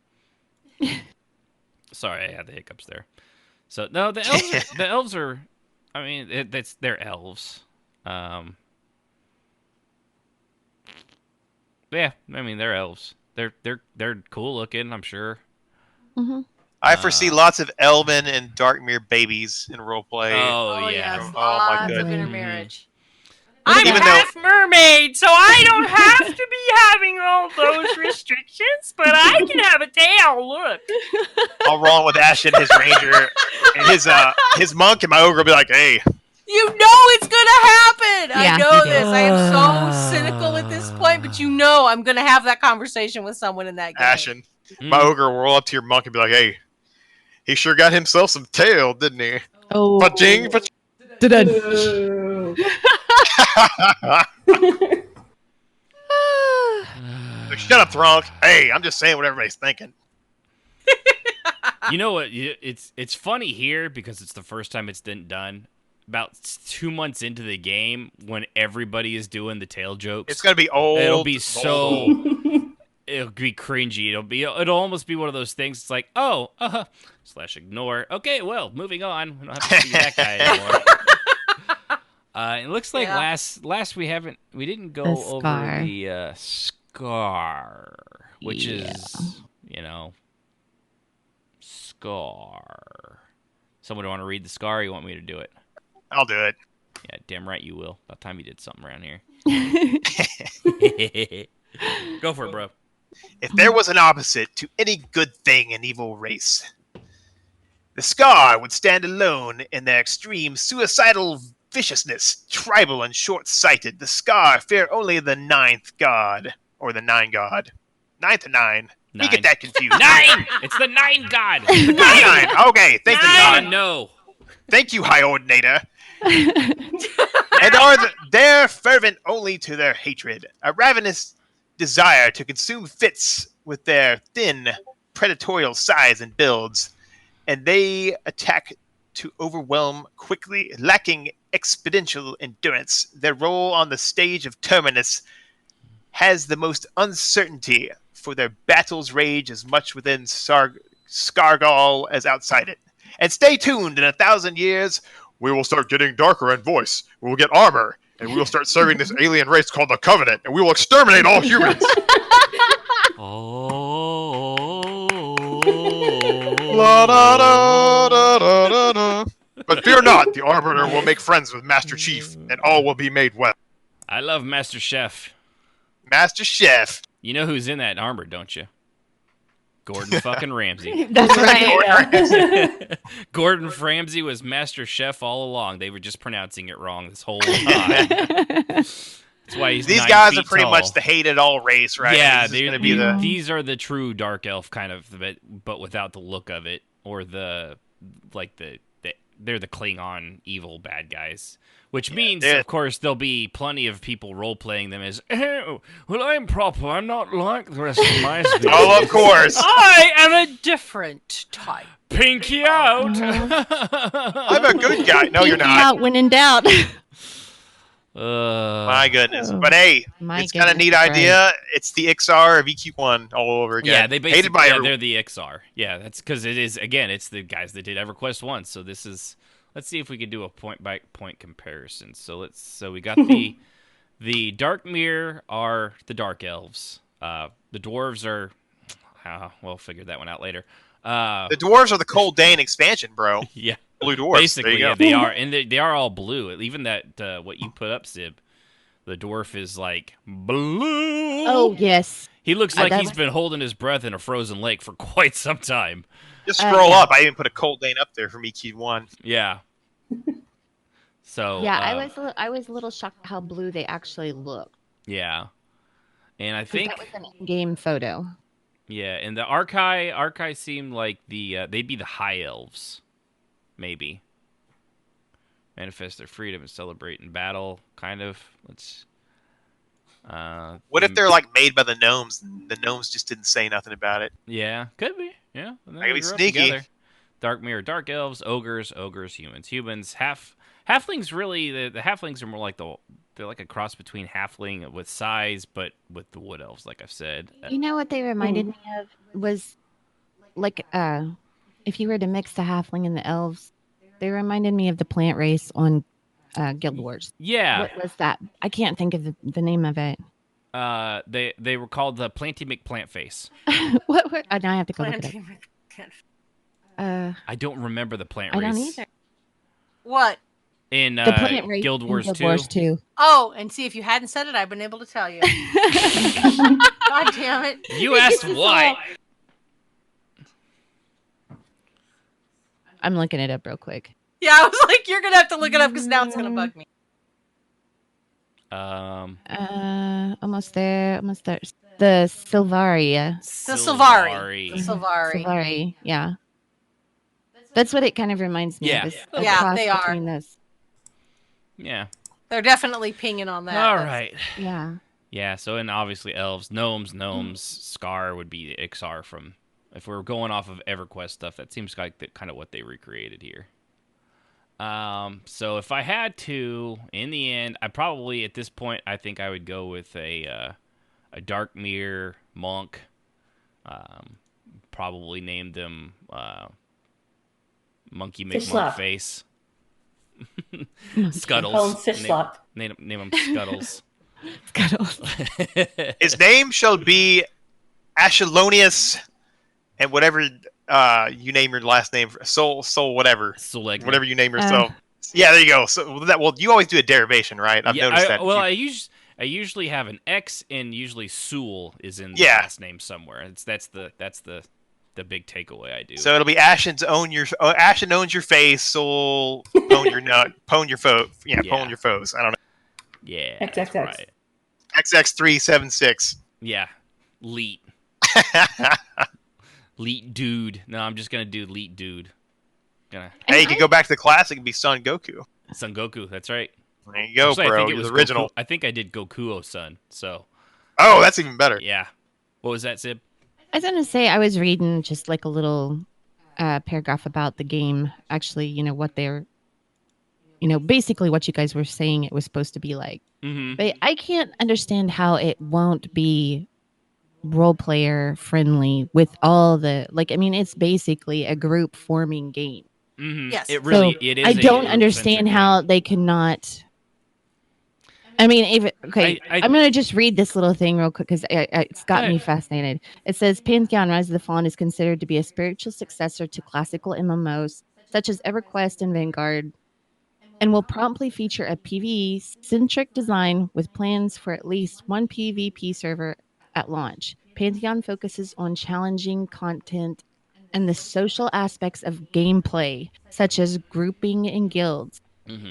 Sorry, I had the hiccups there. So no, the elves are. I mean, they're elves. Yeah, I mean they're elves. They're cool looking, I'm sure. Mm-hmm. I foresee lots of Elven and Darkmere babies in roleplay. Oh yes, oh my goodness. of intermarriage. I'm I'm half mermaid, so I don't have to be having all those restrictions, but I can have a tail. Look. All wrong with Ashen, his ranger, and his monk, and my ogre will be like, "Hey, you know it's gonna happen. Yeah, I know you this. I am so cynical at this point, but I'm gonna have that conversation with someone in that game. Ashen." My ogre will roll up to your monk and be like, "Hey, he sure got himself some tail, didn't he?" Oh. Ba-jing, Shut up, Thronk. Hey, I'm just saying what everybody's thinking. You know what? It's funny here because it's the first time it's been done. About 2 months into the game, when everybody is doing the tail jokes, It's gonna be old. It'll be so. It'll be cringy. It'll almost be one of those things. It's like, / ignore. Okay, well, moving on. We don't have to see that guy anymore. It looks like last we didn't go over the scar, which is scar. Someone want to read the scar? Or you want me to do it? I'll do it. Yeah, damn right you will. About time you did something around here. Go for it, bro. If there was an opposite to any good thing in evil race, the Scar would stand alone in their extreme suicidal viciousness, tribal and short-sighted. The Scar fear only the ninth god, or the nine god. Ninth or nine? We get that confused. 9! It's the 9 god! Nine! Okay, thank you, God. No. Thank you, High Ordinator. And they're fervent only to their hatred, a ravenous desire to consume fits with their thin, predatorial size and builds, and they attack to overwhelm quickly, lacking exponential endurance. Their role on the stage of Terminus has the most uncertainty, for their battles rage as much within Skargal as outside it. And stay tuned, in 1,000 years, we will start getting darker in voice. We will get armor, and we will start serving this alien race called the Covenant, and we will exterminate all humans. La, da, da, da, da, da, da. But fear not, the Arbiter will make friends with Master Chief, and all will be made well. I love Master Chef. Master Chef. You know who's in that armor, don't you? Gordon fucking Ramsay. That's right. Gordon Ramsay was Master Chef all along. They were just pronouncing it wrong this whole time. That's why he's These 9 guys feet are pretty tall. much the hated all race, right? Yeah, these are the true dark elf kind of, but without the look of it, or they're the Klingon evil bad guys. Which means, of course, there'll be plenty of people role-playing them as, oh, well, I'm proper. I'm not like the rest of my species. Oh, of course. I am a different type. Pinky out. I'm a good guy. No, you're Pinky not. out when in doubt. My goodness. But hey, it's kind of a neat right. idea. It's the XR of EQ1 all over again. Yeah, they basically, hated by everyone. they're the XR. Yeah, that's because it is, again, it's the guys that did EverQuest 1. So this is, let's see if we can do a point-by-point comparison. So we got the Darkmere are the Dark Elves. The Dwarves are, we'll figure that one out later. The Dwarves are the Cold Dane expansion, bro. Yeah. Blue Dwarves. Basically, yeah, they are. And they are all blue. Even that, what you put up, Sib, the dwarf is like blue. Oh, yes. He looks like he's been holding his breath in a frozen lake for quite some time. Just scroll up. I even put a Cold Dane up there from EQ1. Yeah. So yeah, I was a little shocked how blue they actually look. Yeah, and I think that was an in-game photo. Yeah, and the Archai seemed like they'd be the High Elves, maybe. Manifest their freedom and celebrate in battle, kind of. What if they're like made by the Gnomes? And the Gnomes just didn't say nothing about it. Yeah, could be. Yeah, and Maybe sneaky. Dark Mirror, Dark Elves, Ogres, Humans. Halflings really. The Halflings are more like they're like a cross between Halfling with size, but with the Wood Elves, like I've said. You know what they reminded me of was like if you were to mix the Halfling and the Elves, they reminded me of the plant race on Guild Wars. Yeah. What was that? I can't think of the name of it. They were called the Planty McPlantface. What? Oh, now I have to go look it up. I don't remember the plant I race. don't either. What? In the plant race Guild Wars in 2. Guild Wars 2. Oh, and see, if you hadn't said it, I've been able to tell you. God damn it. You asked what? I'm looking it up real quick. Yeah, I was like, you're going to have to look it up because now it's going to bug me. Almost there. The Sylvaria. The Sylvari. Yeah. That's what it kind of reminds me of. Yeah, they are. Those. Yeah. They're definitely pinging on that. All right. Yeah. Yeah, so and obviously elves, gnomes, Scar would be the Ixar from, if we're going off of EverQuest stuff, that seems like kind of what they recreated here. So if I had to, in the end, I probably, at this point, I think I would go with a Darkmere monk. Probably name them Monkey McMunkface. Scuttles. Call him Fish Slop. Name him Scuttles. Scuttles. His name shall be Ashelonius, and whatever you name your last name, Soul, whatever. Soul-egg. Whatever you name yourself. Yeah, there you go. So you always do a derivation, right? I've noticed that. Well, I usually have an X, and usually Soul is in the last name somewhere. That's the the big takeaway I do. So it'll be Ashen owns your face, Soul own your nut, pwn your foe. Yeah, pwn your foes. I don't know. Yeah, XXX. that's right. XX376. Yeah, Leet. Leet Dude. No, I'm just gonna do Leet Dude. Hey, you can go back to the classic and be Son Goku. Son Goku, that's right. There you go, Actually, bro. I think it You're was the original. Goku. I think I did Goku-o-Sun, so. Oh, that's even better. Yeah. What was that, Sib? I was going to say, I was reading just like a little paragraph about the game. Actually, what they're, basically what you guys were saying it was supposed to be like. Mm-hmm. But I can't understand how it won't be role player friendly with all the, it's basically a group forming game. Mm-hmm. Yes. It really, So it is. I don't understand how they cannot. I mean, even I'm going to just read this little thing real quick because it's got me fascinated. It says Pantheon Rise of the Fallen is considered to be a spiritual successor to classical MMOs such as EverQuest and Vanguard, and will promptly feature a PvE-centric design with plans for at least one PvP server at launch. Pantheon focuses on challenging content and the social aspects of gameplay, such as grouping in guilds,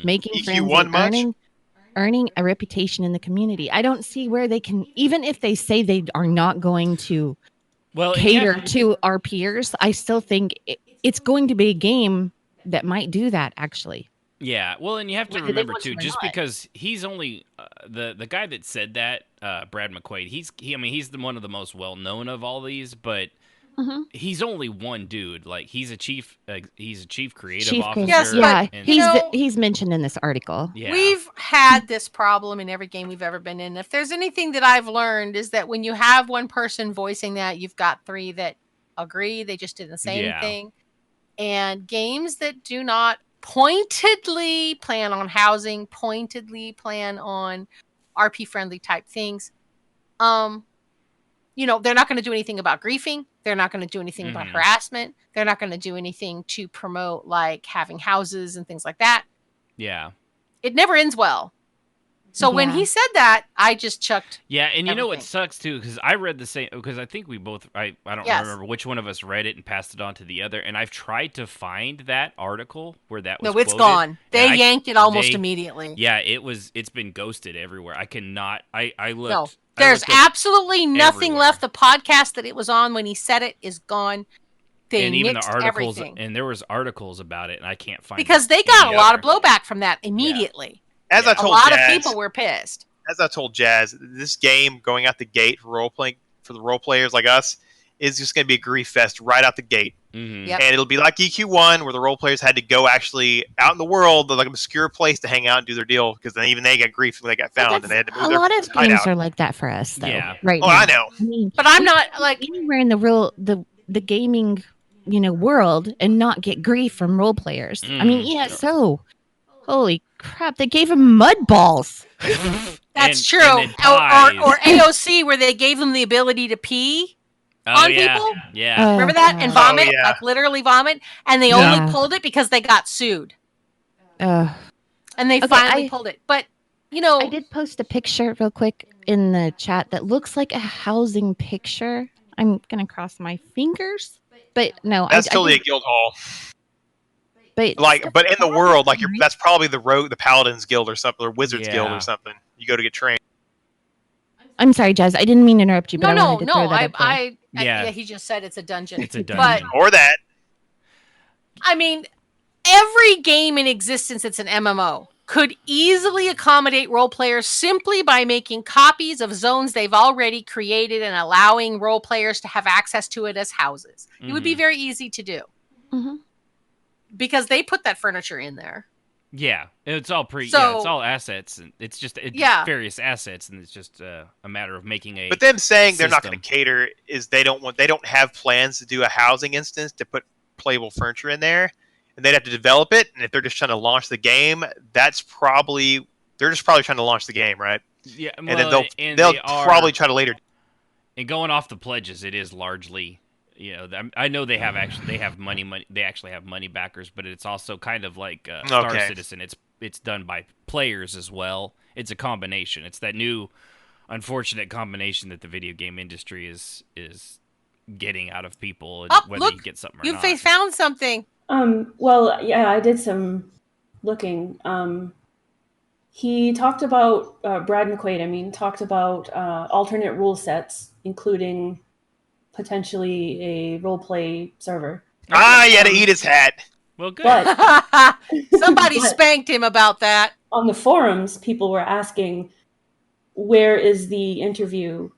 making friends, and earning a reputation in the community. I don't see where they can, even if they say they are not going to cater to our peers, I still think it's going to be a game that might do that, actually. Yeah, well, and you have to remember too, just because he's only the guy that said that, Brad McQuaid. He's one of the most well known of all these, but he's only one dude. Like he's a chief creative officer. Yes, yeah, he's mentioned in this article. Yeah. We've had this problem in every game we've ever been in. If there's anything that I've learned is that when you have one person voicing that, you've got three that agree. They just didn't say anything. And games that do not pointedly plan on housing, pointedly plan on RP friendly type things, they're not going to do anything about griefing. They're not going to do anything about harassment. They're not going to do anything to promote like having houses and things like that. Yeah. It never ends well. So when he said that, I just chucked. Yeah, and you know what sucks too, because I read the same. Because I think we both. I don't remember which one of us read it and passed it on to the other. And I've tried to find that article where that was. No, it's quoted, gone. They yanked it almost immediately. Yeah, it's been ghosted everywhere. I cannot. I looked. No, there's absolutely nothing left. The podcast that it was on when he said it is gone. They and even the articles, everything. And there was articles about it, and I can't find because they got a lot of blowback from that immediately. Yeah. As I told a lot Jazz, of people were pissed. As I told Jazz, this game going out the gate for the role players like us is just going to be a grief fest right out the gate. Mm-hmm. Yep. And it'll be like EQ1 where the role players had to go actually out in the world, like an obscure place to hang out and do their deal because then even they got grief when they got found and they had to move a lot of games are like that for us, though. Yeah. Right. Oh, now. I know. I mean, but I'm not like anywhere in the gaming, world and not get grief from role players. I mean, ESO. Holy crap! They gave him mud balls. That's true. And or AOC, where they gave them the ability to pee on people. Yeah. Remember that? And vomit, yeah. like literally vomit. And they only pulled it because they got sued. And they finally pulled it. But, I did post a picture real quick in the chat that looks like a housing picture. I'm going to cross my fingers. But no, that's totally a guild hall. But in the world, that's probably the Paladins Guild or something, or Wizards Guild or something. You go to get trained. I'm sorry, Jazz. I didn't mean to interrupt you. But no. He just said it's a dungeon. It's a dungeon. Or that. I mean, every game in existence that's an MMO could easily accommodate role players simply by making copies of zones they've already created and allowing role players to have access to it as houses. Mm-hmm. It would be very easy to do. Mm-hmm. Because they put that furniture in there. Yeah, it's all it's all assets, and it's just various assets, and it's just a matter of making a. But them saying system. They're not going to cater is they don't have plans to do a housing instance to put playable furniture in there, and they'd have to develop it. And if they're just trying to launch the game, they're just probably trying to launch the game, right? Yeah, well, and they'll probably try to later. And going off the pledges, it is largely. I know they have money. They actually have money backers, but it's also kind of like Star Citizen. It's done by players as well. It's a combination. It's that new, unfortunate combination that the video game industry is getting out of people, and Oh, whether look, you get something or you not. found something. Well, yeah, I did some looking. He talked about Brad McQuaid. Talked about alternate rule sets, including potentially a roleplay server. He had to eat his hat. Well, good. But Somebody but spanked him about that. on the forums, people were asking, where is the interview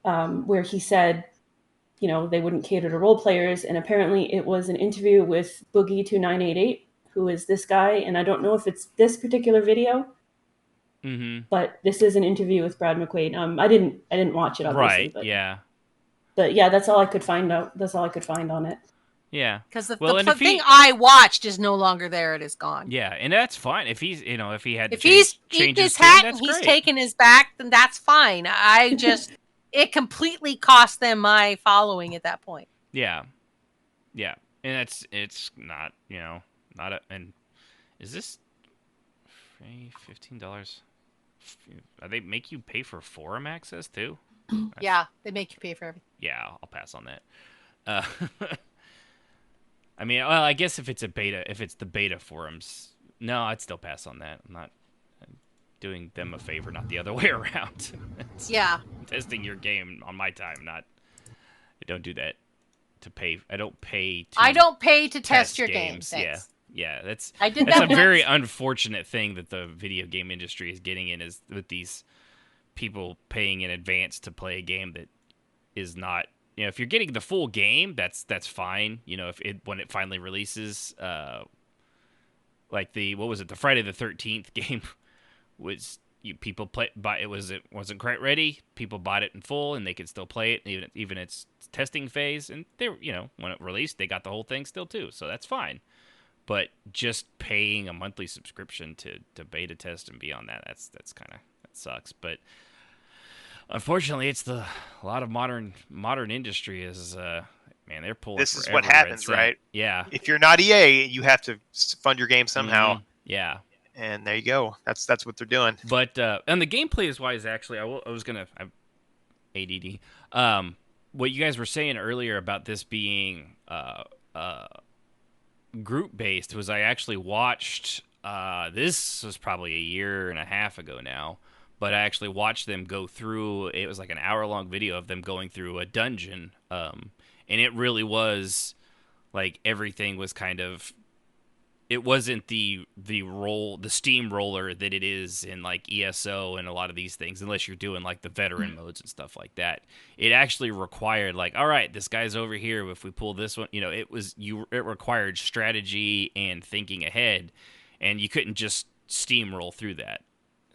where he said, they wouldn't cater to role players, and apparently it was an interview with Boogie2988, who is this guy, and I don't know if it's this particular video, but this is an interview with Brad McQuaid. I didn't watch it, obviously, right? But yeah, that's all I could find out. That's all I could find on it. Yeah, because the thing I watched is no longer there; it is gone. Yeah, and that's fine if he's, if he had, if he's eating his hat and he's great. taking his back, then that's fine. I just it completely cost them my following at that point. Yeah, and it's not not a, and is this $15? They make you pay for forum access too? Yeah, they make you pay for everything. Yeah, I'll pass on that. I guess if it's the beta forums, no, I'd still pass on that. I'm not doing them a favor, not the other way around. Yeah. Testing your game on my time, I don't do that to pay. I don't pay to test your games. Yeah, that's a very unfortunate thing that the video game industry is getting in, is with these people paying in advance to play a game that is not, if you're getting the full game, that's fine. When it finally releases, like the Friday the 13th game was, people play, but it wasn't quite ready. People bought it in full and they could still play it even its testing phase, and they when it released, they got the whole thing still too, so that's fine. But just paying a monthly subscription to beta test and be on that sucks. But unfortunately, it's a lot of modern industry is, they're pulling. This is what happens, right? Yeah. If you're not EA, you have to fund your game somehow. Mm-hmm. Yeah. And there you go. That's what they're doing. But and the gameplay is wise. Actually, I'm ADD. What you guys were saying earlier about this being group based was, I actually watched. This was probably a year and a half ago now. But I actually watched them go through. It was like an hour-long video of them going through a dungeon, and it really was like everything was kind of. It wasn't the steamroller that it is in like ESO and a lot of these things, unless you're doing like the veteran modes and stuff like that. It actually required, like, all right, this guy's over here. If we pull this one, it required strategy and thinking ahead, and you couldn't just steamroll through that.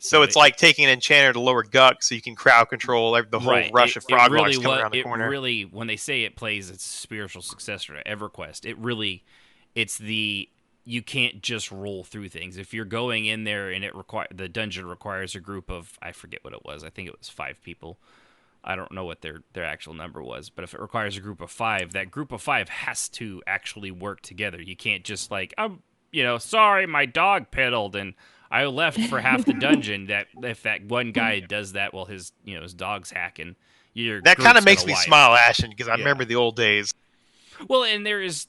So it's like taking an enchanter to lower Guck so you can crowd control the whole rush of frog logs coming around the corner. It really, when they say it plays its spiritual successor to EverQuest, you can't just roll through things. If you're going in there and the dungeon requires a group of, I forget what it was, I think it was 5 people. I don't know what their actual number was, but if it requires a group of 5, that group of 5 has to actually work together. You can't just like, sorry, my dog piddled and I left for half the dungeon. That if that one guy does that while his dog's hacking, that kind of makes me smile, Ashton, because I remember the old days. Well, and there is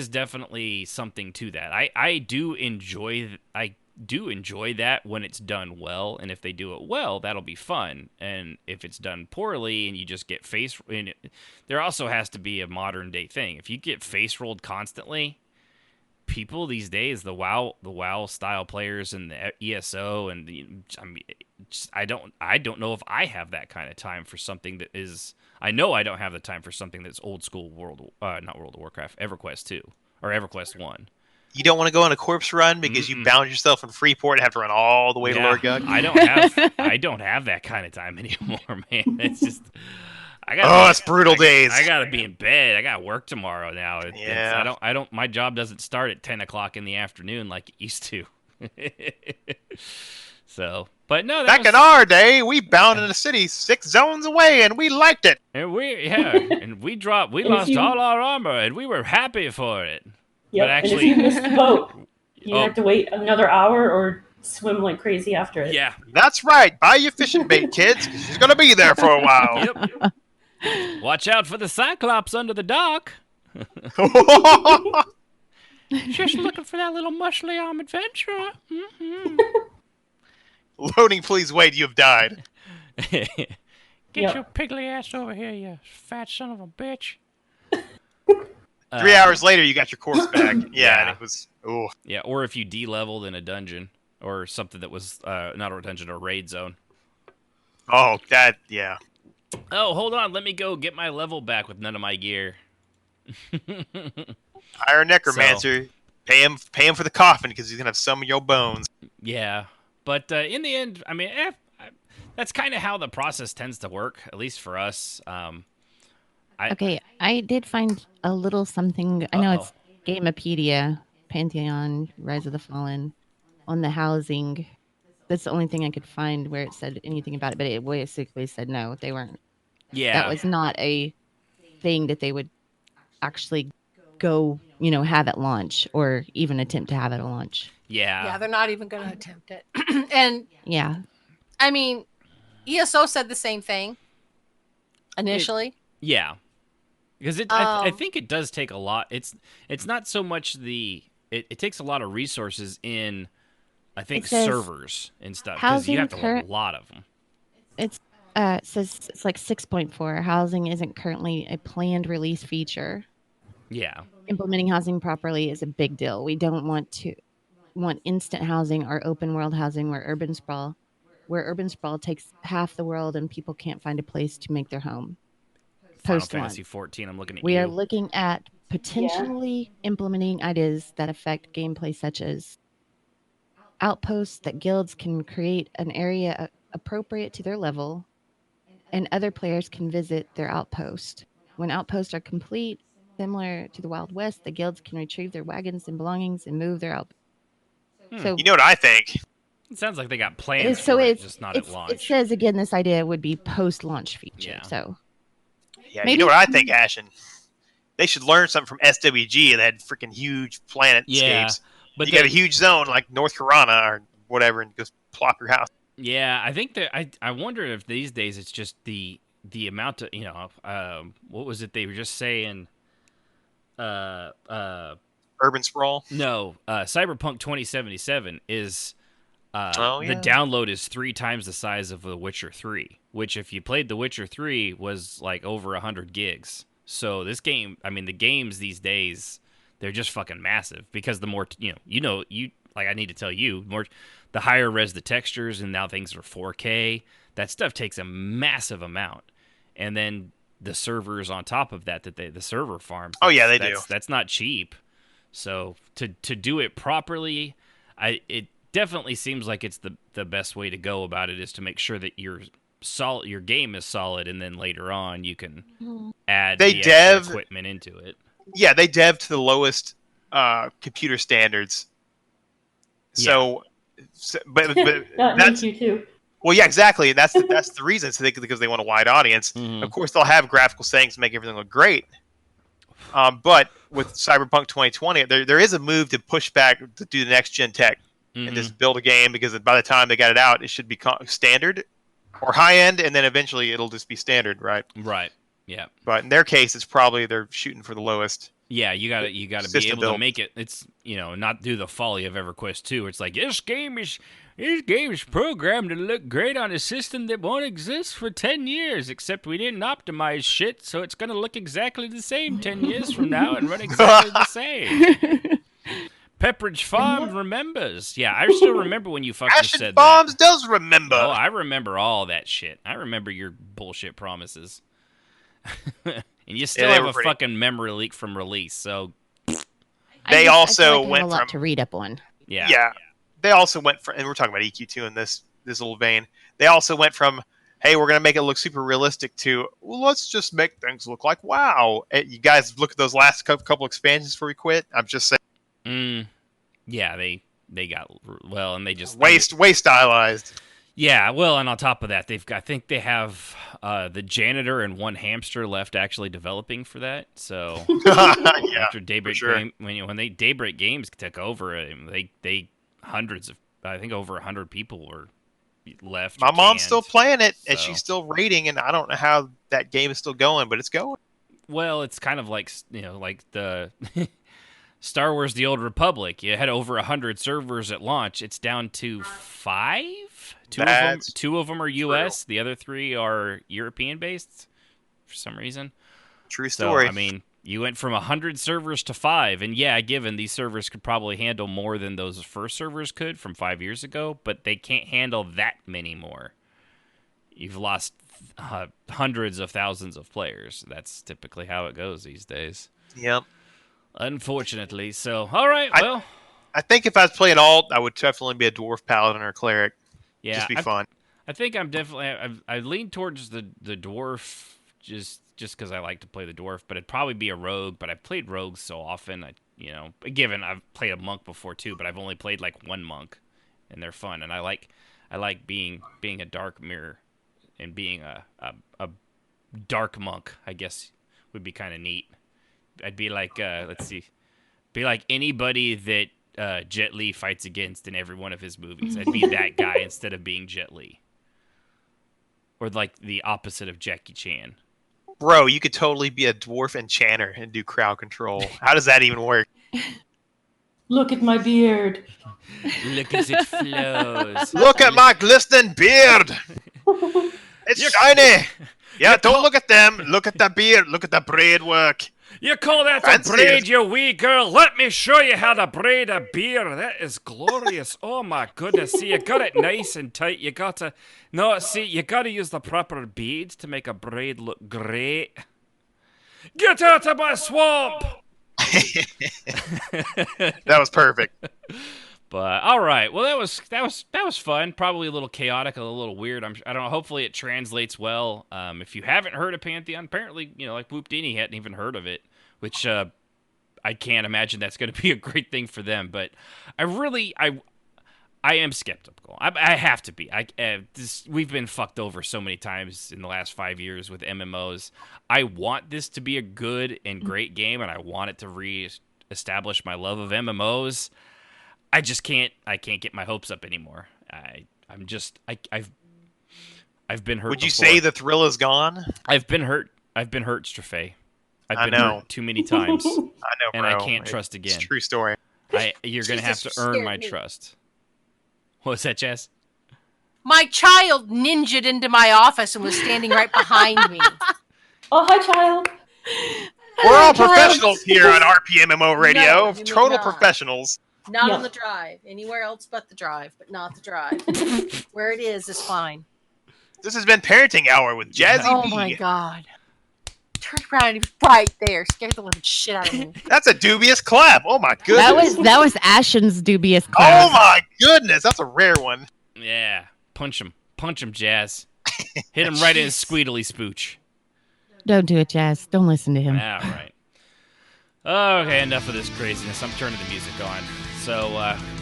definitely something to that. I do enjoy that when it's done well, and if they do it well, that'll be fun. And if it's done poorly and you just get there also has to be a modern day thing. If you get face rolled constantly, people these days, the WoW style players and the ESO, and I don't know if I have that kind of time for something that is. I know I don't have the time for something that's old school not World of Warcraft, EverQuest 2 or EverQuest 1. You don't want to go on a corpse run because you bound yourself in Freeport and have to run all the way to Lord Guck? I don't have that kind of time anymore, man. It's just it's brutal days. I gotta be in bed. I got work tomorrow now. I don't. My job doesn't start at 10 o'clock in the afternoon like it used to. So, but no. Back in our day, we bound in the city 6 zones away, and we liked it. And we lost all our armor, and we were happy for it. Yep. But actually, and if you missed the boat, you have to wait another hour or swim like crazy after it. Yeah, that's right. Buy your fishing bait, kids, because she's gonna be there for a while. Yep. Watch out for the Cyclops under the dock. Just looking for that little muscly arm adventurer. Mm-hmm. Loading, please wait. You have died. Get your piggly ass over here, you fat son of a bitch. 3 hours later, you got your corpse back. Yeah, and it was. Ooh. Yeah, or if you de-leveled in a dungeon or something that was not a dungeon, a raid zone. Oh, that, yeah. Oh, hold on. Let me go get my level back with none of my gear. Hire a necromancer. Pay him for the coffin because he's going to have some of your bones. Yeah, but in the end, I mean, that's kind of how the process tends to work, at least for us. Okay, I did find a little something. I know it's Gamepedia, Pantheon, Rise of the Fallen, on the housing. That's the only thing I could find where it said anything about it, but it basically said no, they weren't. Yeah. That was not a thing that they would actually go, have at launch or even attempt to have at a launch. Yeah. Yeah, they're not even going to attempt it. And yeah. I mean, ESO said the same thing initially. Yeah. Because I think it does take a lot. It's not so much it takes a lot of resources in, I think, servers and stuff. Because you have to have a lot of them. It says it's like 6.4. Housing isn't currently a planned release feature. Yeah. Implementing housing properly is a big deal. We don't want instant housing or open world housing where urban sprawl takes half the world and people can't find a place to make their home. Final Fantasy 14, I'm looking at We are looking at potentially implementing ideas that affect gameplay, such as outposts that guilds can create an area appropriate to their level, and other players can visit their outpost. When outposts are complete, similar to the Wild West, the guilds can retrieve their wagons and belongings and move their outposts. So, you know what I think? It sounds like they got plans for it, just not at launch. It says, again, this idea would be post-launch feature. Yeah. So, yeah, maybe? You know what I think, Ashen? They should learn something from SWG that had freaking huge planetscapes. Yeah, but you got a huge zone like North Carolina or whatever and just plop your house. Yeah, I think that I wonder if these days it's just the amount of, what was it they were just saying? Urban sprawl? No, Cyberpunk 2077 is the download is 3 times the size of The Witcher 3, which if you played The Witcher 3 was like over 100 gigs. So this game, I mean, the games these days, they're just fucking massive because the more, I need to tell you, the higher res the textures, and now things are 4K. That stuff takes a massive amount. And then the servers on top of that the server farms. Oh yeah, they do. That's not cheap. So to do it properly, it definitely seems like it's the best way to go about it is to make sure that your game is solid, and then later on you can add extra equipment into it. Yeah, they dev to the lowest computer standards. So, but that's you too. Well, yeah, exactly. That's the reason. So because they want a wide audience. Mm-hmm. Of course, they'll have graphical settings to make everything look great. But with Cyberpunk 2020, there is a move to push back to do the next gen tech and just build a game, because by the time they got it out, it should be standard or high end, and then eventually it'll just be standard, right? Right. Yeah. But in their case, it's probably they're shooting for the lowest. Yeah, you got to be able to make it. It's not do the folly of EverQuest 2. It's like this game is programmed to look great on a system that won't exist for 10 years, except we didn't optimize shit, so it's going to look exactly the same 10 years from now and run exactly the same. Pepperidge Farm remembers. Yeah, I still remember when you fucking said that. Farms does remember. Oh, I remember all that shit. I remember your bullshit promises. And you still have a fucking memory leak from release, so... They also went a lot to read up on. Yeah. Yeah. They also went from, and we're talking about EQ2 in this little vein, they also went from, hey, we're going to make it look super realistic to, well, let's just make things look like WoW. You guys look at those last couple expansions before we quit. I'm just saying. Yeah, they got, well, and they just... Way stylized. Yeah, well, and on top of that, I think they have the janitor and one hamster left actually developing for that. So after Daybreak Game, when Daybreak Games took over, they hundreds of, I think over 100 people were left. My or mom's canned, still playing it, and so. she's still rating, and I don't know how that game is still going, but it's going. Well, it's kind of like, like the Star Wars: The Old Republic. You had over 100 servers at launch. It's down to 5. Two of them are U.S. The other 3 are European based for some reason. True story. So, I mean, you went from 100 servers to 5, and yeah, given these servers could probably handle more than those first servers could from 5 years ago, but they can't handle that many more. You've lost hundreds of thousands of players. That's typically how it goes these days. Yep. Unfortunately. So, all right, well. I think if I was playing alt, I would definitely be a dwarf paladin or a cleric. Yeah, just be fun. I think I'm definitely. I lean towards the dwarf just because I like to play the dwarf, but it'd probably be a rogue. But I've played rogues so often. Given I've played a monk before too, but I've only played like one monk, and they're fun. And I like being a dark mirror, and being a dark monk. I guess would be kind of neat. I'd be like be like anybody that Jet Li fights against in every one of his movies. I'd be that guy instead of being Jet Li. Or like the opposite of Jackie Chan. Bro, you could totally be a dwarf enchanter and do crowd control. How does that even work? Look at my beard. Look as it flows. Look at my glistening beard. It's shiny. Yeah, don't look at them. Look at the beard. Look at the braid work. You call that Fancy a braid, it. you wee girl? Let me show you how to braid a beard. That is glorious. Oh my goodness. See, you got it nice and tight. You gotta use the proper beads to make a braid look great. Get out of my swamp! That was perfect. But all right, well that was fun. Probably a little chaotic, a little weird. I don't know. Hopefully it translates well. If you haven't heard of Pantheon, apparently like Whoopdini hadn't even heard of it, which I can't imagine that's going to be a great thing for them. But I am skeptical. I have to be. We've been fucked over so many times in the last 5 years with MMOs. I want this to be a good and great game, and I want it to re-establish my love of MMOs. I just can't. I can't get my hopes up anymore. I've been hurt. Would you before. say the thrill is gone? I've been hurt. Strafe. I've been hurt too many times. I know, bro. And I can't trust again. It's a true story. You're gonna have to earn my trust. What was that, Jess? My child ninja'd into my office and was standing right behind me. Oh, hi, child. We're all professionals here on RPMMO Radio. No, you may Total not. professionals. Not Yeah. on the drive. Anywhere else but the drive, but not the drive. Where it is fine. This has been Parenting Hour with Jazzy Oh B. my god. Turned around and he was right there. Scared the living shit out of me. That's a dubious clap. Oh my goodness. That was Ashen's dubious Oh clap. my goodness. That's a rare one. Yeah, punch him, Jazz. Hit him right in his squeedly spooch. Don't do it, Jazz. Don't listen to him. All right. Okay, enough of this craziness. I'm turning the music on. So,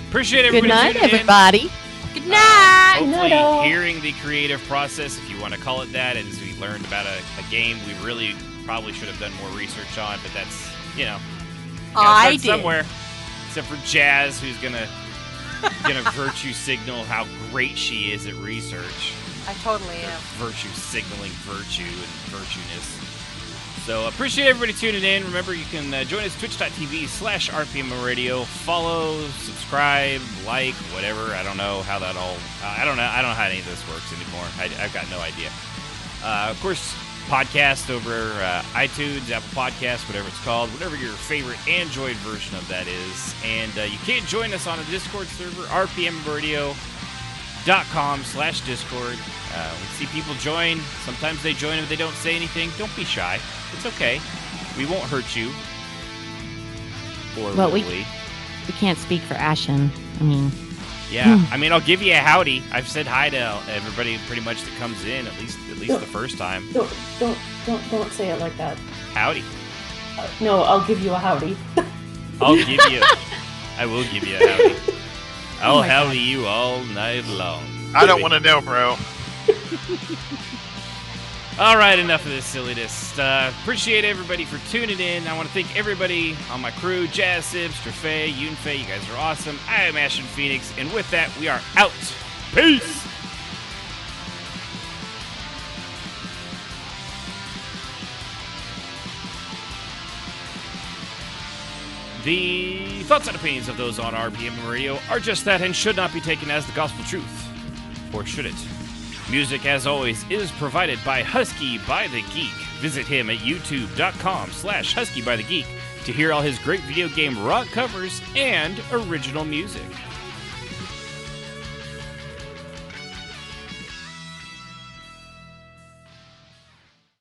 appreciate everybody Good night, tuning in. everybody. Good night. Hopefully, Good night, all. hearing the creative process, if you want to call it that, as we learned about a game we really probably should have done more research on, but that's, gotta I start did. somewhere. Except for Jazz, who's gonna virtue signal how great she is at research. I totally am. Virtue signaling virtue and virtueness. So appreciate everybody tuning in. Remember, you can join us twitch.tv/RPMMORadio. Follow, subscribe, like, whatever. I don't know how that all. I don't know how any of this works anymore. I've got no idea. Of course, podcast over iTunes, Apple Podcasts, whatever it's called, whatever your favorite Android version of that is. And you can join us on a Discord server, rpmradio.com/Discord. We see people join. Sometimes they join and they don't say anything. Don't be shy. It's okay. We won't hurt you. Or Well, will we can't speak for Ashen. I mean, Yeah, I mean, I'll give you a howdy. I've said hi to everybody pretty much that comes in, at least the first time. Don't say it like that. Howdy. No, I'll give you a howdy. I will give you a howdy. I'll howdy you all night long. I don't want to know, bro. All right, enough of this silliness. Appreciate everybody for tuning in. I want to thank everybody on my crew, Jazz, Sib, Strafe, Yunfei. You guys are awesome. I am Ashen Phoenix, and with that, we are out. Peace! The thoughts and opinions of those on RPMMORadio are just that and should not be taken as the gospel truth. Or should it? Music, as always, is provided by Husky by the Geek. Visit him at youtube.com/HuskyByTheGeek to hear all his great video game rock covers and original music.